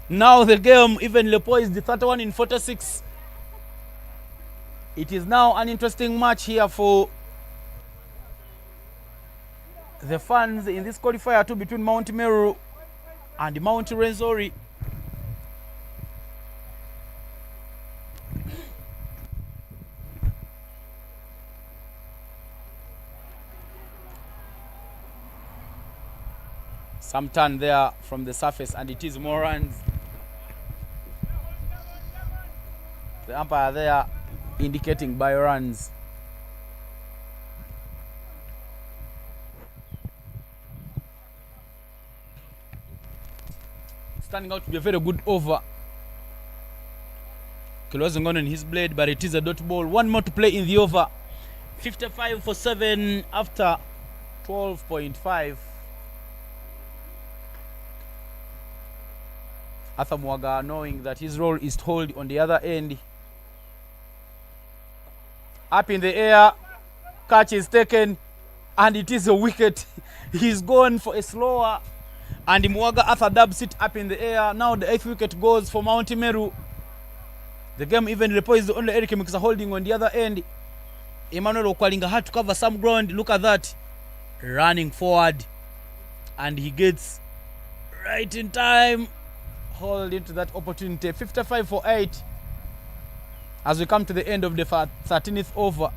Now the game evenly poised, 31 in 46. It is now an interesting match here for the fans in this qualifier too, between Mt.Meru and Mt.Rwenzori. Some turn there from the surface, and it is more runs. The umpire there indicating by runs. Standing out to be a very good over. Kilosing on his blade, but it is a dot ball. One more to play in the over. 55 for 7 after 12.5. Arthur Mwaga knowing that his role is to hold on the other end. Up in the air, catch is taken, and it is a wicket. He's gone for a slower, and Mwaga Arthur dubs it up in the air. Now the 8th wicket goes for Mt.Meru. The game even reposed, only Eric Mukisa holding on the other end. Emmanuel Okwalinga had to cover some ground. Look at that, running forward, and he gets right in time. Hold into that opportunity. 55 for 8 as we come to the end of the 13th over.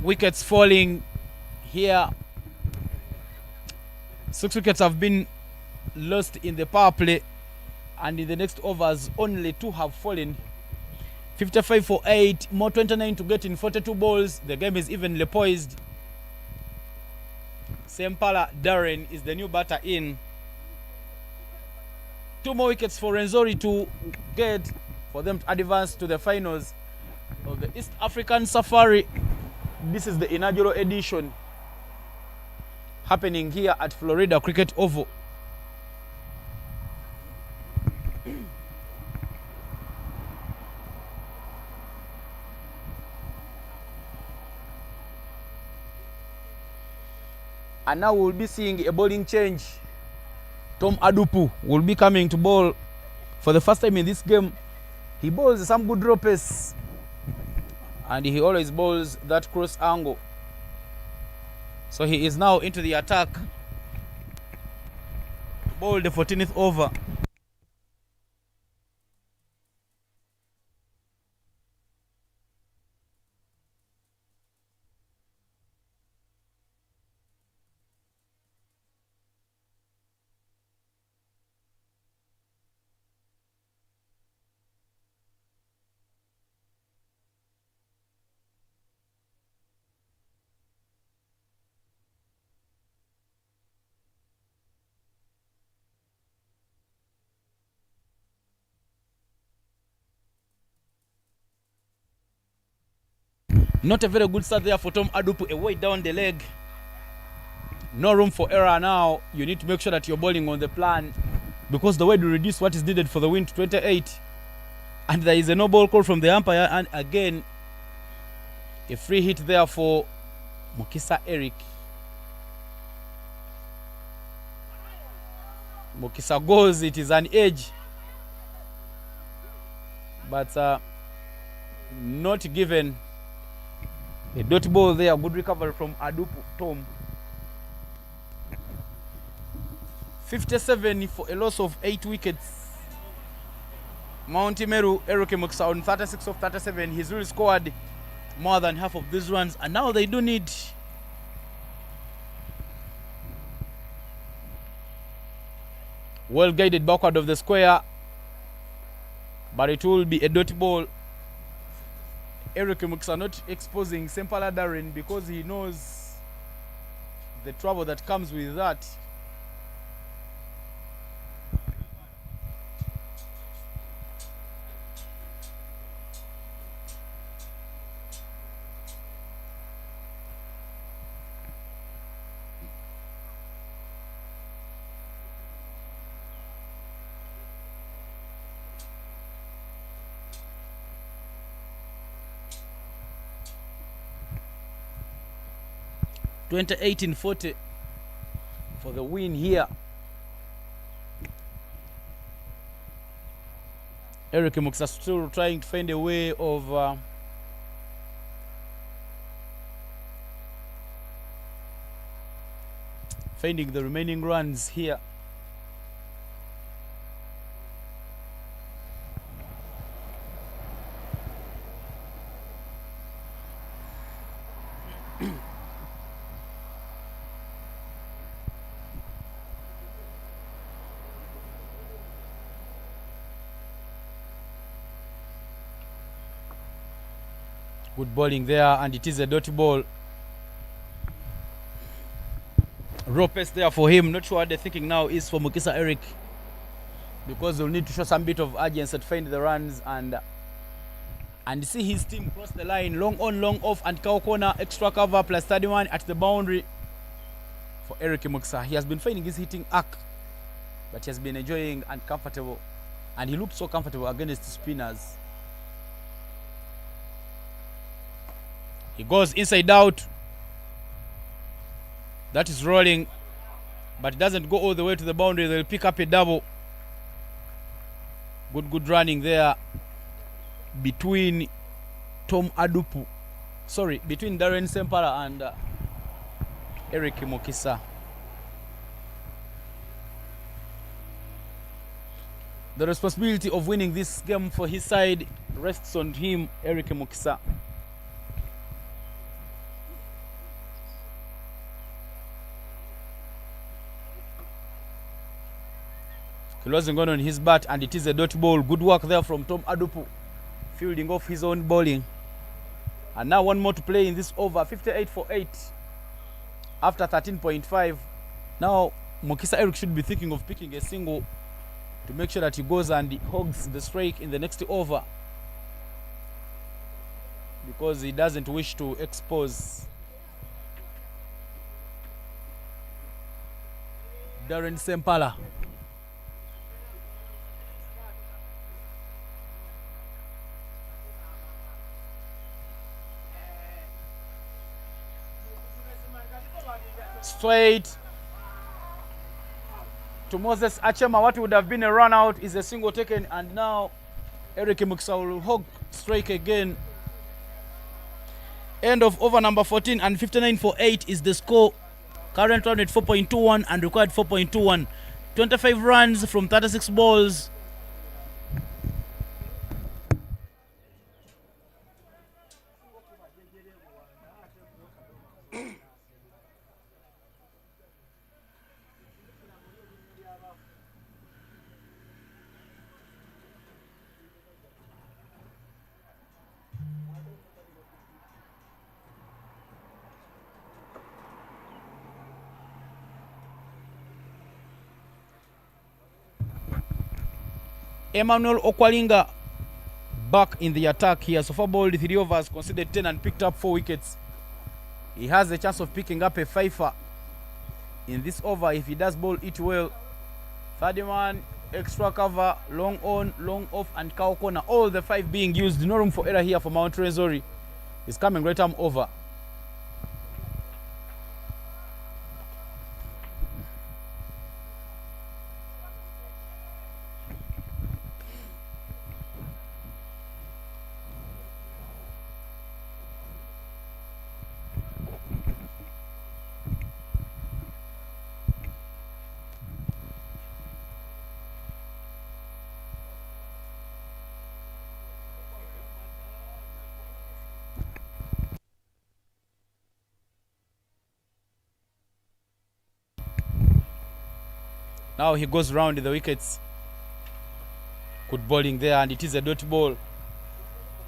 Wickets falling here. 6 wickets have been lost in the power play, and in the next overs only 2 have fallen. 55 for 8, more 29 to get in 42 balls. The game is evenly poised. Sempala Darren is the new batter in. 2 more wickets for Rwenzori to get for them to advance to the finals of the East African Safari. This is the inaugural edition happening here at Florida Cricket Oval. And now we'll be seeing a bowling change. Tom Adupu will be coming to bowl for the first time in this game. He bowls some good draw pace, and he always bowls that cross angle. So he is now into the attack. Bowl the 14th over. Not a very good start there for Tom Adupu, away down the leg. No room for error now. You need to make sure that you're bowling on the plan, because the way to reduce what is needed for the win to 28. And there is a no ball call from the umpire, and again a free hit there for Mukisa Eric. Mukisa goes, it is an edge, but not given. A dot ball there, good recovery from Adupu Tom. 57 for a loss of 8 wickets. Mt.Meru, Eric Mukisa on 36 of 37. He's really scored more than half of these runs, and now they do need well guided backward of the square, but it will be a dot ball. Eric Mukisa not exposing Sempala Darren because he knows the trouble that comes with that. $20-18-40 for the win here. Eric Mukisa still trying to find a way of finding the remaining runs here. Good bowling there, and it is a dot ball. Raw pace there for him. Not sure what the thinking now is for Mukisa Eric, because they'll need to show some bit of urgency to find the runs and see his team cross the line. Long on, long off, and cow corner, extra cover plus 31 at the boundary for Eric Mukisa. He has been finding his hitting arc, but he has been enjoying and comfortable, and he looked so comfortable against the spinners. He goes inside out. That is rolling, but it doesn't go all the way to the boundary. They'll pick up a double. Good running there between between Darren Sempala and Eric Mukisa. The responsibility of winning this game for his side rests on him, Eric Mukisa. Closing on his bat, and it is a dot ball. Good work there from Tom Adupu, fielding off his own bowling. And now one more to play in this over. 58 for 8 after 13.5. Now Mukisa Eric should be thinking of picking a single to make sure that he goes and hogs the strike in the next over, because he doesn't wish to expose Darren Sempala. Straight to Moses Achema. What would have been a run out is a single taken, and now Eric Mukisa will hog strike again. End of over number 14, and 59 for 8 is the score. Current run at 4.21 and required 4.21. 25 runs from 36 balls. Emmanuel Okwalinga back in the attack here. So far bowled 3 overs, conceded 10 and picked up 4 wickets. He has a chance of picking up a fifer in this over if he does bowl it well. 30 man, extra cover, long on, long off, and cow corner. All the 5 being used. No room for error here for Mt.Rwenzori. He's coming right arm over. Now he goes round the wickets. Good bowling there, and it is a dot ball.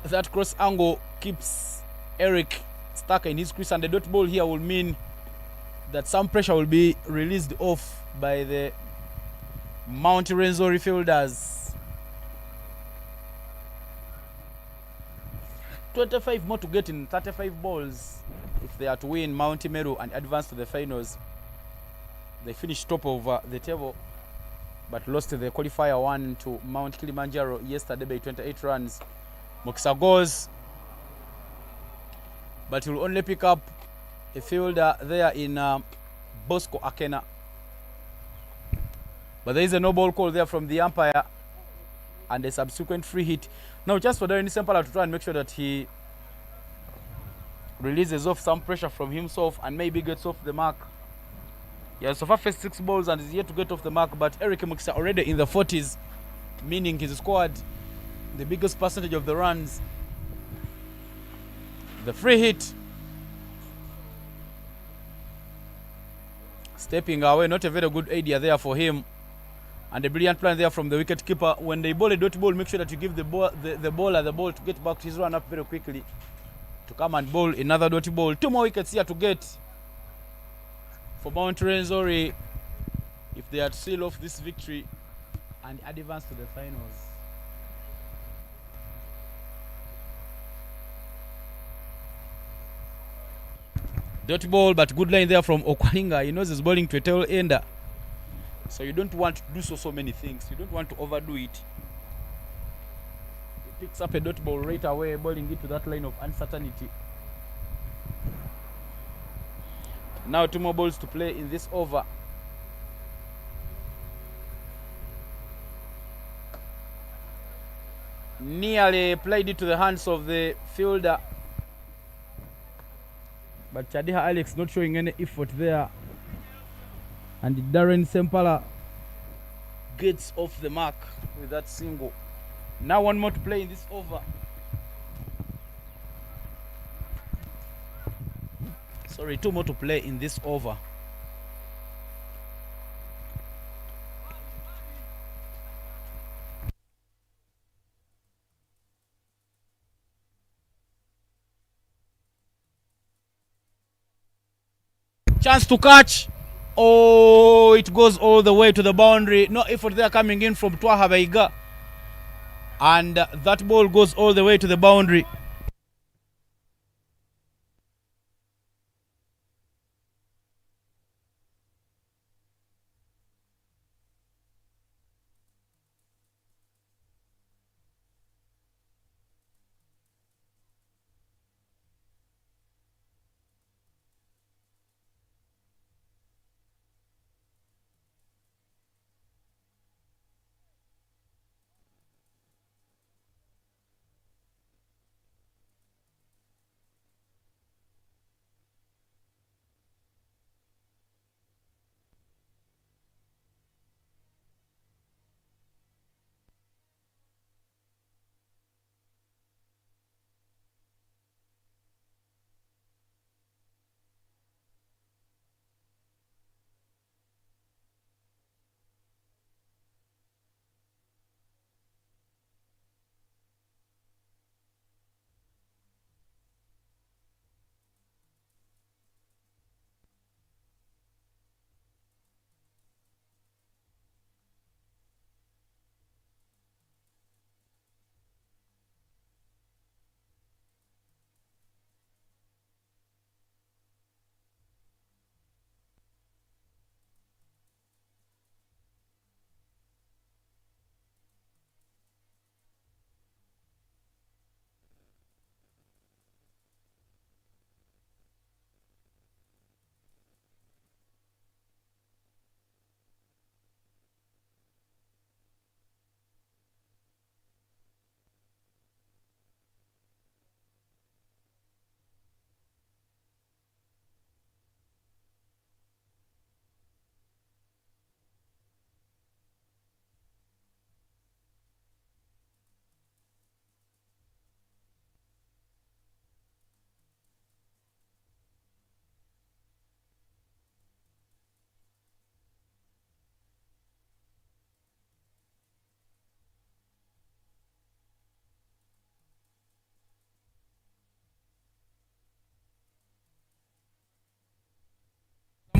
That cross angle keeps Eric stuck in his crease, and the dot ball here will mean that some pressure will be released off by the Mt.Rwenzori fielders. 25 more to get in 35 balls if they are to win Mt.Meru and advance to the finals. They finished top of the table, but lost the qualifier 1 to Mount Kilimanjaro yesterday by 28 runs. Mukisa goes, but he will only pick up a fielder there in Bosco Akena. But there is a no ball call there from the umpire and a subsequent free hit. Now just for Darren Sempala to try and make sure that he releases off some pressure from himself and maybe gets off the mark. He has so far faced 6 balls and is yet to get off the mark, but Eric Mukisa already in the 40s, meaning he's scored the biggest percentage of the runs. The free hit. Stepping away, not a very good idea there for him. And a brilliant plan there from the wicket keeper. When they bowl a dot ball, make sure that you give the bowler the ball to get back to his run up very quickly to come and bowl another dot ball. 2 more wickets here to get for Mt.Rwenzori if they had to seal off this victory and advance to the finals. Dot ball, but good line there from Okwalinga. He knows he's bowling to a tail ender, so you don't want to do so many things. You don't want to overdo it. He picks up a dot ball right away, bowling it to that line of uncertainty. Now 2 more balls to play in this over. Nearly played it to the hands of the fielder, but Chadiha Alex not showing any effort there, and Darren Sempala gets off the mark with that single. Now 1 more to play in this over. Sorry, 2 more to play in this over. Chance to catch. Oh, it goes all the way to the boundary. No effort there coming in from Twaha Baiga. And that ball goes all the way to the boundary.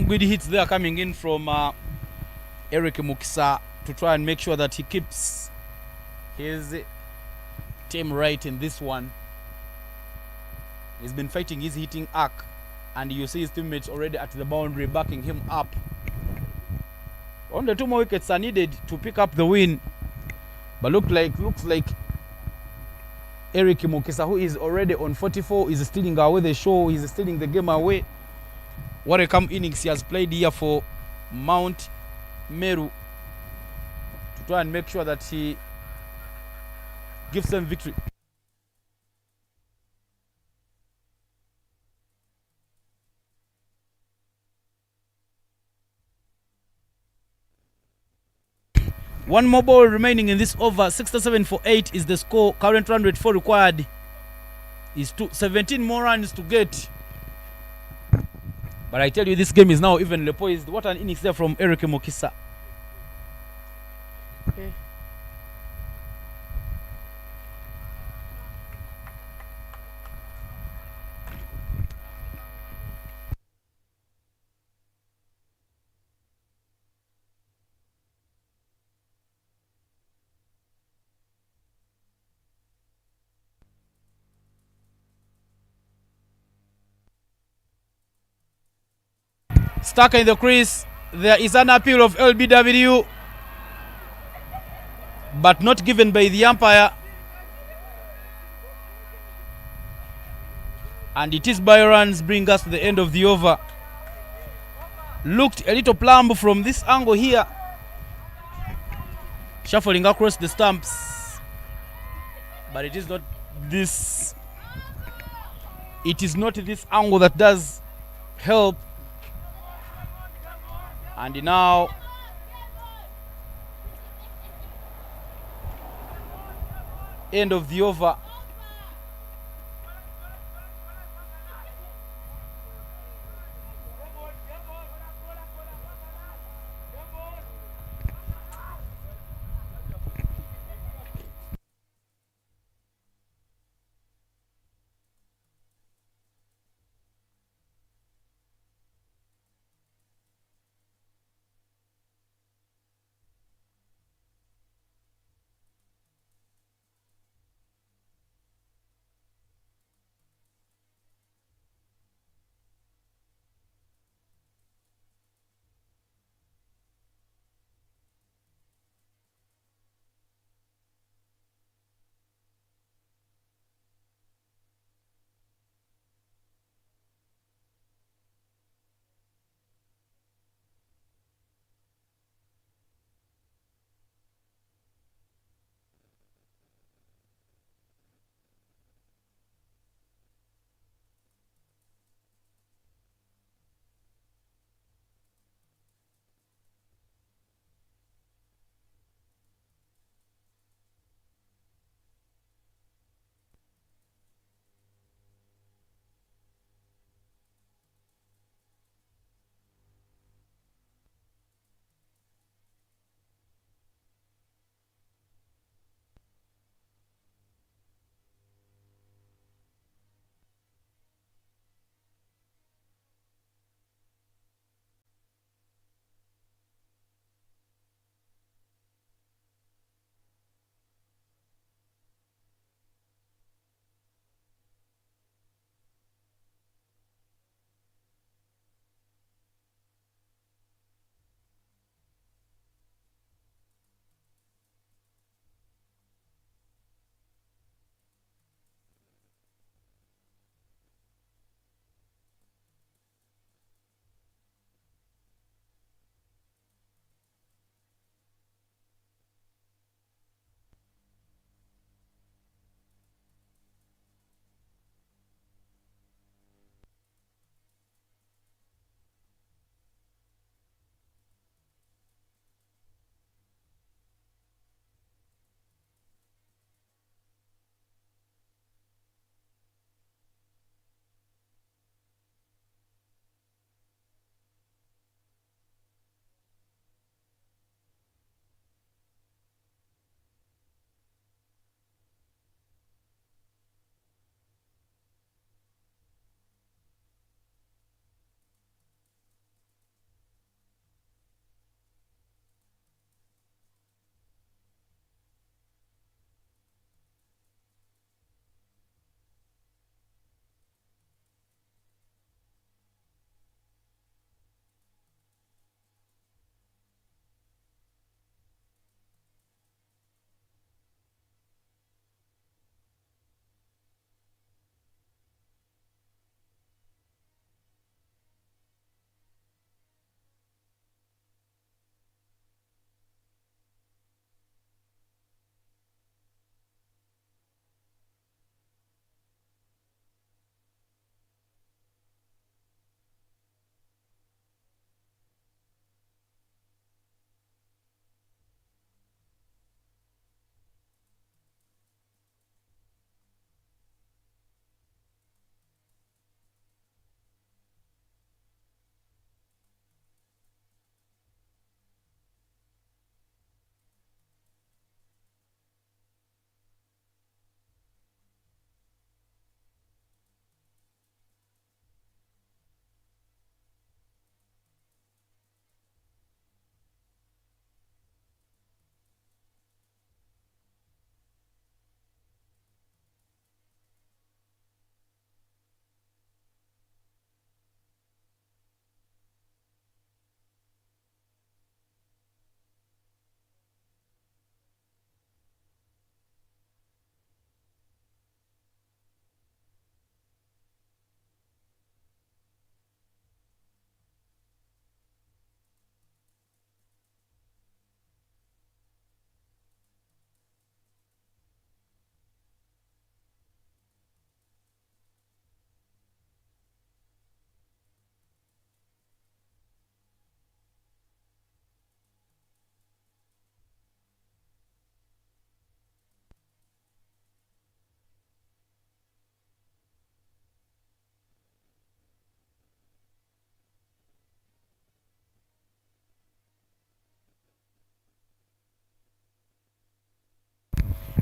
Some good hits there coming in from Eric Mukisa to try and make sure that he keeps his team right in this one. He's been fighting his hitting arc, and you see his teammates already at the boundary backing him up. Only 2 more wickets are needed to pick up the win, but looks like Eric Mukisa, who is already on 44, is stealing away the show. He's stealing the game away. What a come innings he has played here for Mt.Meru to try and make sure that he gives them victory. One more ball remaining in this over. 67 for 8 is the score. Current run rate 4 required is 17 more runs to get. But I tell you, this game is now evenly poised. What an innings there from Eric Mukisa. Okay. Stuck in the crease. There is an appeal of LBW, but not given by the umpire. And it is by runs bring us to the end of the over. Looked a little plumb from this angle here. Shuffling across the stumps. But it is not this. It is not this angle that does help. And now end of the over.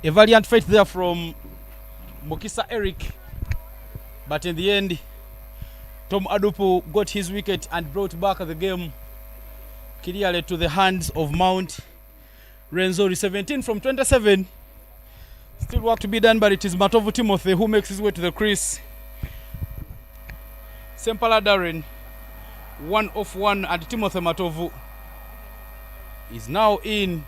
A valiant fight there from Mukisa Eric, but in the end Tom Adupu got his wicket and brought back the game clearly to the hands of Mt.Rwenzori. 17 from 27. Still work to be done, but it is Matovu Timothy who makes his way to the crease. Sempala Darren, 1 off 1, and Timothy Matovu is now in.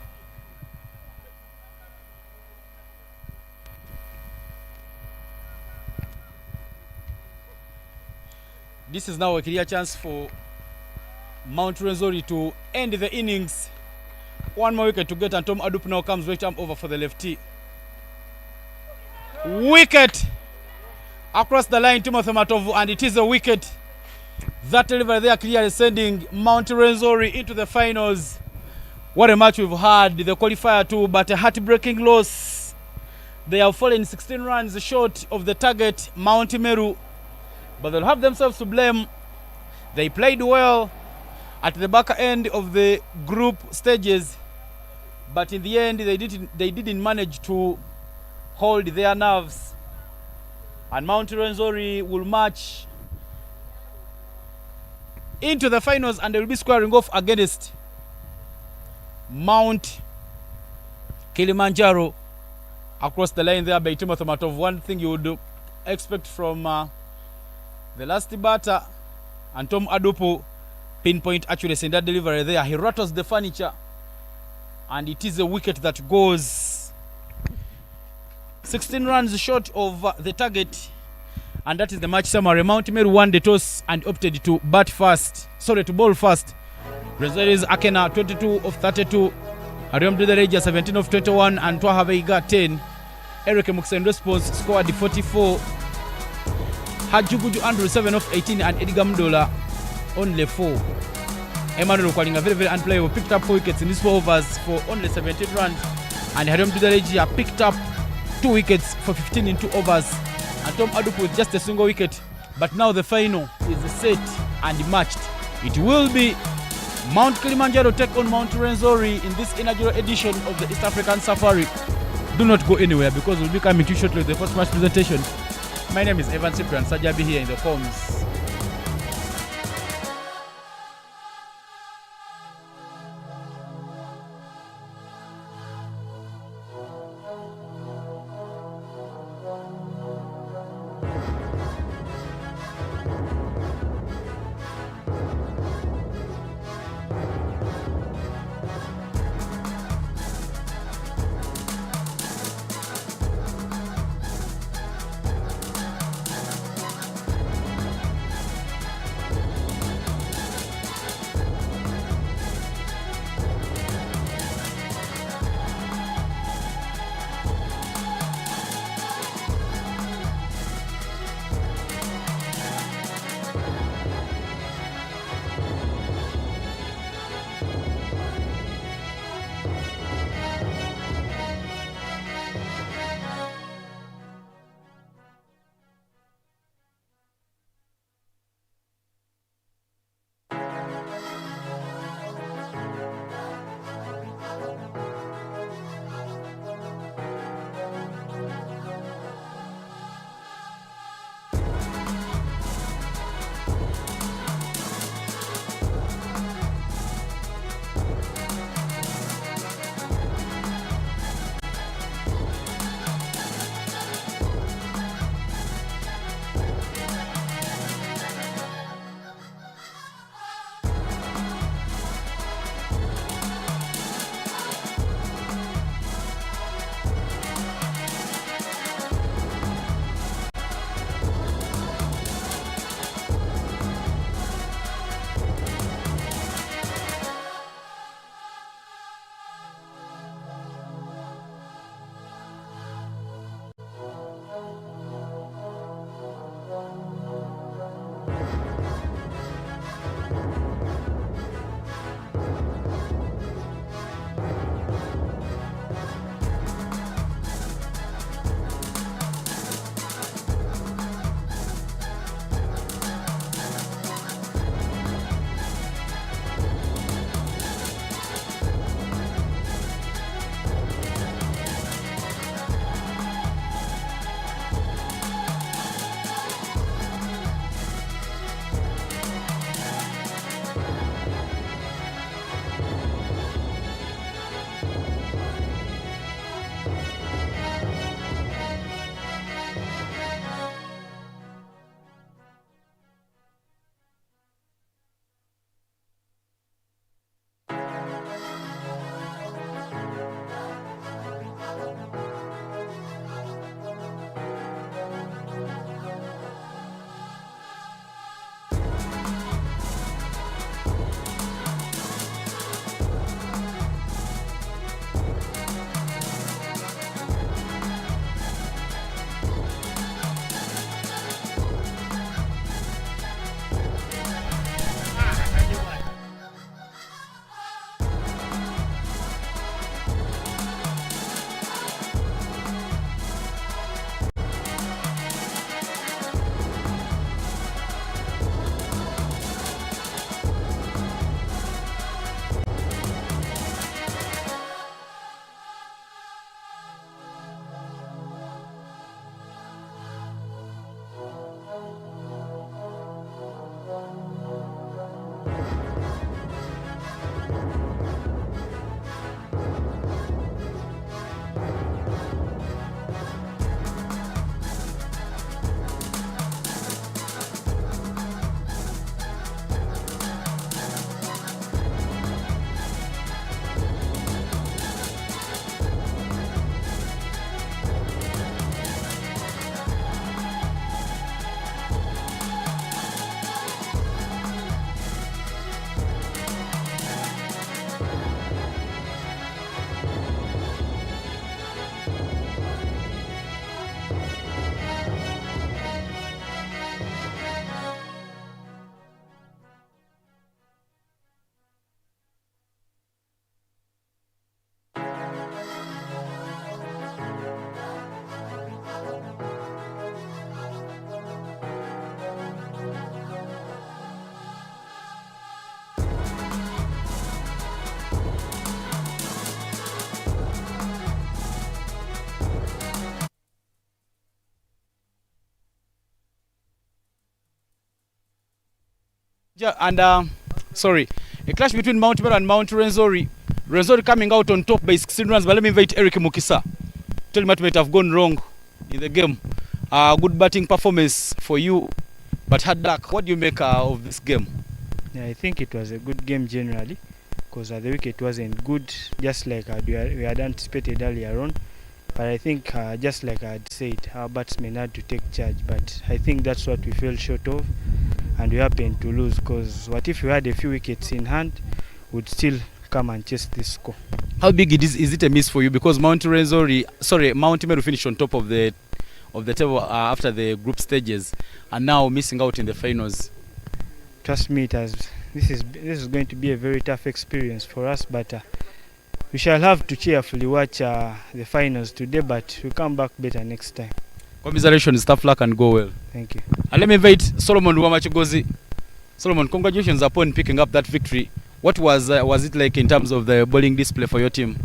This is now a clear chance for Mt.Rwenzori to end the innings. One more wicket to get, and Tom Adup now comes right arm over for the lefty. Wicket across the line, Timothy Matovu, and it is a wicket. That delivery there clearly sending Mt.Rwenzori into the finals. What a match we've had, the qualifier too, but a heartbreaking loss. They have fallen 16 runs short of the target, Mt.Meru, but they'll have themselves to blame. They played well at the back end of the group stages, but in the end they didn't manage to hold their nerves, and Mt.Rwenzori will march into the finals, and they will be squaring off against Mount Kilimanjaro across the line there by Timothy Matovu. One thing you would expect from the last batter, and Tom Adupu pinpoint accuracy in that delivery there. He rattles the furniture, and it is a wicket that goes 16 runs short of the target, and that is the match summary. Mt.Meru won the toss and opted to bowl first. Rwenzori's Akena 22 of 32, Ariam Dudereja 17 of 21, and Twahaveiga 10. Eric Muksen response scored 44. Hajuguju Andrew 7 of 18, and Edgar Mdola only 4. Emmanuel Kwalinga very unplayable, picked up 4 wickets in these 4 overs for only 17 runs, and Ariam Dudereja picked up 2 wickets for 15 in 2 overs, and Tom Adupu with just a single wicket. But now the final is set and matched. It will be Mount Kilimanjaro take on Mt.Rwenzori in this inaugural edition of the East African Safari. Do not go anywhere, because we'll be coming to you shortly with the first match presentation. My name is Evan Cyprian Sajabi here in the comms. And sorry, a clash between Mt.Meru and Mt.Rwenzori. Rwenzori coming out on top by 16 runs, but let me invite Eric Mukisa. Tell me what might have gone wrong in the game. Good batting performance for you, but hard luck. What do you make of this game? Yeah, I think it was a good game generally, because the wicket wasn't good, just like we had anticipated earlier on. But I think, just like I had said, our batsmen had to take charge. But I think that's what we fell short of, and we happened to lose. Because what if we had a few wickets in hand, would still come and chase this score. How big it is it a miss for you? Because Mt.Meru finished on top of the table after the group stages, and now missing out in the finals. Trust me, this is going to be a very tough experience for us, but we shall have to cheerfully watch the finals today, but we'll come back better next time. Commiserations, tough luck and go well. Thank you. And let me invite Solomon Wamachigozi. Solomon, congratulations upon picking up that victory. What was it like in terms of the bowling display for your team?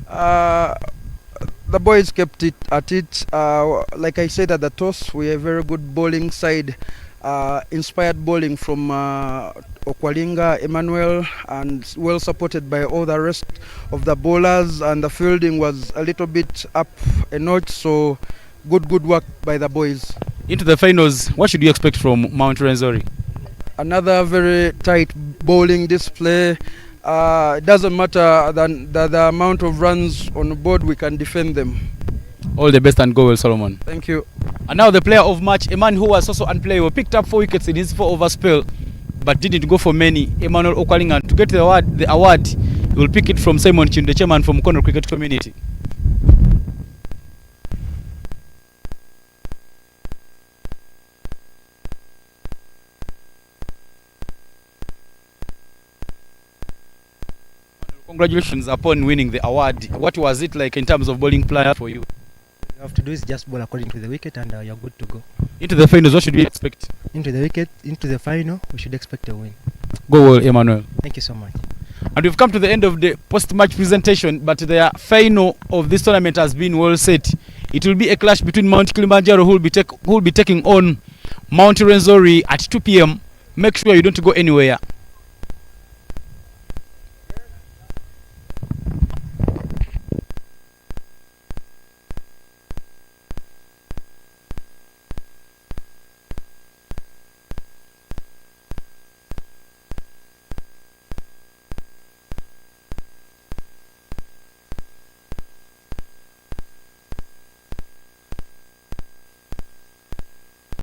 The boys kept it at it. Like I said at the toss, we are a very good bowling side. Inspired bowling from Okwalinga, Emmanuel, and well supported by all the rest of the bowlers, and the fielding was a little bit up a notch, so good work by the boys. Into the finals, what should you expect from Mt.Rwenzori? Another very tight bowling display. It doesn't matter the amount of runs on board, we can defend them. All the best and go well, Solomon. Thank you. And now the player of match, a man who was also unplayable, picked up 4 wickets in his 4-over spell, but didn't go for many. Emmanuel Okwalinga. To get the award, he will pick it from Simon Chin, the chairman from Kono Cricket Community. Congratulations upon winning the award. What was it like in terms of bowling player for you? You have to do is just bowl according to the wicket, and you're good to go. Into the finals, what should we expect? Into the wicket, into the final, we should expect a win. Go well, Emmanuel. Thank you so much. And we've come to the end of the post-match presentation, but the final of this tournament has been well set. It will be a clash between Mount Kilimanjaro, who will be taking on Mt.Rwenzori at 2 p.m. Make sure you don't go anywhere.